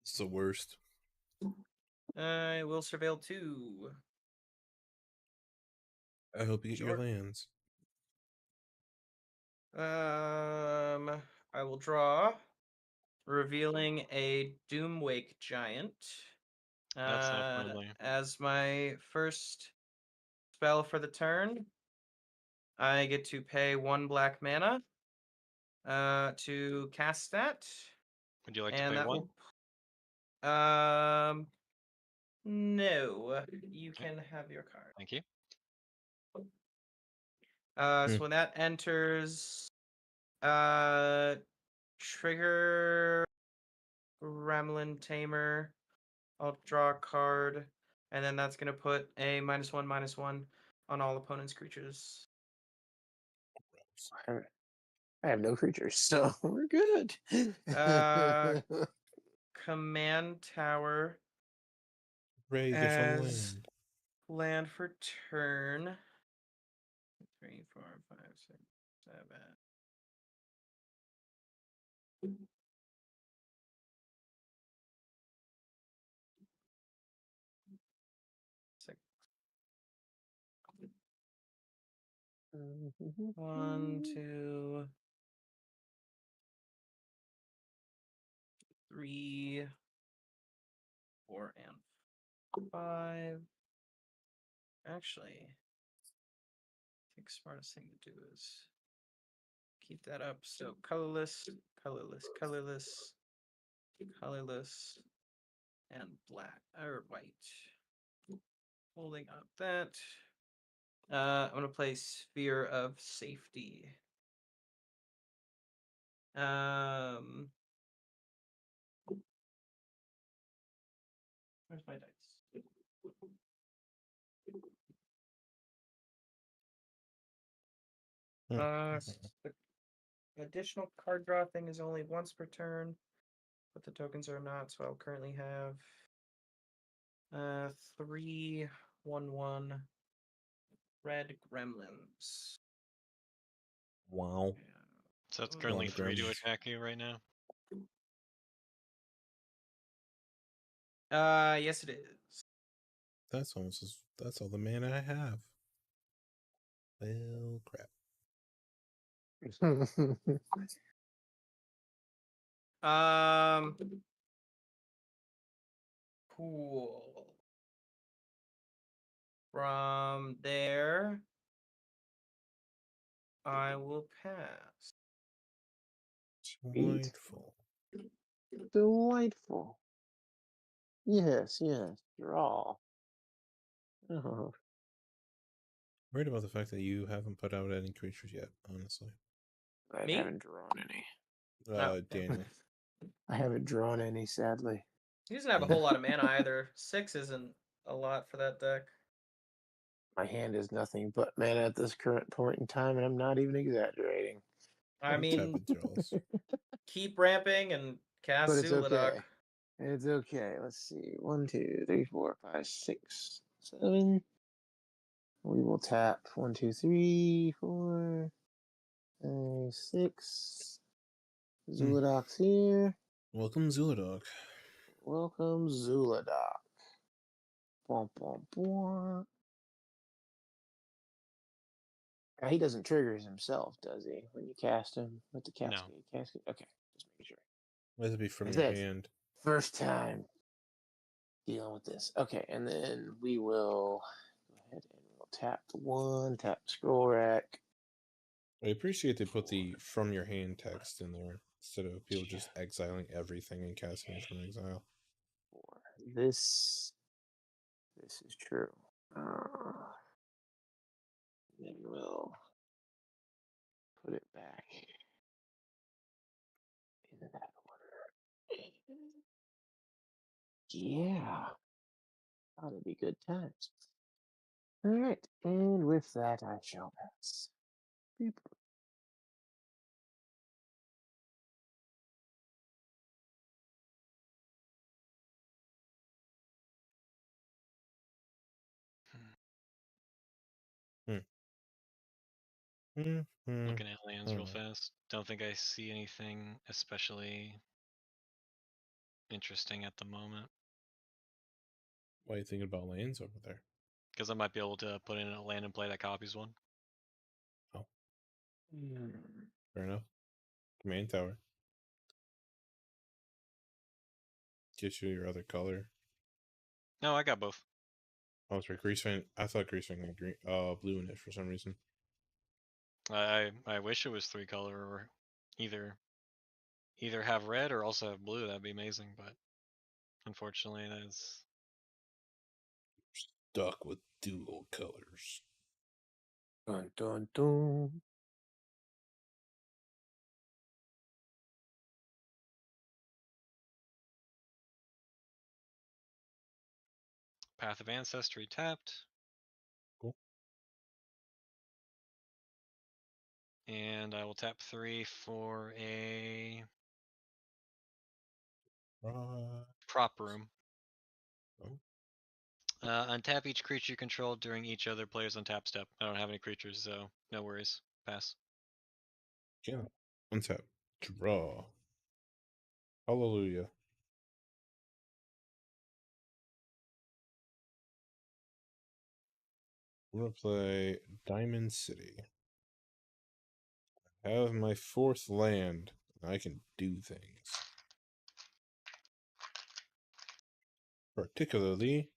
It's the worst. I will surveil 2. I hope you get your Sure. lands. I will draw, revealing a Doomwake Giant. That's not friendly. As my first spell for the turn, I get to pay 1 black mana to cast that. Would you like to And pay that 1? will no, you Okay. can have your card. Thank you. So when that enters, trigger Gremlin Tamer. I'll draw a card, and then that's gonna put a -1/-1 on all opponents' creatures. I have no creatures, so we're good. Command Tower Ray, you get some as land. land for turn. 3, 4, 5, 6, 7. Six. 1, 2, 3, 4, and 5. Actually, I think smartest thing to do is keep that up. So colorless, colorless, colorless, colorless, and black or white. Holding up that. I'm gonna play Sphere of Safety. Where's my dice? The additional card draw thing is only once per turn, but the tokens are not. So I'll currently have 3 1/1 red gremlins. Wow. So that's Oh, currently the 3 to gremlins. attack you right now. Yes, it is. That's all the mana I have. Well, crap. Cool. From there, I will pass. Delightful. Delightful. Yes, yes. Draw. Oh, Worried about the fact that you haven't put out any creatures yet, honestly. I Me? haven't drawn any. No. Daniel. I haven't drawn any, sadly. He doesn't have a whole lot of mana either. 6 isn't a lot for that deck. My hand is nothing but mana at this current point in time, and I'm not even exaggerating. I mean, Tepid draws. keep ramping and cast But it's Zuladoc. okay. It's okay. Let's see. 1, 2, 3, 4, 5, 6, 7. We will tap 1, 2, 3, 4, 5, 6. Zuladoc's here. Welcome, Zuladog. Welcome, Zuladoc. Bum, bum, bum. Now, he doesn't trigger himself, does he? When you cast him with the cascade? Cascade? Okay, just making sure. Let it be from Like your this. hand. First time dealing with this. Okay, and then we will go ahead and we'll tap the 1, tap the scroll rack. I appreciate they put the from your hand text in there instead of people just exiling everything and casting it from exile. This is true. Then we'll put it back in that order. Yeah, that'll be good times. All right, and with that, I shall pass. Beep. Looking at lands real Hmm. fast. Don't think I see anything especially interesting at the moment. Why are you thinking about lands over there? Because I might be able to put in a land and play that copies one. Fair enough. Command tower. Get you your other color. No, I got both. Oh, sorry, Greasefang. I thought Greasefang had green, blue in it for some reason. I wish it was 3 color or either have red or also have blue. That'd be amazing, but unfortunately, that's Stuck with dual colors. Dun, dun, dun. Path of Ancestry tapped. Cool. And I will tap 3 for a prop room. Oh. Untap each creature you control during each other player's untap step. I don't have any creatures, so no worries. Pass. Yeah. Untap. Draw. Hallelujah. We're gonna play Diamond City. I have my 4th land. I can do things. Particularly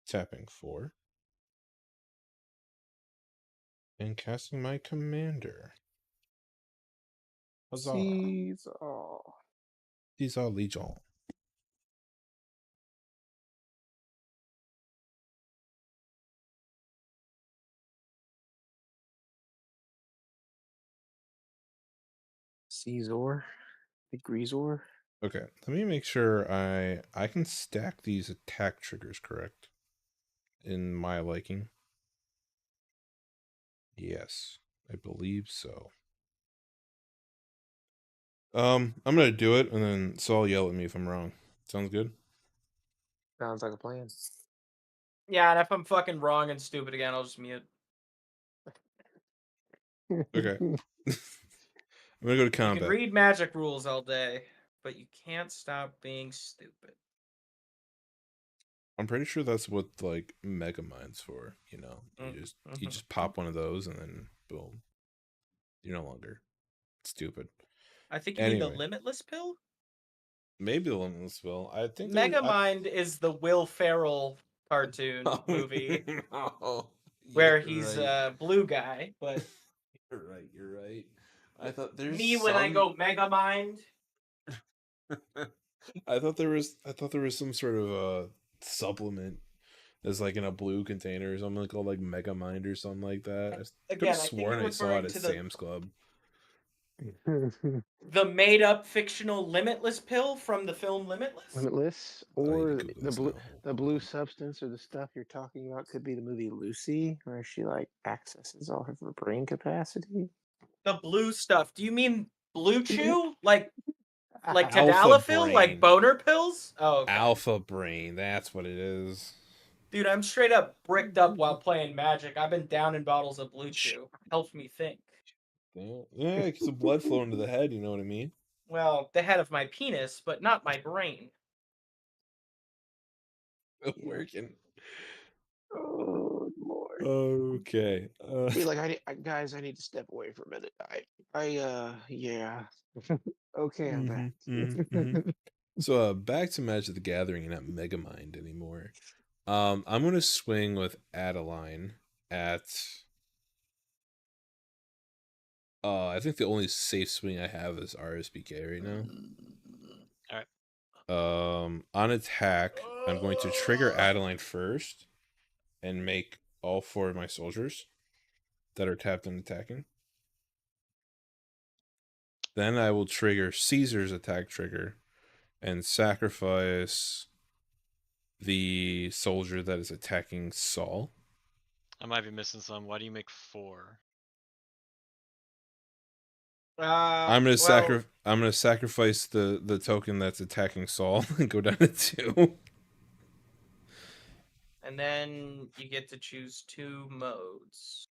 tapping 4 and casting my commander. Huzzah! Caesar. These are Legion. Caesar. The Greasor. Okay, let me make sure I can stack these attack triggers correct in my liking. Yes, I believe so. I'm gonna do it, and then Saul yell at me if I'm wrong. Sounds good? Sounds like a plan. Yeah, and if I'm fucking wrong and stupid again, I'll just mute. Okay. I'm gonna go to You can combat. read magic rules all day, but you can't stop being stupid. I'm pretty sure that's what like Mega Mind's for. You know, you just pop one of those and then boom, you're no longer stupid. I think you mean the Anyway. Limitless pill. Maybe the Limitless Will. I think Megamind is the Will Ferrell cartoon movie Oh, where you're he's right. a blue guy, but You're right. You're right. I thought there's me when I go Megamind. I thought there was some sort of supplement that's like in a blue container or something called like Megamind or something like that. I could Again, have I think sworn you're I saw it referring at to the Sam's Club. the made-up fictional Limitless pill from the film Limitless. Limitless, I need to or Google the this blue now. Hold the blue on. substance or the stuff you're talking about could be the movie Lucy, where she like accesses all of her brain capacity. The blue stuff. Do you mean Blue Chew? Like Alpha Tadalafil? Like Brain. boner pills? Oh, okay. Alpha Brain. That's what it is. Dude, I'm straight up bricked up while playing Magic. I've been down in bottles of Blue Chew. Helps me think. Yeah, it gets the blood flowing to the head. You know what I mean? Well, the head of my penis, but not my brain. Working. Oh Lord. Okay. Be like, guys, I need to step away for a minute. Yeah. Okay, I'm back. So back to Magic the Gathering, not Megamind anymore. I'm gonna swing with Adeline at. I think the only safe swing I have is RSBK right now. On attack, I'm going to trigger Adeline first and make all 4 of my soldiers that are tapped and attacking. Then I will trigger Caesar's attack trigger and sacrifice the soldier that is attacking Saul. I might be missing some. Why do you make 4? I'm gonna sacrifice the token that's attacking Saul and go down to 2. And then you get to choose 2 modes.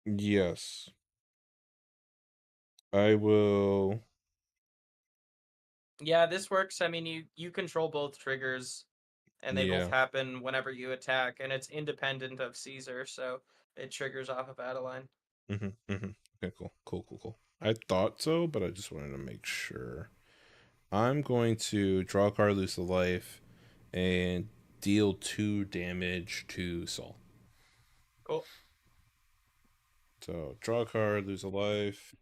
Yes. I will. Yeah, this works. I mean, you control both triggers, and they both happen whenever you attack, and it's independent of Caesar, so it triggers off of Adeline. Okay, cool. I thought so, but I just wanted to make sure. I'm going to draw a card, lose the life, and deal 2 damage to Saul. Cool. So draw a card, lose a life.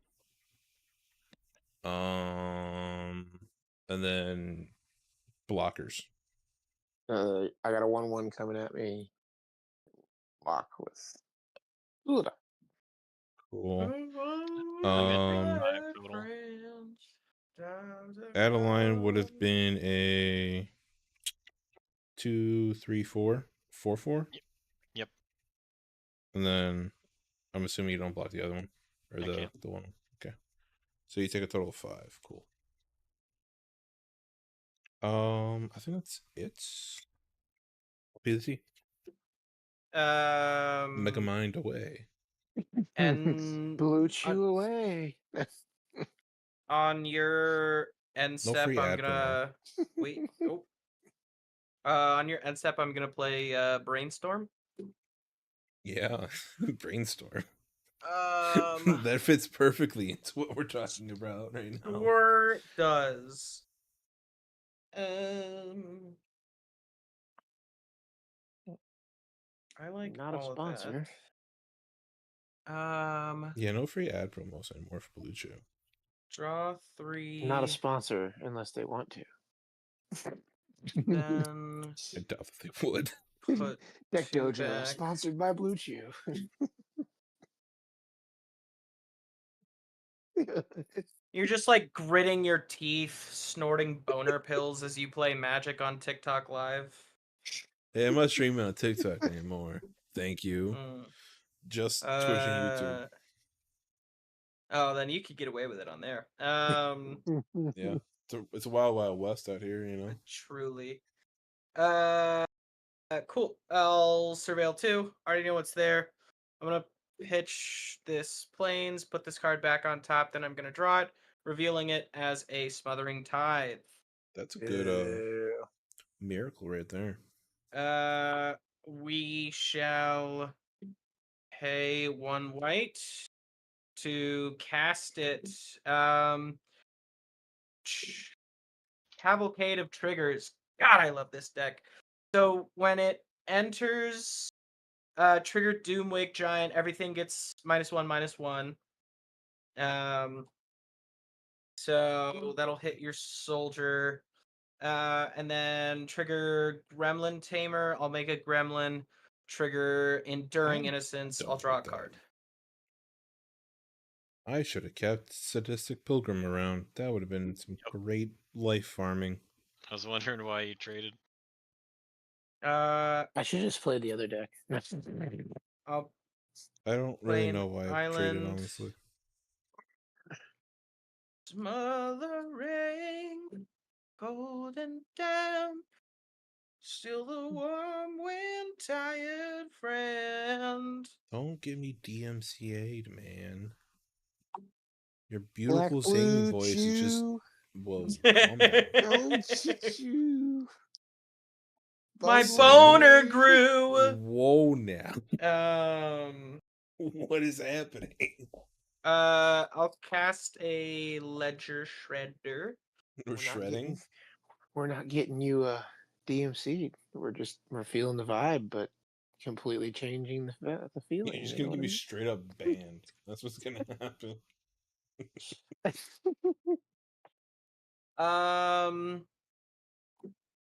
And then blockers. I got a 1/1 coming at me. Block with Luda. Cool. I'm at 5 total. Adeline would have been a 2, 3, 4, 4. Yep. And then I'm assuming you don't block the other one or the one. Okay. So you take a total of 5. Cool. I think that's it. PDC. Megamind away. And Blue Chew away. On your end step, free I'm ad gonna wait. Oh. On your end step, I'm gonna play Brainstorm. Yeah, Brainstorm. That fits perfectly into what we're talking about right now. Sure does. I like not a all sponsor. Of that. Yeah, no free ad promos anymore for Blue Chew. Draw 3. Not a sponsor unless they want to. Then I doubt that they would. put Deck 2 Dojo, back. sponsored by Blue Chew. You're just like gritting your teeth, snorting boner pills as you play Magic on TikTok Live. Hey, I'm not streaming on TikTok anymore. Thank you. Just Twitch and YouTube. Oh, then you could get away with it on there. Yeah, it's a wild, wild west out here, you know. Truly. Cool. I'll surveil 2. Already know what's there. I'm gonna pitch this Plains, put this card back on top, then I'm gonna draw it, revealing it as a Smothering Tithe. That's a good miracle right there. We shall pay 1 white to cast it. Cavalcade of Triggers. God, I love this deck. So when it enters trigger Doomwake Giant, everything gets -1/-1. So that'll hit your soldier. And then trigger Gremlin Tamer. I'll make a Gremlin. Trigger Enduring I'm Innocence. done I'll draw a with that. card. I should have kept Sadistic Pilgrim around. That would have been some great life farming. I was wondering why you traded. Uh, I should have just played the other deck. I'll I don't play really an know why I traded, honestly. Smothering golden damp, still the warm wind tired friend. Don't get me DMCA'd, man. Your Black beautiful Blue singing voice is just... Chew. Whoa, calm down. Oh, Chew. My Sorry. boner grew. Whoa now. Um, What is happening? I'll cast a Ledger Shredder. We're shredding? We're not getting you DMC'd. We're feeling the vibe, but completely changing the feeling. You're just you gonna know get me what straight up banned. That's what's gonna happen.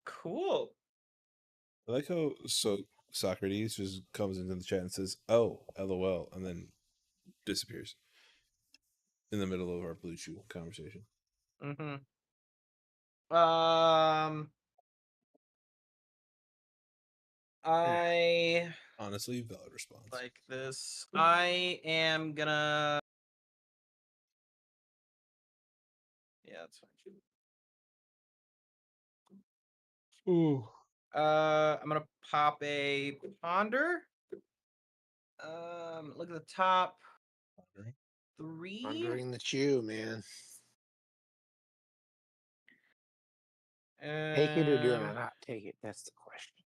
Cool. I like how Socrates just comes into the chat and says, "Oh, LOL," and then disappears in the middle of our Blue Chew conversation. Mm-hmm. I Honestly, valid response. like this. I am gonna. Yeah, that's fine. Ooh. I'm gonna pop a Ponder. Look at the top. 3. Pondering the Chew, man. Take it or do I not take it? That's the question.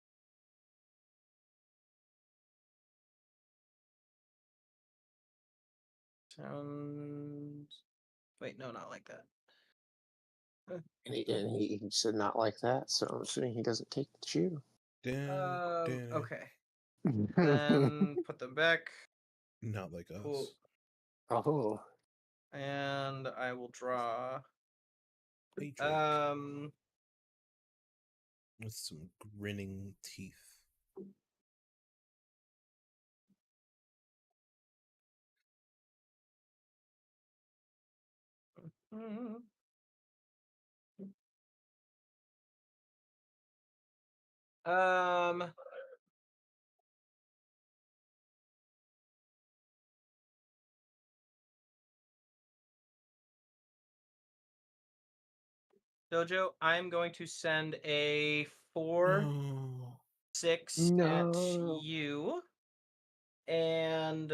Sounds. Wait, no, not like that. And he said not like that, so I'm assuming he doesn't take the Chew. Okay. Then put them back. Not like us. Cool. Oh. And I will draw. Hey, Drake. Um. With some grinning teeth. Um. Dojo, I'm going to send a 4/6 at No. you. And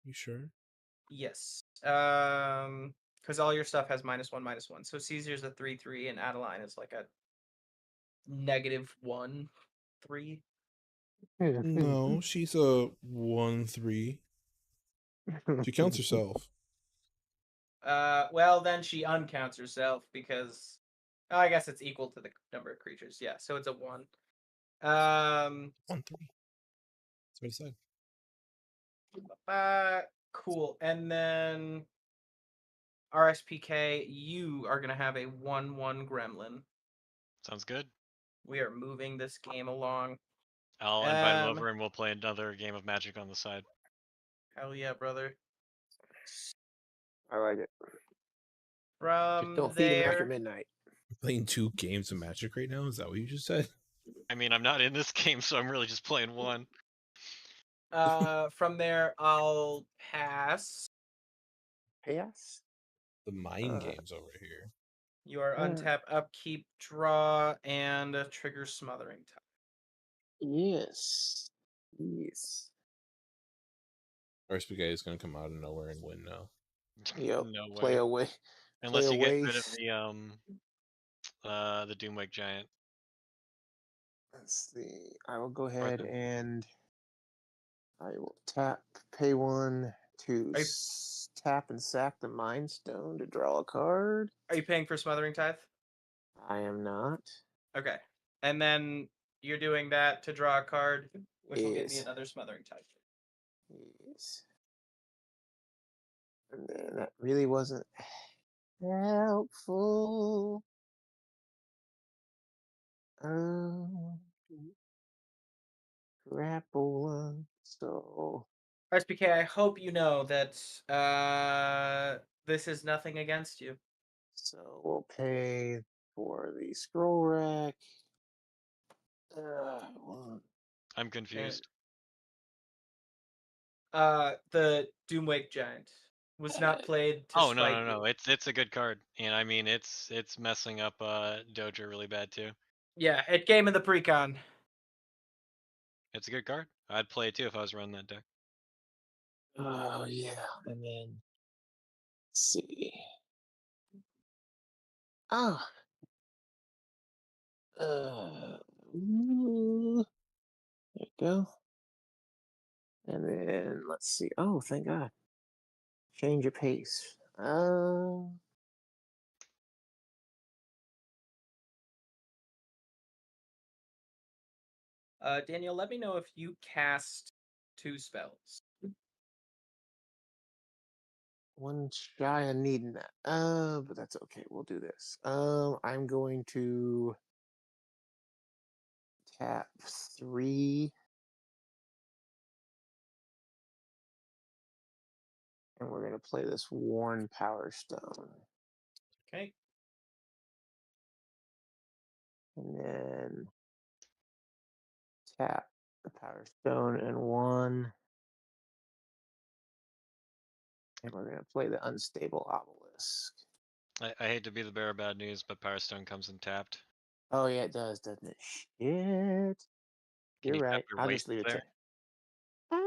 You sure? yes. Because all your stuff has -1/-1. So Caesar's a 3/3 and Adeline is like a -1/3. No, she's a 1/3. She counts herself. Well, then she uncounts herself because I guess it's equal to the number of creatures. Yeah, so it's a 1. 1/3. That's what I said. Cool. And then RSPK, you are gonna have a 1/1 gremlin. Sounds good. We are moving this game along. I'll invite him over and we'll play another game of Magic on the side. Hell yeah, brother. I like it. From Just don't feed him after there, midnight. You're playing 2 games of Magic right now? Is that what you just said? I mean, I'm not in this game, so I'm really just playing one. from there, I'll pass. Yes. The mind games over here. You are untap, upkeep, draw, and trigger smothering time. Yes. Yes. RSPK is going to come out of nowhere and win now. Yep. No way. Play away. Unless you get rid of waste. the Doomwake Giant. Let's see. I will go ahead the- and I will tap, pay 1 to Are you, tap and sack the Mind Stone to draw a card. are you paying for Smothering Tithe? I am not. Okay. And then you're doing that to draw a card, which will give me Yes. another Smothering Tithe. Yes. And then that really wasn't helpful. Crapola. So SPK, I hope you know that this is nothing against you. we'll pay for the scroll rack. One. I'm confused. The Doomwake Giant was not played to Oh spite no, you. it's a good card, and I mean it's messing up Doja really bad too. Yeah, it came in the precon. It's a good card. I'd play it too if I was running that deck. Oh yeah, and then let's see. Oh. Ooh, there you go. And then let's see. Oh, thank God. Change your pace. Daniel, let me know if you cast 2 spells. One shy of needing that. But that's okay. We'll do this. I'm going to tap 3. And we're gonna play this Worn Power Stone. Okay. And then tap the Power Stone and 1. And we're gonna play the Unstable Obelisk. I hate to be the bearer of bad news, but Power Stone comes in tapped. Oh yeah, it does, doesn't it? Shit. Can You're you tap right. your I'll just waste leave it there? to.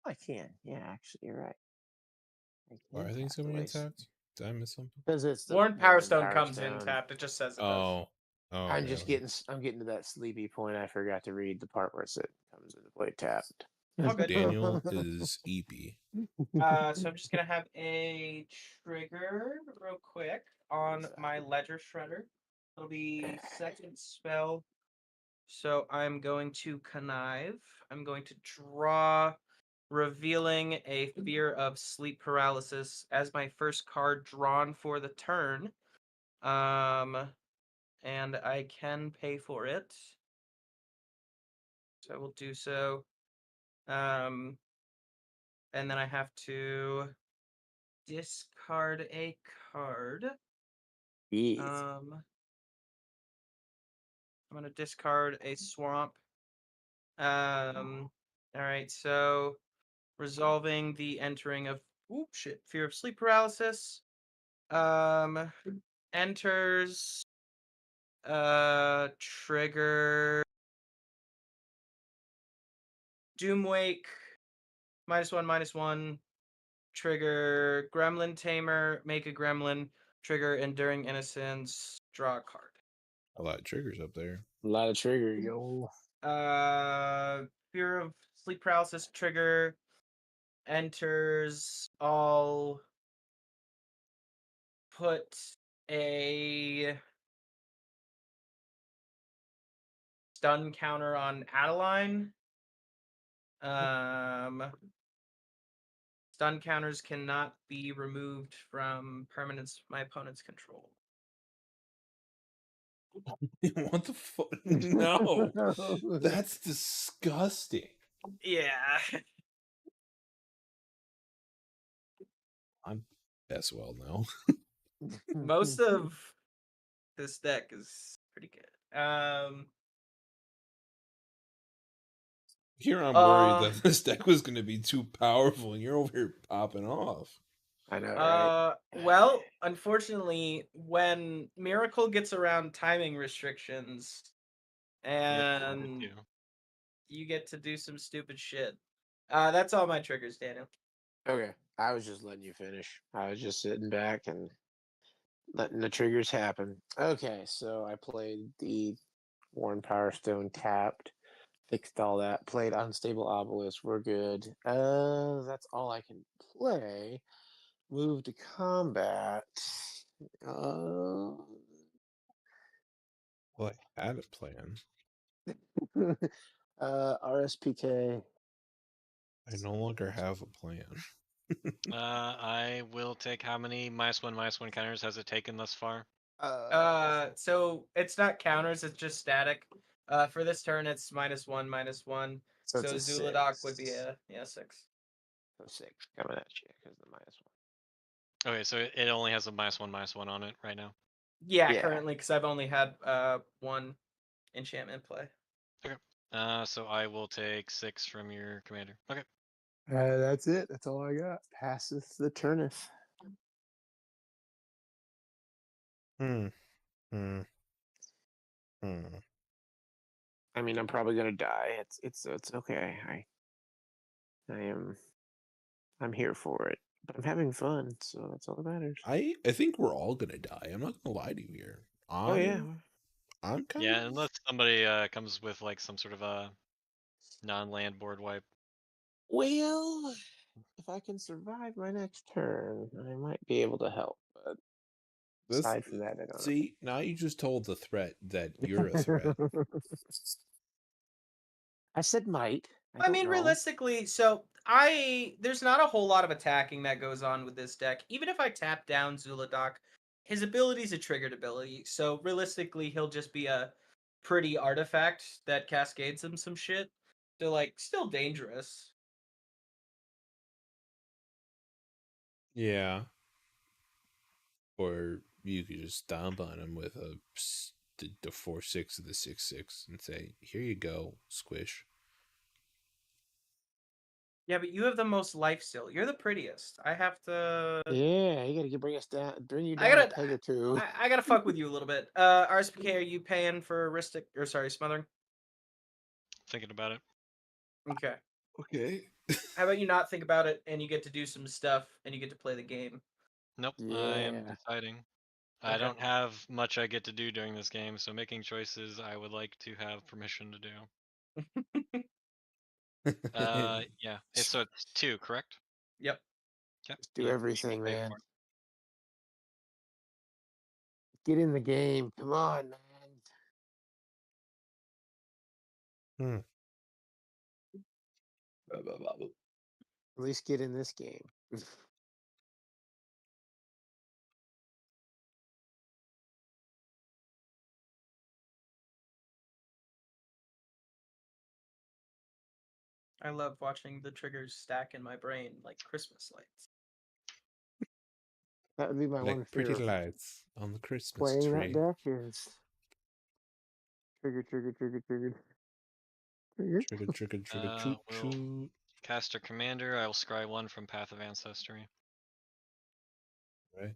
I can. Yeah, actually, you're right. I Why can are things tap the coming in waste. tapped? Did I miss something? Because it's the Worn Power Worn Stone comes Stone. in tapped. It just says it does. Oh. Oh, I'm okay, just okay. getting. I'm getting to that sleepy point. I forgot to read the part where it said comes into play tapped. All good. Daniel is EP. So I'm just gonna have a trigger real quick on my Ledger Shredder. It'll be second spell. So I'm going to connive. I'm going to draw, revealing a fear of sleep paralysis as my first card drawn for the turn. And I can pay for it. So I will do so. And then I have to discard a card. Yes. I'm gonna discard a swamp. All right, so resolving the entering of fear of sleep paralysis. Enters trigger Doomwake -1/-1. Trigger Gremlin Tamer, make a gremlin, trigger Enduring Innocence, draw a card. A lot of triggers up there. A lot of trigger, yo. Fear of sleep paralysis trigger enters. I'll put a stun counter on Adeline. Stun counters cannot be removed from permanents my opponent's control. What the fuck? No, that's disgusting. Yeah. I'm best well now. Most of this deck is pretty good. Here I'm worried that this deck was going to be too powerful, and you're over here popping off. I know, right? Well, unfortunately, when Miracle gets around timing restrictions, and you get to do some stupid shit. That's all my triggers, Daniel. Okay. I was just letting you finish. I was just sitting back and letting the triggers happen. Okay, so I played the Worn Power Stone tapped. Fixed all that. Played Unstable Obelisk. We're good. That's all I can play. Move to combat. Uh, Well, I had a plan. RSPK. I no longer have a plan. I will take how many -1/-1 counters has it taken thus far? So it's not counters, it's just static. For this turn, it's -1/-1. so So it's a Zuladoc would be 6. a 6. So 6 coming at you because the -1. Okay, so it only has a -1/-1 on it right now. Yeah, Yeah. currently, because I've only had one enchantment play. So I will take 6 from your commander. Okay. That's it. That's all I got. Passes the turnif. Hmm. Hmm. Hmm. I mean, I'm probably gonna die. It's okay. I'm here for it. But I'm having fun, so that's all that matters. I think we're all gonna die. I'm not gonna lie to you here. Oh yeah. I'm kind Yeah, of unless somebody comes with like some sort of a non-land board wipe. Well, if I can survive my next turn, I might be able to help. But this. aside from that, I don't See, now you just told the threat that you're a threat. know. I said might. I don't mean, know. realistically, there's not a whole lot of attacking that goes on with this deck. Even if I tap down Zuladoc, his ability is a triggered ability. So realistically, he'll just be a pretty artifact that cascades him some shit. So like, still dangerous. Yeah. Or you could just stomp on him with the 4/6 of the 6/6 and say, "Here you go, squish." Yeah, but you have the most life still. You're the prettiest. I have to. Yeah, you gotta bring us down, bring you I down a gotta. peg or two. I gotta fuck with you a little bit. RSPK, are you paying for Ristic or sorry, smothering? Thinking about it. Okay. Okay. How about you not think about it and you get to do some stuff and you get to play the game? Nope, I am Yeah. deciding. I Okay. don't have much I get to do during this game, so making choices I would like to have permission to do. Yeah. So it's 2, correct? Yep. Yep. Just do You everything, pay man. for it. Get in the game. Come on, man. At least get in this game. I love watching the triggers stack in my brain like Christmas lights. That would be my one Like fear pretty of lights on the Christmas playing that tree. deck is trigger, trigger, trigger, trigger, trigger. Trigger, trigger, trigger, choot, Will choot. caster commander. I will scry 1 from Path of Ancestry. Right.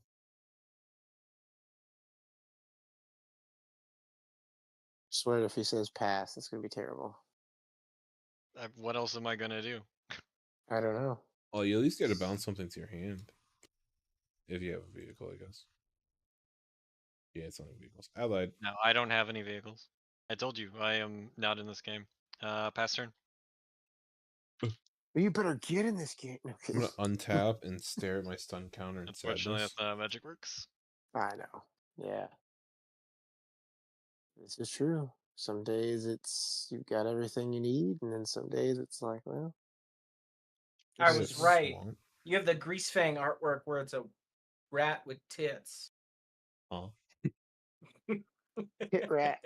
Swear if he says pass, it's gonna be terrible. What else am I gonna do? I don't know. Well, you at least got to bounce something to your hand. If you have a vehicle, I guess. Yeah, it's only vehicles. I lied. No, I don't have any vehicles. I told you I am not in this game. Pass turn. You better get in this game. No, I'm kidding. gonna untap and stare at my stun counter and Unfortunately, sadness. that's not how magic works. I know. Yeah. This is true. Some days it's you've got everything you need, and then some days it's like, well, I Is was it right. swamp? You have the Grease Fang artwork where it's a rat with tits. Oh, hit rat.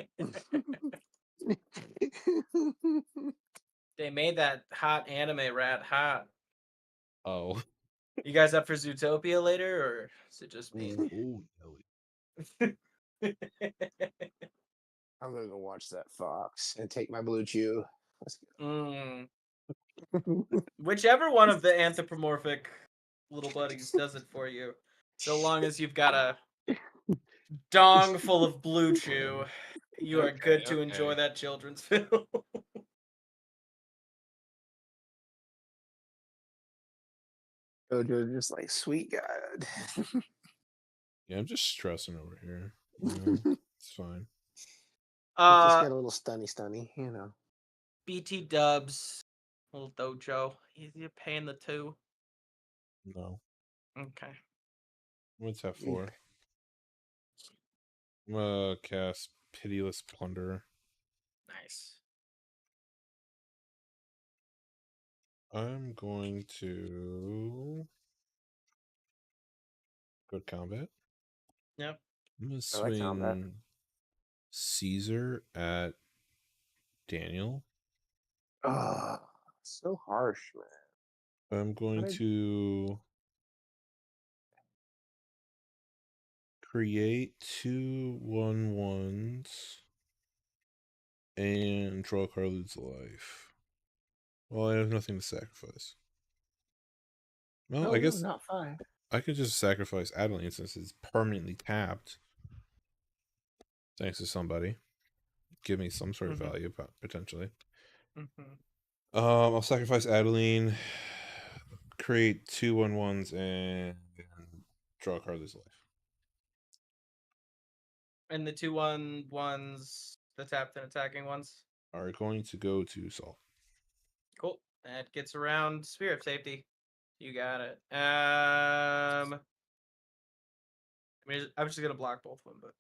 They made that hot anime rat hot. oh. You guys up for Zootopia later, or is it just me? Ooh, Nelly. I'm gonna go watch that fox and take my blue chew. Let's Mm. go. Whichever one of the anthropomorphic little buddies does it for you, so long as you've got a dong full of blue chew, you are good to enjoy Okay. that children's film. Jojo just like sweet God. Yeah, I'm just stressing over here. You know, it's fine. Just Uh, get a little stunny, you know. BT Dubs, little dojo. You paying the 2? No. Okay. What's that Eep. for? I'm gonna cast Pitiless Plunderer. Nice. I'm going to go to combat. Yep. I'm gonna I like combat. swing Caesar at Daniel. Oh, so harsh, man. I'm going did- to create 2 1/1s and draw a card, lose life. Well, I have nothing to sacrifice. Well, No, I no, guess not 5. I could just sacrifice Adeline since it's permanently tapped. Thanks to somebody. Give me some sort of Mhm. value, potentially. Mhm. I'll sacrifice Adeline, create 2 1/1s, and draw a card, lose life. And the 2/1/1s, the tapped and attacking ones. Are going to go to Saul. Cool. That gets around Sphere of Safety. You got it. I mean, I'm just gonna block both of them, but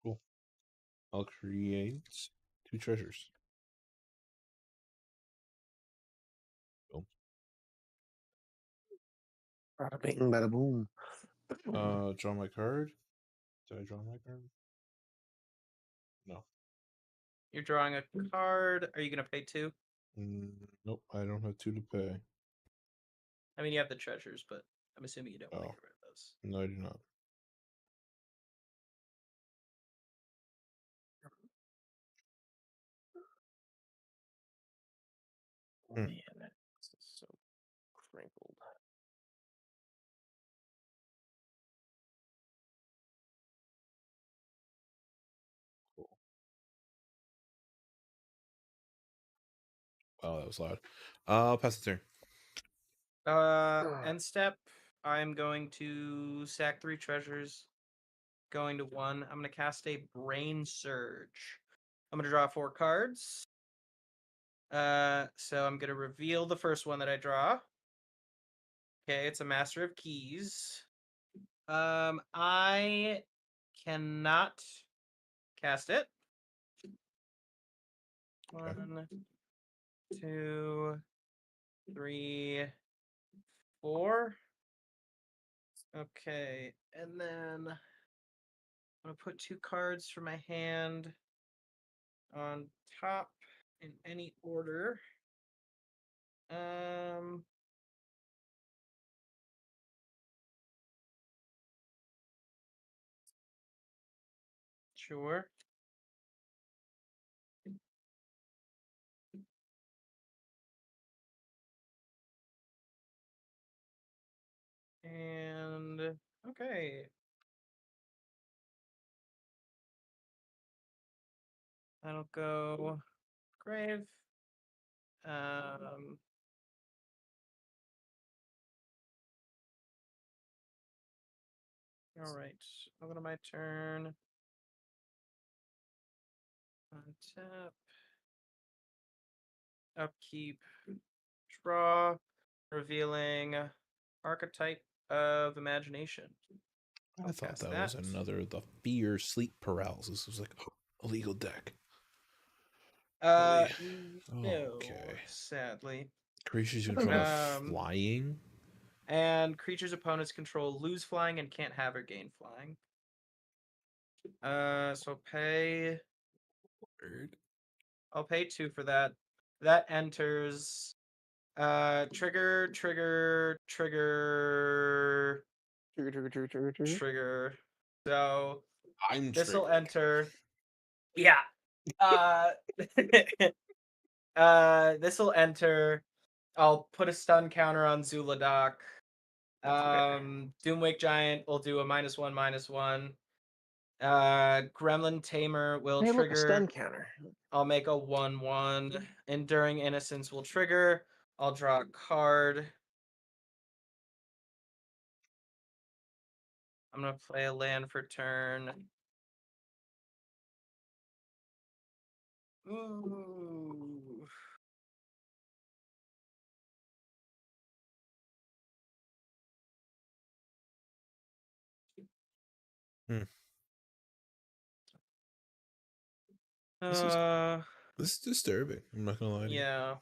Cool. I'll create 2 treasures. Cool. Bada bing, bada boom. Draw my card. Did I draw my card? No. you're drawing a card. Are you gonna pay 2? Nope, I don't have 2 to pay. I mean, you have the treasures, but I'm assuming you don't want to Oh. get rid of those. No, I do not. Hmm. Man, that's so crinkled. Cool. Oh, that was loud. I'll pass the turn. End step. I'm going to sack 3 treasures. Going to 1. I'm gonna cast a Brain Surge. I'm gonna draw 4 cards. So I'm gonna reveal the first one that I draw. Okay, it's a Master of Keys. I cannot cast it. Okay. 1, 2, 3, 4. Okay, and then I'm gonna put 2 cards from my hand on top in any order. Sure. And okay. That'll go grave. All right. Over to my turn. Untap. Upkeep. Draw. Revealing archetype of imagination. I I'll thought cast that was another the fear sleep paralysis. It was like a legal deck. No, Okay. sadly. Creatures you control have Um, flying. And creatures opponents control lose flying and can't have or gain flying. So pay. Weird. I'll pay 2 for that. That enters. Trigger, trigger, trigger, trigger. So I'm this will triggered. enter. Yeah. This will enter. I'll put a stun counter on Zuladoc. Doomwake Giant will do a -1/-1. Gremlin Tamer will Hey, look, a trigger. stun counter. I'll make a 1/1. Enduring Innocence will trigger. I'll draw a card. I'm gonna play a land for turn. Ooh. Hmm. This is- Uh, This is disturbing. I'm not gonna lie to you. yeah.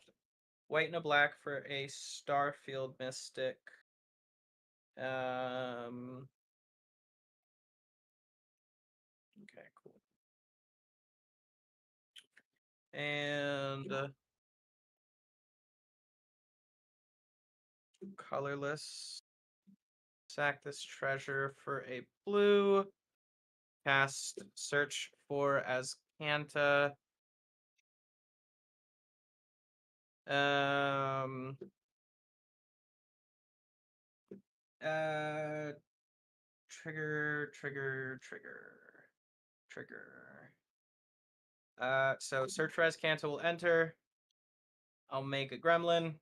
White and a black for a Starfield Mystic. Okay, cool. And colorless. Sack this treasure for a blue. Cast search for Azcanta. Uh trigger. So search for Azcanta will enter. I'll make a gremlin.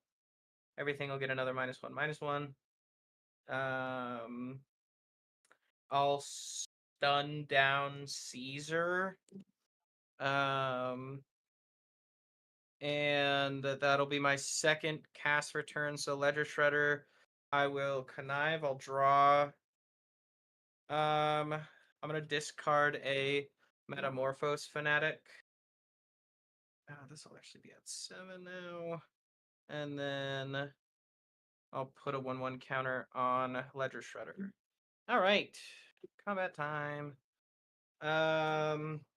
Everything will get another -1/-1. I'll stun down Caesar. And that'll be my second cast return. So Ledger Shredder, I will connive. I'll draw. I'm gonna discard a Metamorphose Fanatic. This will actually be at 7 now. And then I'll put a 1/1 counter on Ledger Shredder. All right, combat time.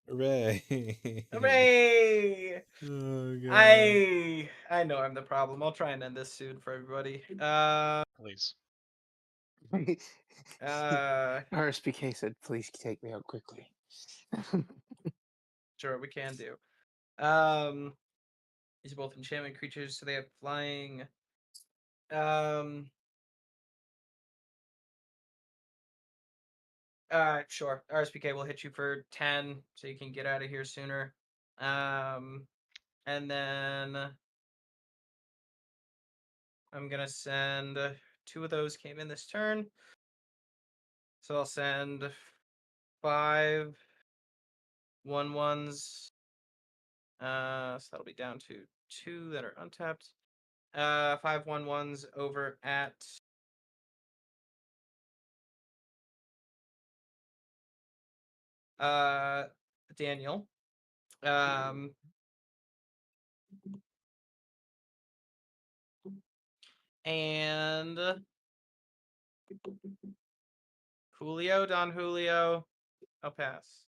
Hooray! Hooray! Oh god. I know I'm the problem. I'll try and end this soon for everybody. Please. RSPK said, "Please take me out quickly." Sure, we can do. These are both enchantment creatures, so they have flying. Sure. RSPK will hit you for 10, so you can get out of here sooner. And then I'm gonna send 2 of those came in this turn. So I'll send 5 1/1s. So that'll be down to 2 that are untapped. 5 1/1s over at Daniel. And Julio, Don Julio, I'll pass.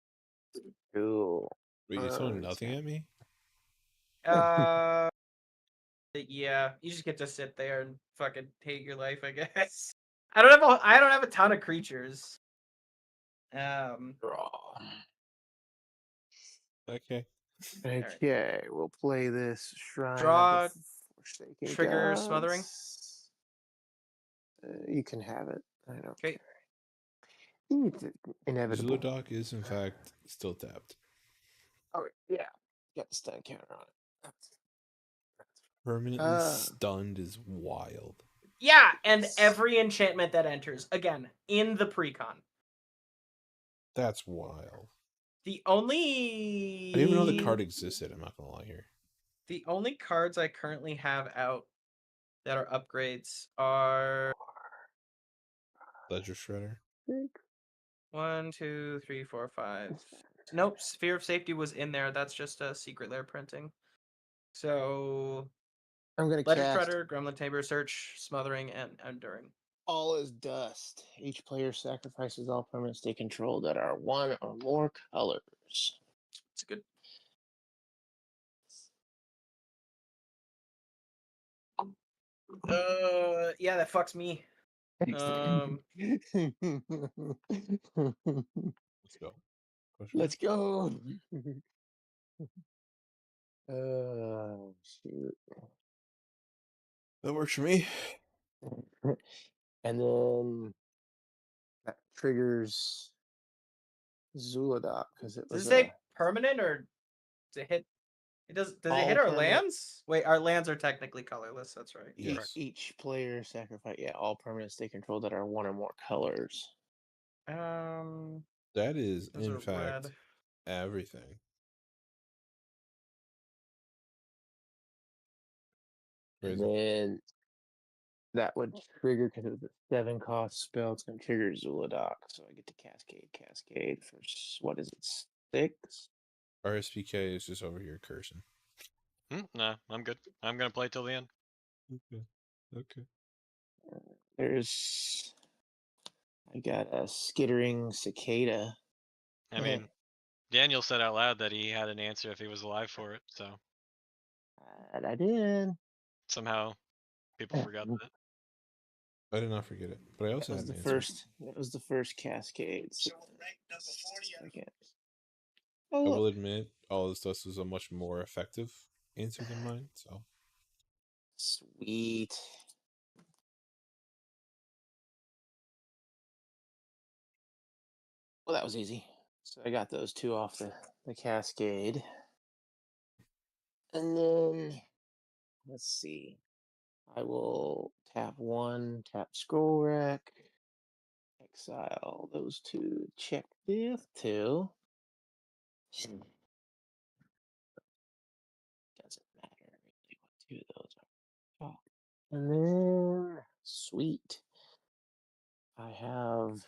Cool. Wait, you throwing nothing at me? Yeah, you just get to sit there and fucking hate your life, I guess. I don't have a ton of creatures. Draw. Okay. Okay, we'll play this Shrine Draw, of the Forsaken trigger, Gods. smothering. You can have it. I don't Okay. care. It's inevitable. Zuladoc is in fact still tapped. Oh yeah, got the stun counter on it. Permanently stunned is wild. Yeah, and every enchantment that enters, again, in the precon. That's wild. The only I didn't even know the card existed, I'm not gonna lie here. The only cards I currently have out that are upgrades are Ledger Shredder. 1, 2, 3, 4, 5. Nope, Sphere of Safety was in there. That's just a secret lair printing. So I'm gonna Ledger cast Shredder, Gremlin Tabor, Search, Smothering, and Enduring. All is Dust. Each player sacrifices all permanents they control that are 1 or more colors. It's good. Yeah, that fucks me. Let's go. Let's go. Shoot. That works for me. And then that triggers Zuladoc because it Does was it say permanent or does it hit? Does it hit all our permanent. lands? Wait, our lands are technically colorless. That's right. Yes. Each player sacrifice all permanents they control that are 1 or more colors. That is Those in are fact red. everything. And Crazy. then that would trigger because it was a 7-cost spell. It's going to trigger Zuladoc, so I get to Cascade for what is it, 6? RSPK is just over here cursing. Nah, I'm good. I'm gonna play till the end. Okay. Okay. I got a Skittering Cicada. I mean, Daniel said out loud that he had an answer if he was alive for it, so And I did. somehow people forgot that. I did not forget it, but I also That had was an the answer. first. That was the first Cascade. So second. I Oh, will look. admit, all this stuff was a much more effective answer than mine. So Sweet. Well, that was easy. So I got those two off the Cascade. And then, let's see. I will tap 1, tap Scroll Rack, exile those 2, check this 2. Doesn't matter really what 2 of those are. Oh. And then, sweet. I have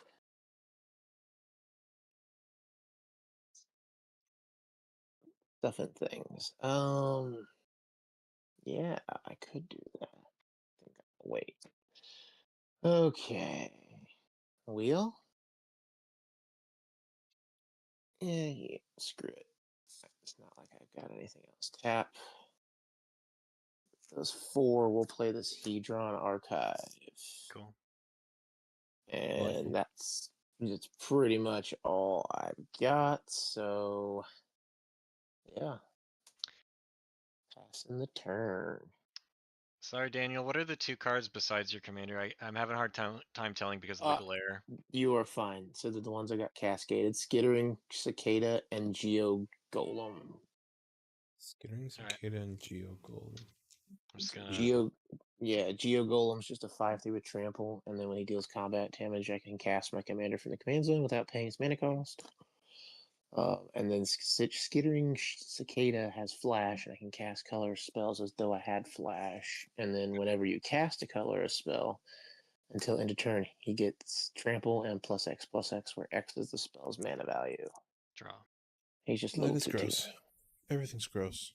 stuff and things. Yeah, I could do that. I think I'll wait. Okay. Wheel? Yeah, screw it. It's not like I've got anything else. Tap. Those 4 will play this Hedron Archive. Cool. And it's pretty much all I've got. So, yeah. Passing the turn. Sorry, Daniel. What are the 2 cards besides your commander? I'm having a hard time telling because of the glare. You are fine. So the ones I got cascaded: Skittering Cicada and Geo Golem. Skittering Cicada and Geo Golem. I'm just gonna. Geo Golem's just a 5/3 with trample, and then when he deals combat damage, I can cast my commander from the command zone without paying his mana cost. And then Skittering Cicada has flash, and I can cast color spells as though I had flash. And then whenever you cast a color spell, until end of turn, he gets trample and +X, where X is the spell's mana value. Draw. He's just That is gross. Everything's gross.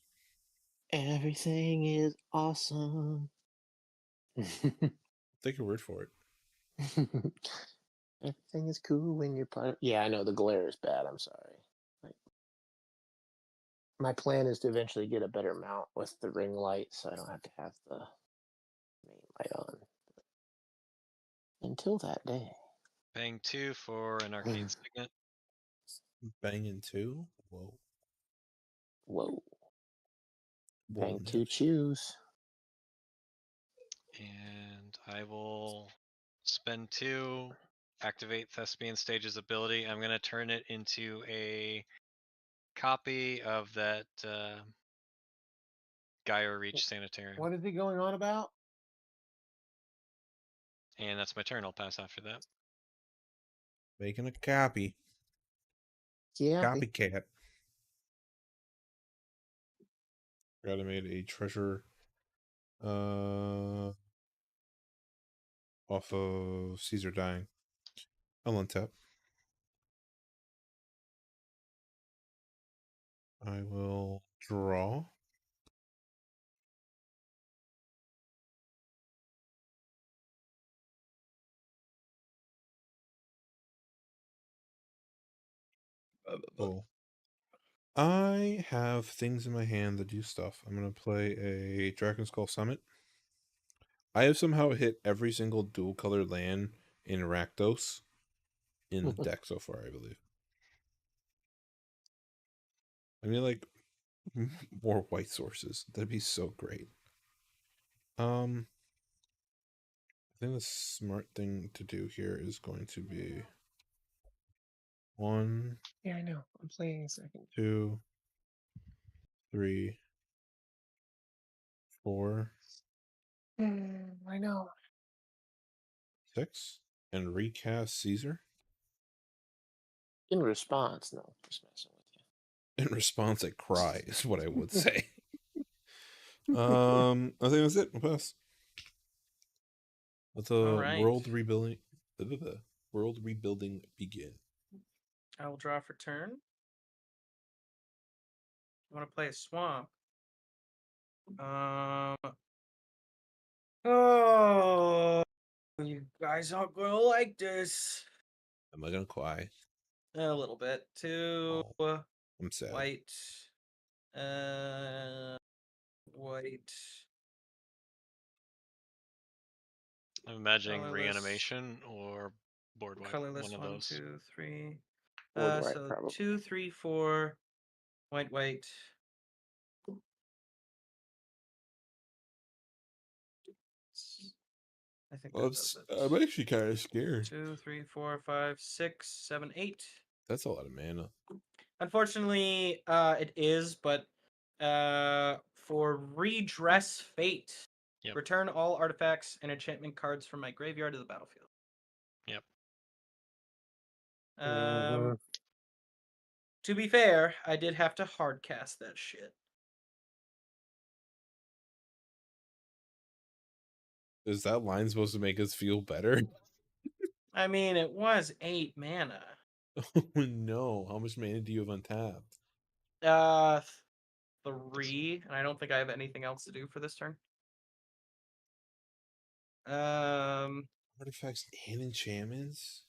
Everything is awesome. Take your word for it. Everything is cool when you're part of... Yeah, I know the glare is bad. I'm sorry. My plan is to eventually get a better mount with the ring light, so I don't have to have the main light on. Until that day. Paying 2 for an arcane signet. Banging 2? Whoa. Whoa. Whoa, Paying 2 choose. And I will spend 2, activate Thespian Stage's ability. I'm gonna turn it into a copy of that Gaia Reach Sanitarium. What is he going on about? And that's my turn. I'll pass after that. Making a copy. Yeah. Copycat. Forgot I made a treasure off of Caesar dying. I'll untap. I will draw. Cool. I have things in my hand that do stuff. I'm going to play a Dragon Skull Summit. I have somehow hit every single dual colored land in Rakdos in the deck so far, I believe. I mean, like, more white sources. That'd be so great. I think the smart thing to do here is going to be 1. Yeah, I know. I'm playing a second. 2, 3, 4. I know. 6, and recast Caesar. In response, no, just messing with you. In response, I cry is what I would say. I think that's it. I'll pass. Let the Alright. world rebuilding begin. I will draw for turn. I want to play a swamp. Oh, you guys aren't gonna like this. Am I gonna cry? A little bit. Two I'm sad. white. White. I'm imagining Colorless. reanimation or board wipe. Colorless. One of 1, those. 2, 3. Board wipe, So probably. 2, 3, 4. White, white. I think that does it. I'm actually kind of scared. 2, 3, 4, 5, 6, 7, 8. That's a lot of mana. Unfortunately, it is, but for redress fate, Yep. return all artifacts and enchantment cards from my graveyard to the battlefield. Yep. To be fair, I did have to hard cast that shit. Is that line supposed to make us feel better? I mean, it was 8 mana. Oh no! How much mana do you have untapped? 3, and I don't think I have anything else to do for this turn. Artifacts and enchantments?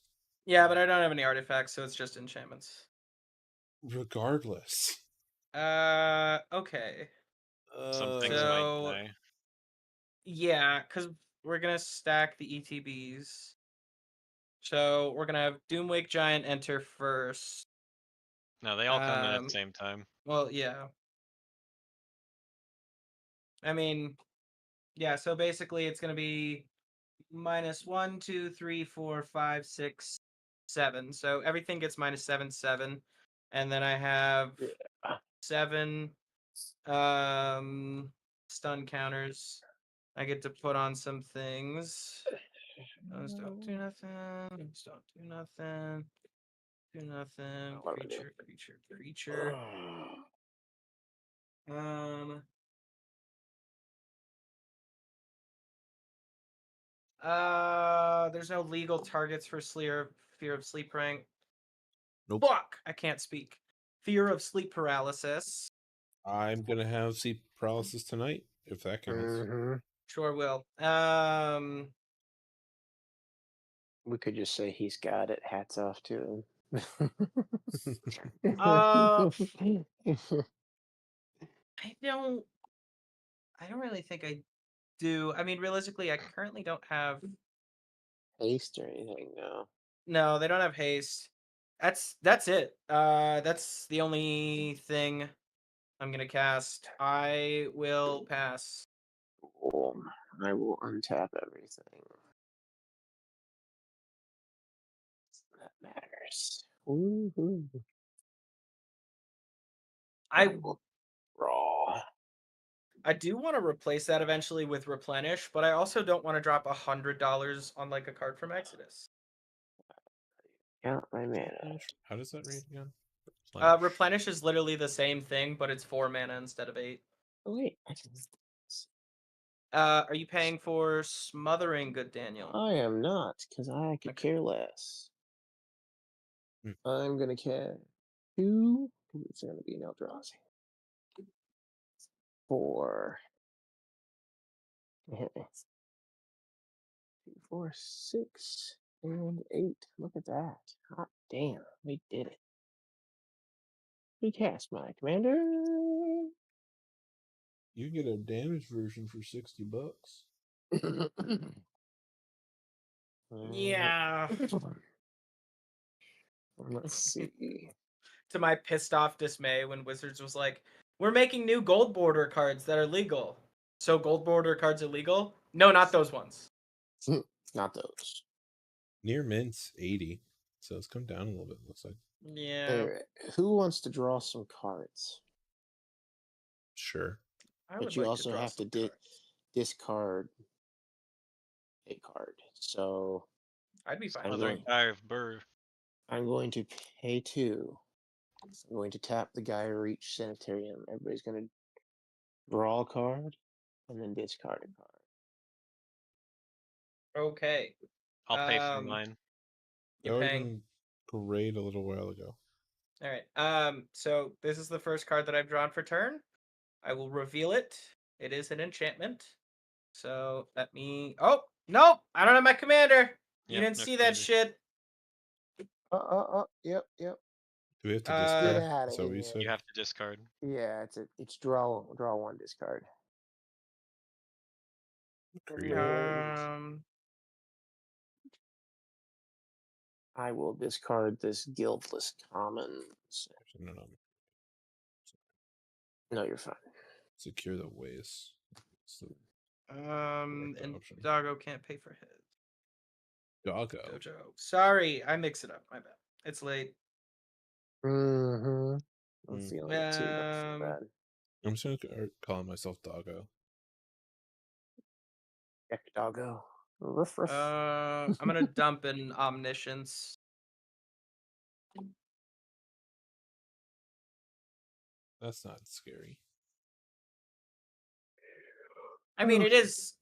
Yeah, but I don't have any artifacts, so it's just enchantments. Regardless. Okay. Some things So- might die. Yeah, because we're gonna stack the ETBs. So we're gonna have Doomwake Giant enter first. No, they all come in at Um, the same time. Well, yeah. I mean, yeah, so basically it's gonna be -1, 2, 3, 4, 5, 6, 7. So everything gets -7, 7. And then I have 7 stun counters. I get to put on some things. Those don't do nothing. Those don't do nothing. Do nothing. What do I do? Creature, creature, creature. There's no legal targets for Fear of Sleep Rank. Nope. Fuck! I can't speak. Fear of Sleep Paralysis. I'm gonna have sleep paralysis tonight, if that counts. Sure will. We could just say he's got it. Hats off to him. I don't really think I do. I mean, realistically, I currently don't have. Haste or anything, no. No, they don't have haste. That's it. That's the only thing I'm gonna cast. I will pass. I will untap everything. That matters. Woohoo. I will draw. I do want to replace that eventually with replenish, but I also don't want to drop $100 on like a card from Exodus. Count my mana. How does that read again? Replenish is literally the same thing, but it's 4 mana instead of 8. Oh wait, Are you paying for Smothering, good Daniel? I am not, because I could care less. I'm gonna care 2. It's gonna be no draws. 4. 2, 4, 6, and 8. Look at that. Hot damn, we did it. Recast my commander. You get a damaged version for $60. Yeah. Let's see. To my pissed off dismay when Wizards was like, we're making new gold border cards that are legal. So gold border cards are legal? No, not those ones. Not those. Near mint's 80, so it's come down a little bit, looks like. Yeah. Alright, who wants to draw some cards? Sure. But you also have to discard a card. So I'd be fine. Smothering Dive Bird. I'm going to pay 2. I'm going to tap the Gaia Reach Sanitarium. Everybody's going to draw a card. and then discard a card. Okay. I'll pay for Um, mine. That You're would have paying. been great a little while ago. All right. So this is the first card that I've drawn for turn. I will reveal it. It is an enchantment. So let me. Oh nope! I don't have my commander. You Yep, didn't no see that commander. shit. Yep. Do we have to Get discard? outta Is that what you here. said? You have to discard. Yeah, it's draw one discard. Great. And I will discard this Guildless Commons. No. No, you're fine. Secure the waste. So, And option. Doggo can't pay for his. Doggo. Dojo. Sorry, I mix it up. My bad. It's late. Mm-hmm. I'm Mm. feeling it too. Don't feel bad. I'm just gonna start calling myself Doggo. Heck, Doggo. Ruff, ruff. I'm gonna dump an Omniscience. That's not scary. I mean, it is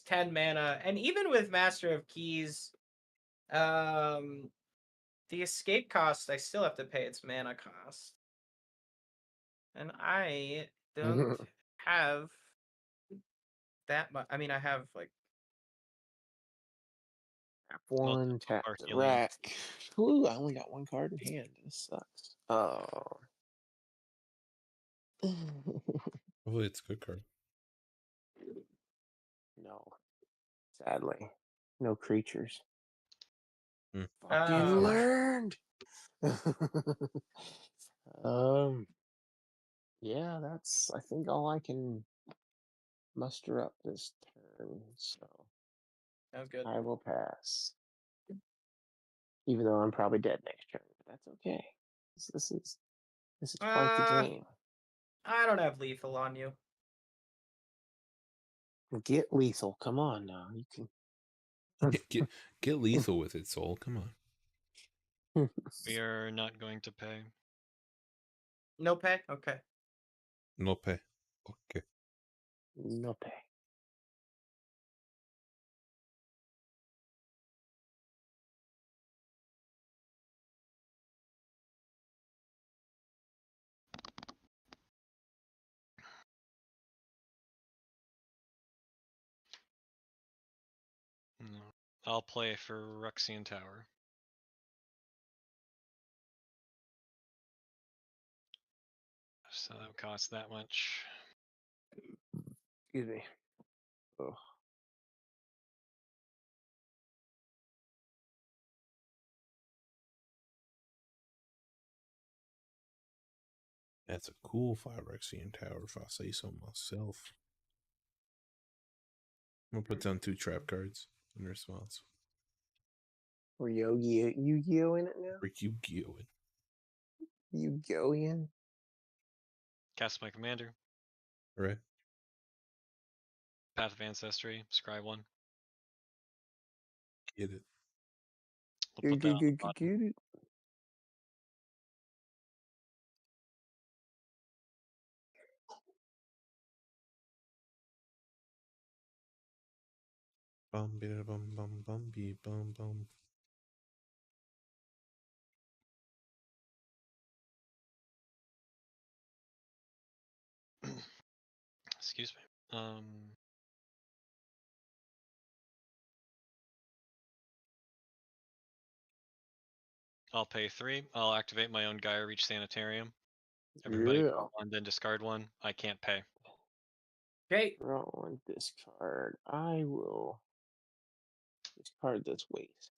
10 mana, and even with Master of Keys, the escape cost I still have to pay its mana cost, and I don't have that much. I mean, I have like Tap one, tap our the healing. rack. Ooh, I only got one card in hand. This sucks. Oh. Hopefully it's a good card. No. Sadly. No creatures. Hmm. Fucking learned. Yeah, that's I think all I can muster up this turn, so sounds good. I will pass. Even though I'm probably dead next turn, but that's okay. This is quite the game. I don't have lethal on you. Get lethal. Come on now. You can Get lethal with it, Soul. Come on. We are not going to pay. No pay. Okay. No pay. Okay. no pay. No. I'll play for Rexian Tower. So that would cost that much. Excuse me. Oh. That's a cool Phyrexian tower if I say so myself. I'm gonna put down 2 trap cards in response. We're Yu-Gi-Oh in it now? Or Yu-Gi-Oh! Yu-Gi-Oh! Cast my commander. Right? Path of Ancestry. Scry 1. Get it. We'll put that on the bottom. Get it. Bum bida bum bum bum bee bum bum. Excuse me. I'll pay 3. I'll activate my own Gaia Reach Sanitarium. Everybody Yeah. draw one, then discard one. I can't pay. Okay. Draw one discard. I will discard this waste.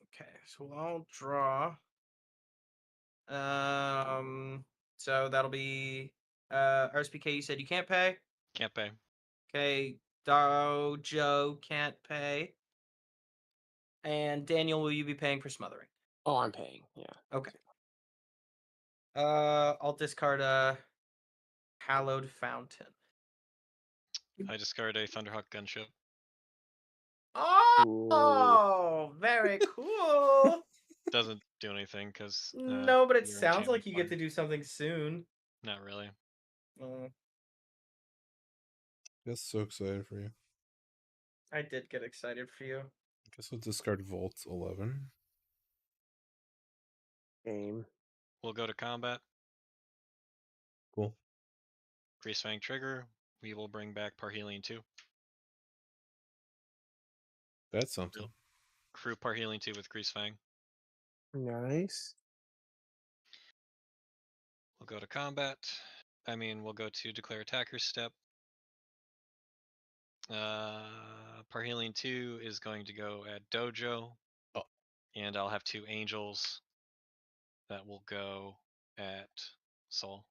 Okay. So I'll draw. So that'll be RSPK. You said you can't pay. Can't pay. Okay. Dojo can't pay. And Daniel, will you be paying for smothering? Oh, I'm paying. Yeah. Okay. I'll discard a Hallowed Fountain. I discard a Thunderhawk Gunship. Oh, very cool. Doesn't do anything because No, but it sounds like you get to do something soon. Not really. That's so excited for you. I did get excited for you. Guess we'll discard Volt 11. Game. We'll go to combat. Cool. Grease Fang trigger. We will bring back Parhelion 2. That's something. Crew Parhelion 2 with Grease Fang. Nice. We'll go to combat. We'll go to declare attacker step. Parhelion 2 is going to go at Dojo. Oh. And I'll have 2 angels that will go at Soul.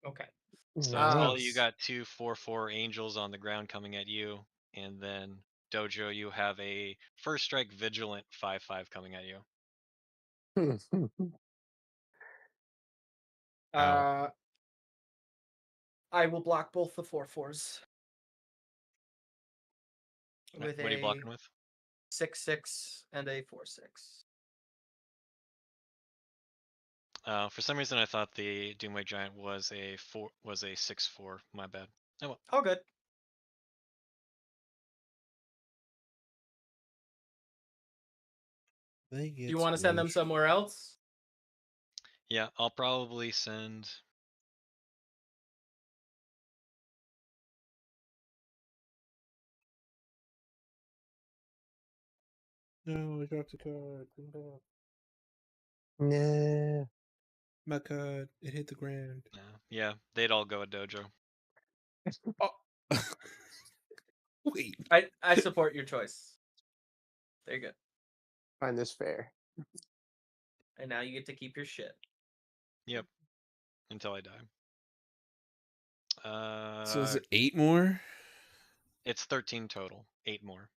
Okay. So all you got 2 4/4 angels on the ground coming at you, and then Dojo, you have a first strike vigilant 5/5 coming at you. Ow. I will block both the 4/4s. With What are you blocking with? 6/6 and a 4/6. For some reason, I thought the Doomway Giant was a 6/4. My bad. Oh well. All good. You want to send them somewhere else? Yeah, I'll probably send. No, I dropped a card. Come back. Nah. My card. It hit the ground. Yeah, they'd all go at Dojo. Oh. Wait. I support your choice. There you go. Find this fair. And now you get to keep your shit. Yep. Until I die. So is it 8 more? It's 13 total. 8 more.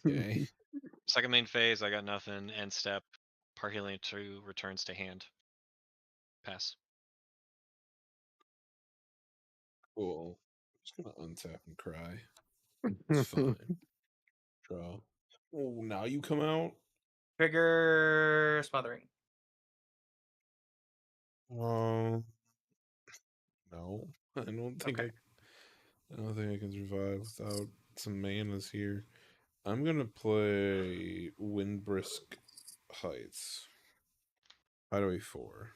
Okay. Second main phase, I got nothing. End step, Parhelion 2 returns to hand. Pass. Cool. I'm just gonna untap and cry. It's fine. Draw. Oh, now you come out? Trigger smothering. No. I don't think Okay. I don't think I can survive without some manas here. I'm gonna play Windbrisk Heights. Hideaway 4.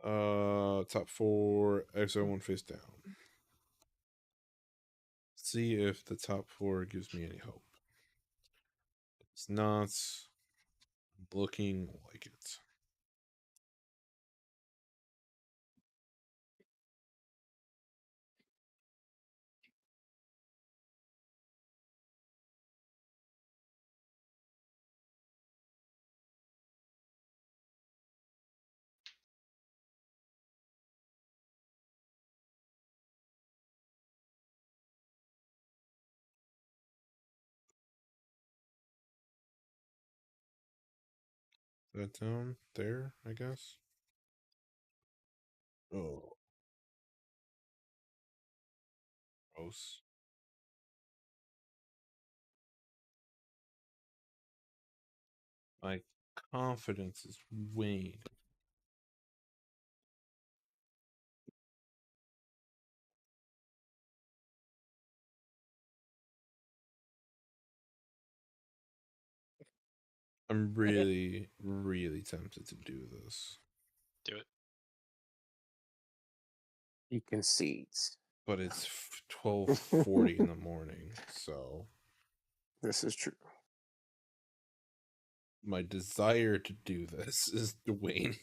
Top 4, exile 1 face down. See if the top 4 gives me any hope. It's not looking like it. That down there, I guess. Oh. Gross. My confidence is waned. I'm really, really tempted to do this. Do it. He concedes. But it's 12:40 in the morning, so This is true. my desire to do this is waning.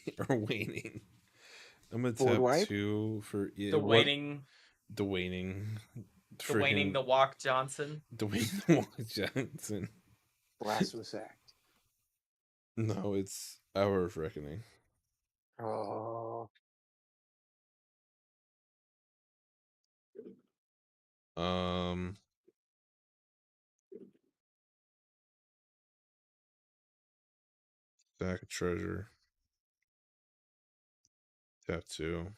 I'm gonna Board tap wipe? 2 for The waning. The waning. The waning. The walk Johnson. The waning. The walk Johnson. Blasphemous act. No, it's Hour of Reckoning. Oh. Stack of treasure. Tap 2.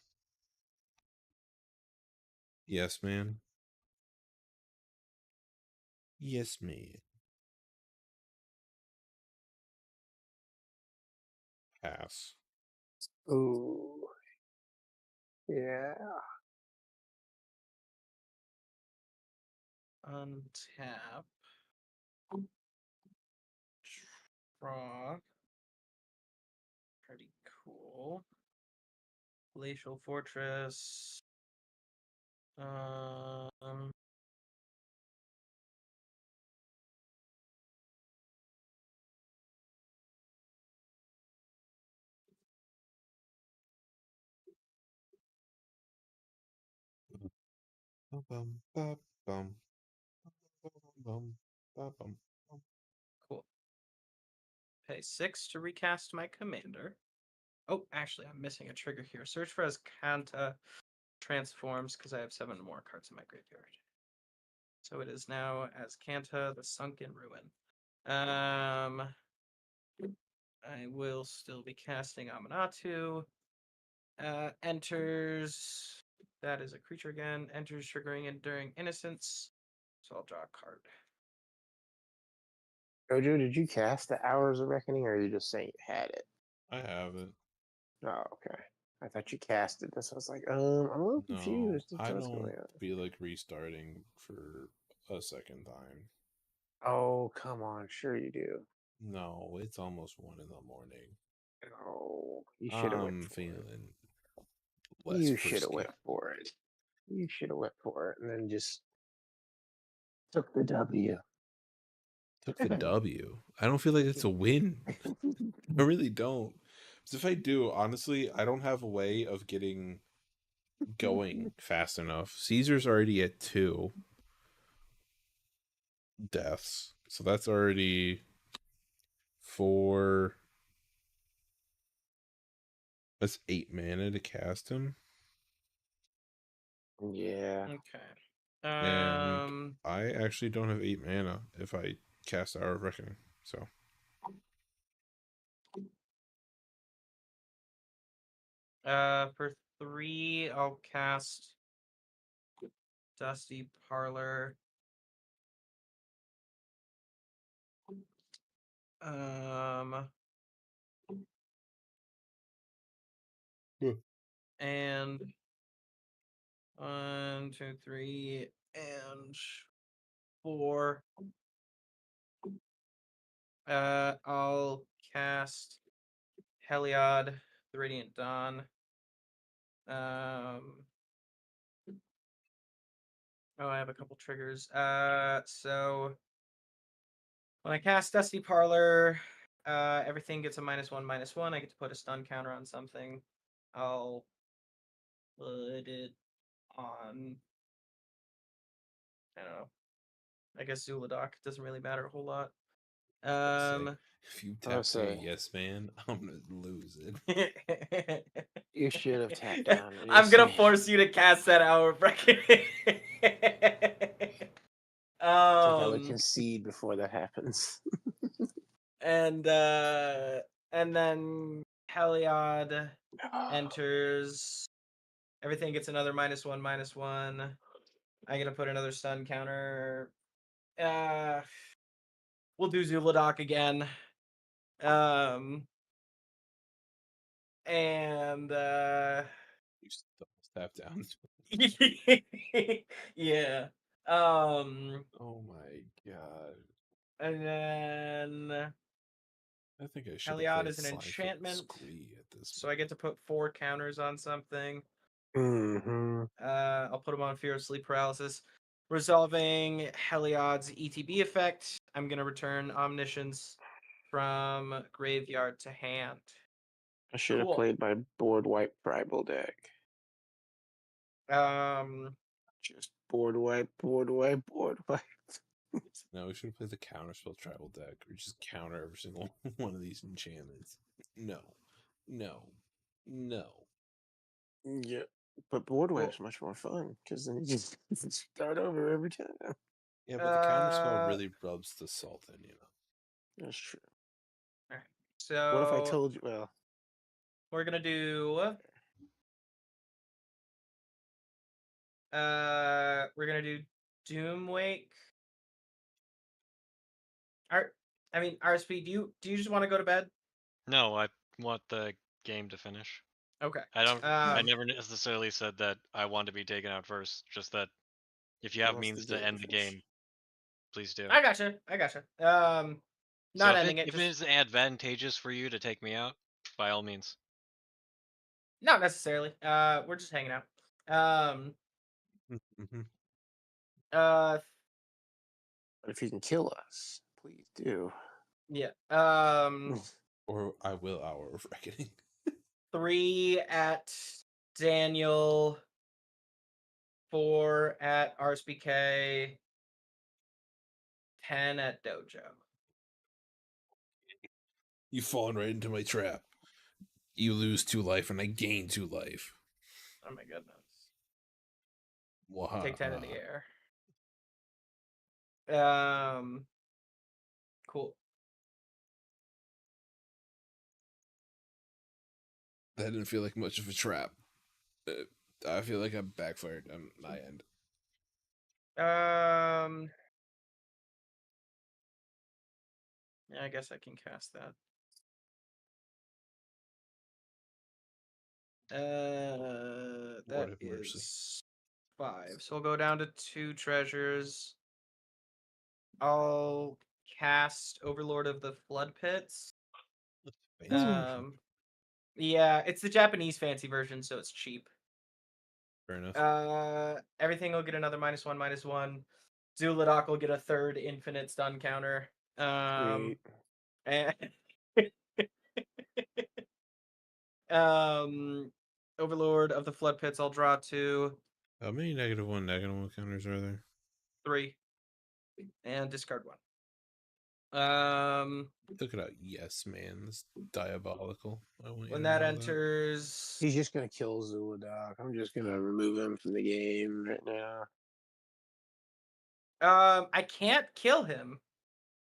Yes, man. Yes, man. Pass. Ooh. Yeah. Untap. Draw. Pretty cool. Glacial Fortress. Bum, ba, bum, bum, ba, bum, bum. Cool. Pay 6 to recast my commander. Oh, actually, I'm missing a trigger here. Search for as Kanta transforms because I have 7 more cards in my graveyard. So it is now as Kanta, the Sunken Ruin. I will still be casting Amanatu. Enters. That is a creature again. Enters, triggering Enduring Innocence. So I'll draw a card. Jojo, did you cast the Hours of Reckoning, or are you just saying you had it? I have it. Oh, okay. I thought you cast it. That's why I was like, I'm a little No, confused. I What's don't going on? feel like restarting for a second time. Oh, come on. Sure you do. No, it's almost 1 in the morning. Oh, you should have went I'm for it. feeling less You should have frisky. went for it. You should have went for it and then just took the W. Took the W. I don't feel like it's a win. I really don't. Because if I do, honestly, I don't have a way of getting going fast enough. Caesar's already at 2 deaths. So that's already 4. That's 8 mana to cast him. Yeah. Okay. And I actually don't have 8 mana if I cast Hour of Reckoning. So For 3, I'll cast Dusty Parlor. And 1, 2, 3, and 4. I'll cast Heliod, the Radiant Dawn. Oh, I have a couple triggers. So when I cast Dusty Parlor, everything gets a -1/-1. I get to put a stun counter on something. I'll put it on. I don't know. I guess Zuladoc doesn't really matter a whole lot. if you I would tap to say- yes man, I'm gonna lose it. You should have tapped down. I'm Yes, gonna man. force you to cast that Hour of Reckoning. I think I would concede before that happens. and then Heliod enters. Everything gets another -1/-1. I get to put another stun counter. We'll do Zuladoc again. And You still tap down. yeah. Oh my god. And then I think I should have Heliod played is an Slimefoot enchantment, Squee at this so I get to put 4 counters on something. Mm-hmm. I'll put them on Fear of Sleep Paralysis. Resolving Heliod's ETB effect, I'm going to return Omniscience from graveyard to hand. I should have Cool. played my board wipe tribal deck. Just board wipe, board wipe, board wipe. No, we should have played the counterspell tribal deck or just counter every single one of these enchantments. No. No. No. Yeah. But board Cool. wipe's much more fun because then you just start over every time. Yeah, but the counterspell really rubs the salt in, you know. That's true. All right. So What if I told you? Well, we're gonna do. We're gonna do Doomwake. RSP, do you just want to go to bed? No, I want the game to finish. Okay. I never necessarily said that I want to be taken out first. Just that if you have wants means the to game end the finished. game, please do. I gotcha. I gotcha. So Not if ending it. if Just it is advantageous for you to take me out, by all means. not necessarily. We're just hanging out. Mhm. Uh, But if you can kill us, please do. yeah. Or I will Hour of Reckoning. 3 at Daniel, 4 at RSBK, 10 at Dojo. You've fallen right into my trap. You lose 2 life and I gain 2 life. Oh my goodness. Wow. Take 10 in the air. Cool. That didn't feel like much of a trap. I feel like I'm backfired on my end. Yeah, I guess I can cast that. That Lord have mercy. is 5. So we'll go down to 2 treasures. I'll cast Overlord of the Flood Pits. Fancy. Yeah, it's the Japanese fancy version, so it's cheap. Fair enough. Everything will get another -1/-1. Zuladok will get a 3rd infinite stun counter. Sweet. And Overlord of the Flood Pits, I'll draw 2, How many -1/-1 counters are there? 3, and discard 1. Look it out. Yes, man. This is diabolical. I want you When to that know enters, He's just gonna kill Zuladok. I'm just gonna remove him from the game right now. I can't kill him.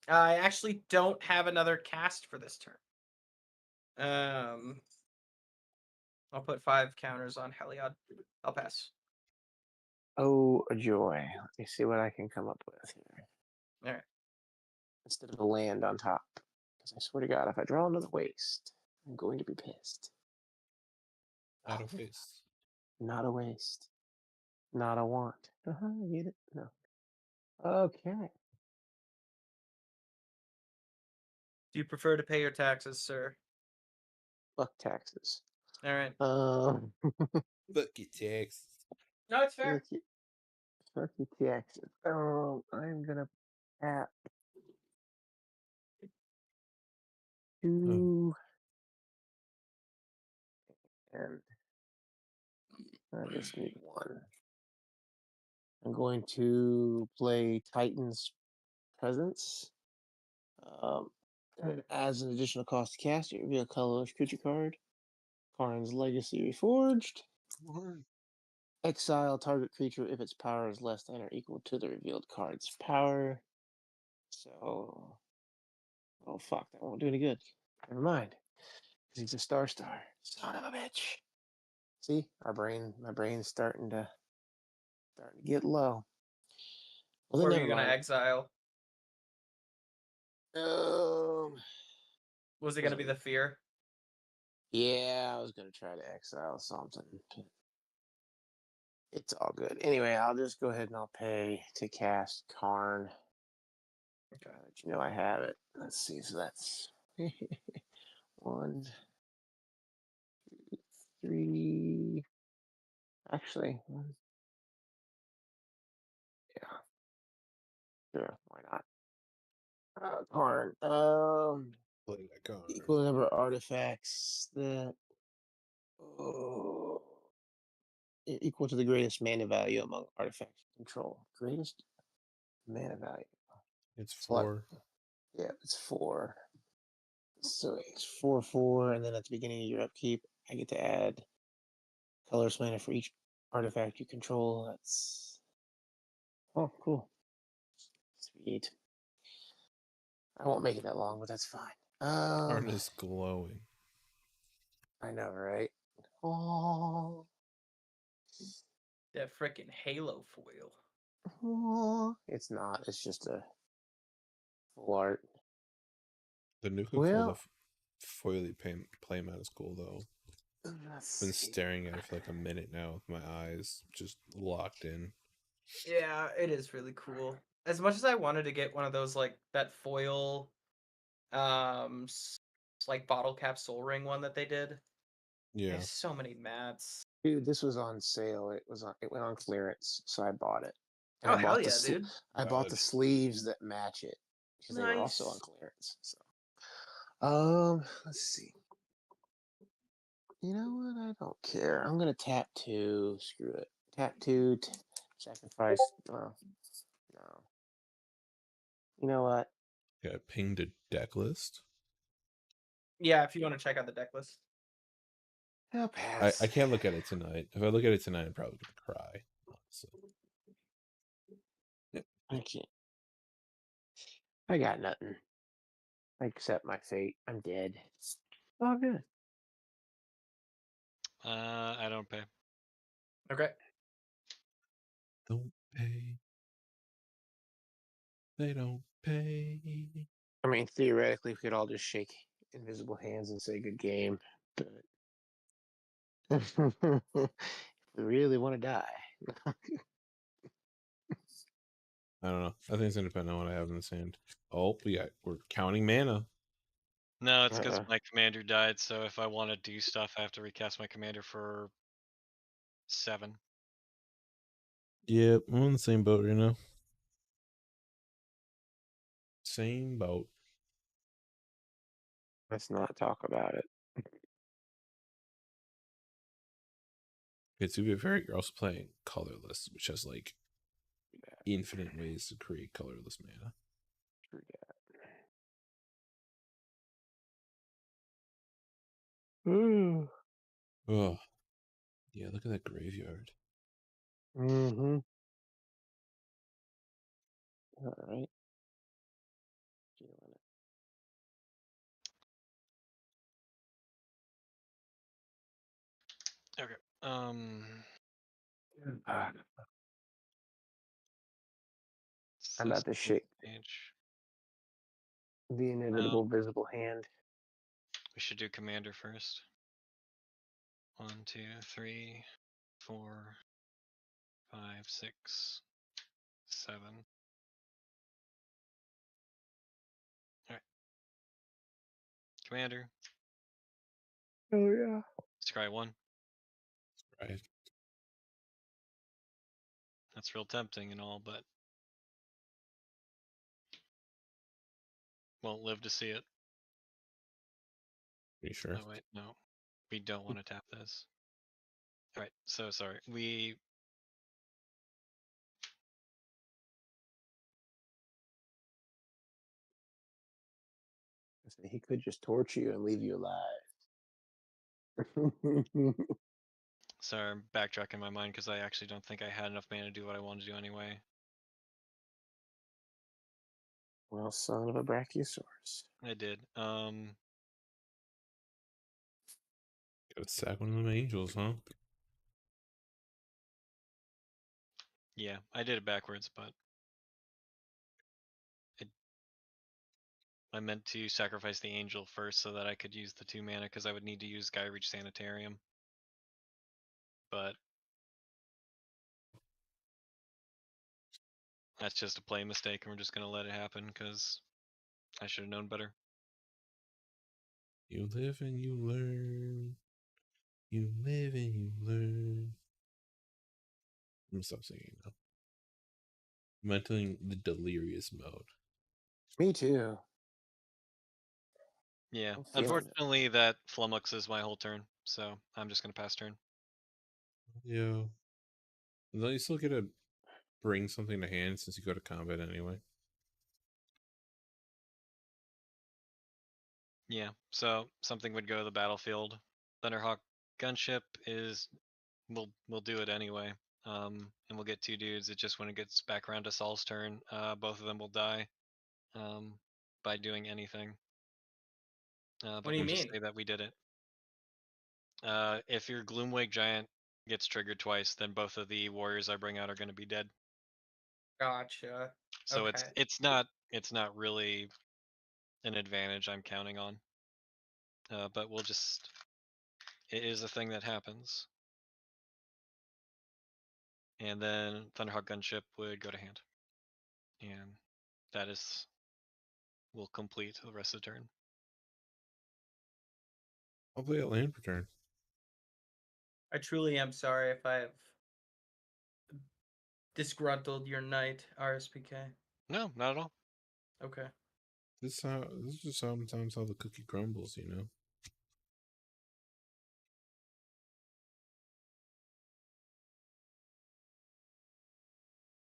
I actually don't have another cast for this turn. I'll put 5 counters on Heliod. I'll pass. Oh, a joy. Let me see what I can come up with here. All right. Instead of a land on top. Because I swear to God, if I draw another waste, I'm going to be pissed. that. Not a waste. Not a waste. Not a want. I get it. No. Okay. Do you prefer to pay your taxes, sir? Fuck taxes. All right. Look at Jax. No, it's fair. Fuck your taxes. I'm gonna tap 2 and I just need 1. I'm going to play Titan's Presence. And as an additional cost to cast, you reveal a colorless creature card. Karn's Legacy Reforged. Exile target creature if its power is less than or equal to the revealed card's power. So, oh fuck, that won't do any good. Never mind, because he's a star. Son of a bitch. See, my brain's starting to get low. Well, then Or are never you gonna mind. exile? Um, Was it gonna be the fear? yeah, I was gonna try to exile something. It's all good. Anyway, I'll just go ahead and I'll pay to cast Karn. Okay. Let you know I have it. Let's see. So that's 1, 2, 3. Actually, yeah, sure. Why not? Karn. Play that card. Equal number of artifacts that oh, equal to the greatest mana value among artifacts you control. Greatest mana value. It's What? 4. Yeah, it's 4. So it's 4/4, and then at the beginning of your upkeep, I get to add colorless mana for each artifact you control. That's cool. Sweet. I won't make it that long, but that's fine. Karn is glowing. I know, right? Oh, That frickin' Halo foil. it's not. It's just a full art. The Nuka Well- Cola foily playmat is cool though. Let's Been see. staring at it for like a minute now with my eyes just locked in. Yeah, it is really cool. As much as I wanted to get one of those like that foil like bottle cap soul ring one that they did. Yeah. There's so many mats. Dude, this was on sale. It went on clearance, so I bought it. And Oh I hell bought yeah, dude. I bought the Valid. sleeves that match it because they were also on Nice. clearance. So, let's see. You know what? I don't care. I'm gonna tap 2. Screw it. Tap 2. Sacrifice. No. You know what? Okay, I pinged a deck list. Yeah, if you want to check out the deck list. I'll I pass. can't look at it tonight. If I look at it tonight, I'm probably gonna cry. Honestly. I can't. I got nothing. I accept my fate. I'm dead. Oh, good. I don't pay. Okay. Don't pay. They don't pay. I mean, theoretically, we could all just shake invisible hands and say good game, but if we really want to die. I don't know. I think it's gonna depend on what I have in this hand. Oh, we're counting mana. No, it's because Uh-uh. my commander died. So if I want to do stuff, I have to recast my commander for 7. Yep, I'm on the same boat right now. Same boat. Let's not talk about it. Okay, to be fair, you're also playing colorless, which has like infinite ways to create colorless mana. Screw that. Ooh. Oh, yeah. Look at that graveyard. Mm-hmm. All right. Feeling it. Okay. Ah, It's I'm this about to shake page. the inevitable visible hand. We should do commander first. 1, 2, 3, 4, 5, 6, 7. Alright. Commander, Oh yeah. scry 1. Right. That's real tempting and all, but won't live to see it. Pretty sure. Oh wait, no. We don't want to tap this. Alright, so sorry. He could just torture you and leave you alive. Sorry, I'm backtracking my mind because I actually don't think I had enough mana to do what I wanted to do anyway. Well, son of a Brachiosaurus. I did. Gotta sack one of them angels, huh? Yeah, I did it backwards, but I meant to sacrifice the angel first so that I could use the 2 mana because I would need to use Skyreach Sanitarium. But that's just a play mistake and we're just gonna let it happen because I should have known better. You live and you learn. You live and you learn. I'm gonna stop singing now. I'm entering the delirious mode. Me too. Yeah, I'm feeling it. unfortunately that flummoxes my whole turn, so I'm just gonna pass turn. Yeah. Don't you still get to bring something to hand since you go to combat anyway? Yeah, so something would go to the battlefield. Thunderhawk gunship is we'll do it anyway. And we'll get 2 dudes. It just when it gets back around to Saul's turn, both of them will die by doing anything. What But do you we'll just mean? say that we did it. If your Gloomwake Giant gets triggered twice, then both of the warriors I bring out are going to be dead. Gotcha. So Okay. it's not really an advantage I'm counting on. But we'll just It is a thing that happens. And then Thunderhawk Gunship would go to hand. And that will complete the rest of the turn. I'll play a land per turn. I truly am sorry if I have disgruntled your knight, RSPK. No, not at all. Okay. This is just sometimes how the cookie crumbles, you know.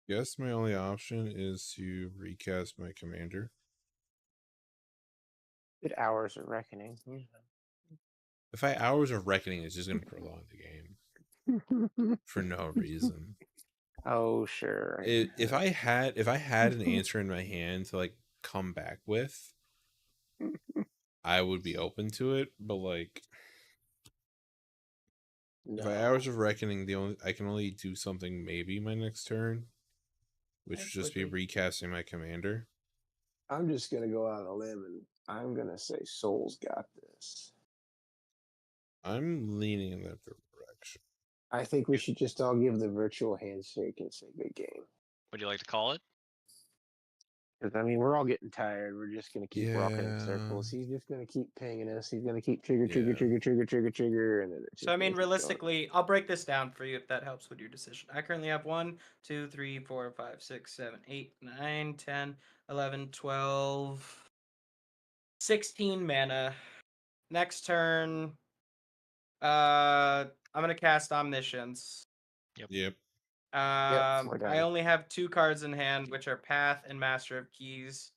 Guess my only option is to recast my commander. Good Hours of Reckoning. If I Hours of Reckoning, it's just going to prolong the game for no reason. Oh, sure. If I had an answer in my hand to like come back with, I would be open to it. But like, if I Hours of Reckoning, I can only do something maybe my next turn, which would just be recasting my commander. I'm just gonna go out on a limb and I'm gonna say Souls got this. I'm leaning in that direction. I think we should just all give the virtual handshake and say good game. Would you like to call it? Because I mean, we're all getting tired. We're just gonna keep walking in Yeah. circles. He's just gonna keep pinging us. He's gonna keep trigger, Yeah. and then it's So I mean, realistically, I'll break this down for you if that helps with your decision. I currently have 1, 2, 3, 4, 5, 6, 7, 8, 9, 10, 11, 12, 16 mana. Next turn, I'm gonna cast Omniscience. Yep. we're I done. only have 2 cards in hand, which are Path and Master of Keys.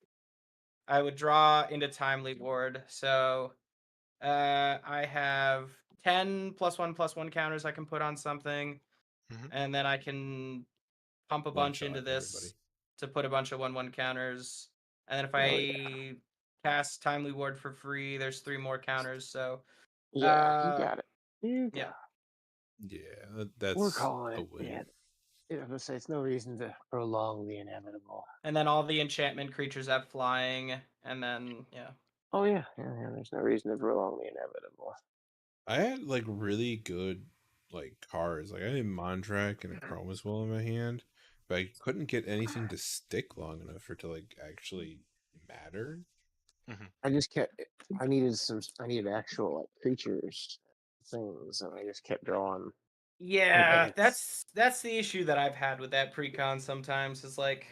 I would draw into Timely Ward, so I have 10 +1/+1 counters I can put on something, and then I can pump a bunch into this to put a bunch of 1/1 counters. And then if I cast Timely Ward for free, there's 3 more counters. So you got it. You got Yeah, that's we're calling a it. win. Yeah. I was gonna say it's no reason to prolong the inevitable. And then all the enchantment creatures have flying, and then Oh yeah. There's no reason to prolong the inevitable. I had like really good like cards. Like I had Mondrak and a Chromas Will in my hand, but I couldn't get anything to stick long enough for it to like actually matter. I just kept. I needed actual like creatures, things, and I just kept drawing. yeah, It's- that's the issue that I've had with that precon sometimes is like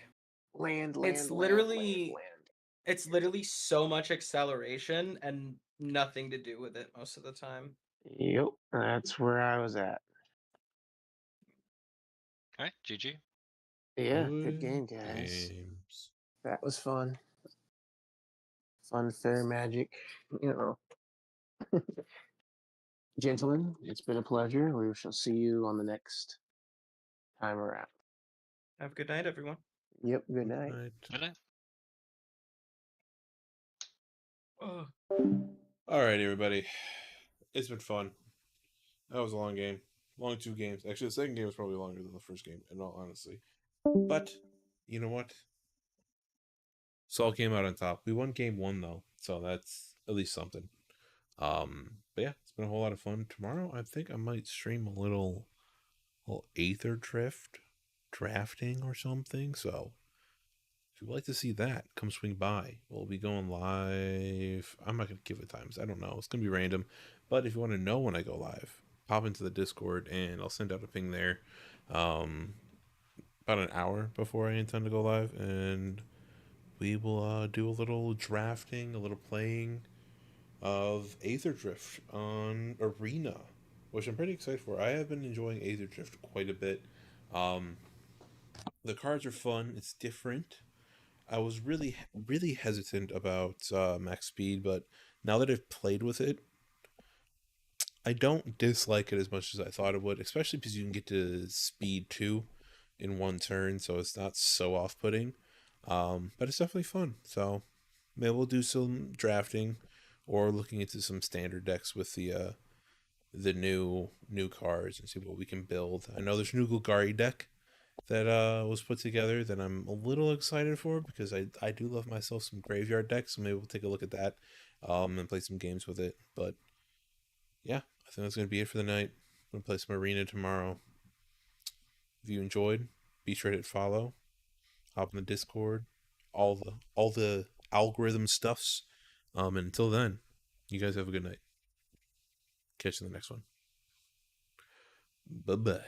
land. it's literally so much acceleration and nothing to do with it most of the time. Yep, that's where I was at. All right, GG. Yeah, good game, guys. That was fun. Fun, fair magic. You know. Gentlemen, it's been a pleasure. We shall see you on the next time around. Have a good night, everyone. Yep, good night. Good night. All right, everybody. It's been fun. That was a long game. Long 2 games. Actually, the second game was probably longer than the first game, in all honesty. But, you know what? Saul came out on top. We won game 1, though. So that's at least something. But yeah, it's been a whole lot of fun. Tomorrow, I think I might stream a little Aether Drift drafting or something. So if you'd like to see that, come swing by. We'll be going live. I'm not going to give it times. I don't know. It's going to be random. But if you want to know when I go live, pop into the Discord and I'll send out a ping there about an hour before I intend to go live. And we will do a little drafting, a little playing of Aether Drift on Arena, which I'm pretty excited for. I have been enjoying Aether Drift quite a bit. The cards are fun. It's different. I was really hesitant about max speed, but now that I've played with it, I don't dislike it as much as I thought it would, especially because you can get to speed 2 in 1 turn, so it's not so off-putting. But it's definitely fun. So maybe we'll do some drafting or looking into some standard decks with the new cards and see what we can build. I know there's a new Golgari deck that was put together that I'm a little excited for because I do love myself some graveyard decks, so maybe we'll take a look at that and play some games with it. But yeah, I I think that's going to be it for the night. I'm going to play some Arena tomorrow. If you enjoyed, be sure to hit follow. Hop in the Discord. All the algorithm stuffs. And until then, you guys have a good night. Catch you in the next one. Bye-bye.